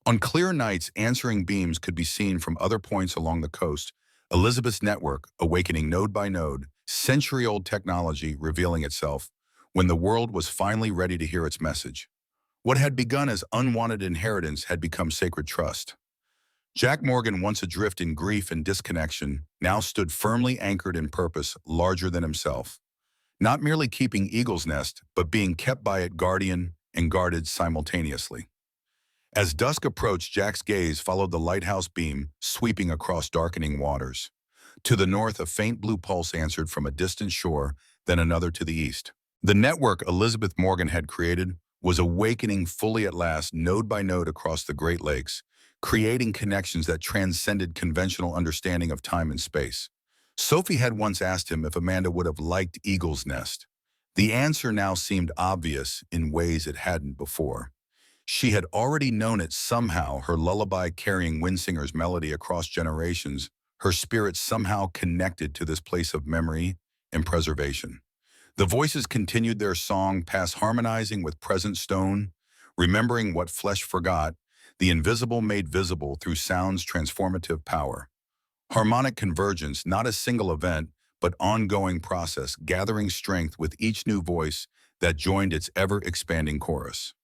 On clear nights, answering beams could be seen from other points along the coast, Elizabeth's network awakening node by node, century-old technology revealing itself when the world was finally ready to hear its message. What had begun as unwanted inheritance had become sacred trust. Jack Morgan, once adrift in grief and disconnection, now stood firmly anchored in purpose larger than himself. Not merely keeping Eagle's Nest, but being kept by it, guardian and guarded simultaneously. As dusk approached, Jack's gaze followed the lighthouse beam sweeping across darkening waters. To the north, a faint blue pulse answered from a distant shore, then another to the east. The network Elizabeth Morgan had created was awakening fully at last, node by node across the Great Lakes, creating connections that transcended conventional understanding of time and space. Sophie had once asked him if Amanda would have liked Eagle's Nest. The answer now seemed obvious in ways it hadn't before. She had already known it somehow, her lullaby carrying Winsinger's melody across generations, her spirit somehow connected to this place of memory and preservation. The voices continued their song, past harmonizing with present stone, remembering what flesh forgot, the invisible made visible through sound's transformative power. Harmonic convergence, not a single event, but ongoing process, gathering strength with each new voice that joined its ever-expanding chorus.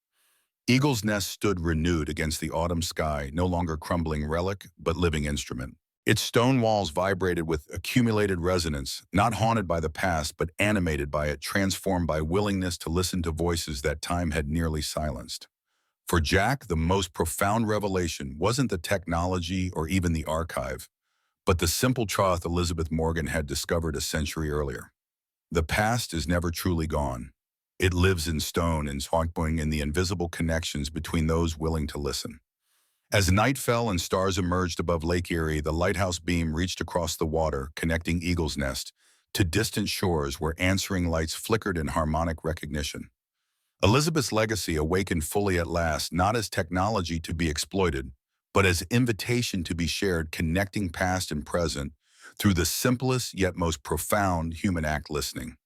Eagle's Nest stood renewed against the autumn sky, no longer crumbling relic, but living instrument. Its stone walls vibrated with accumulated resonance, not haunted by the past, but animated by it, transformed by willingness to listen to voices that time had nearly silenced. For Jack, the most profound revelation wasn't the technology or even the archive, but the simple truth Elizabeth Morgan had discovered a century earlier. The past is never truly gone. It lives in stone and sparkling in the invisible connections between those willing to listen. As night fell and stars emerged above Lake Erie, the lighthouse beam reached across the water, connecting Eagle's Nest to distant shores where answering lights flickered in harmonic recognition. Elizabeth's legacy awakened fully at last, not as technology to be exploited, but as invitation to be shared, connecting past and present through the simplest yet most profound human act, listening.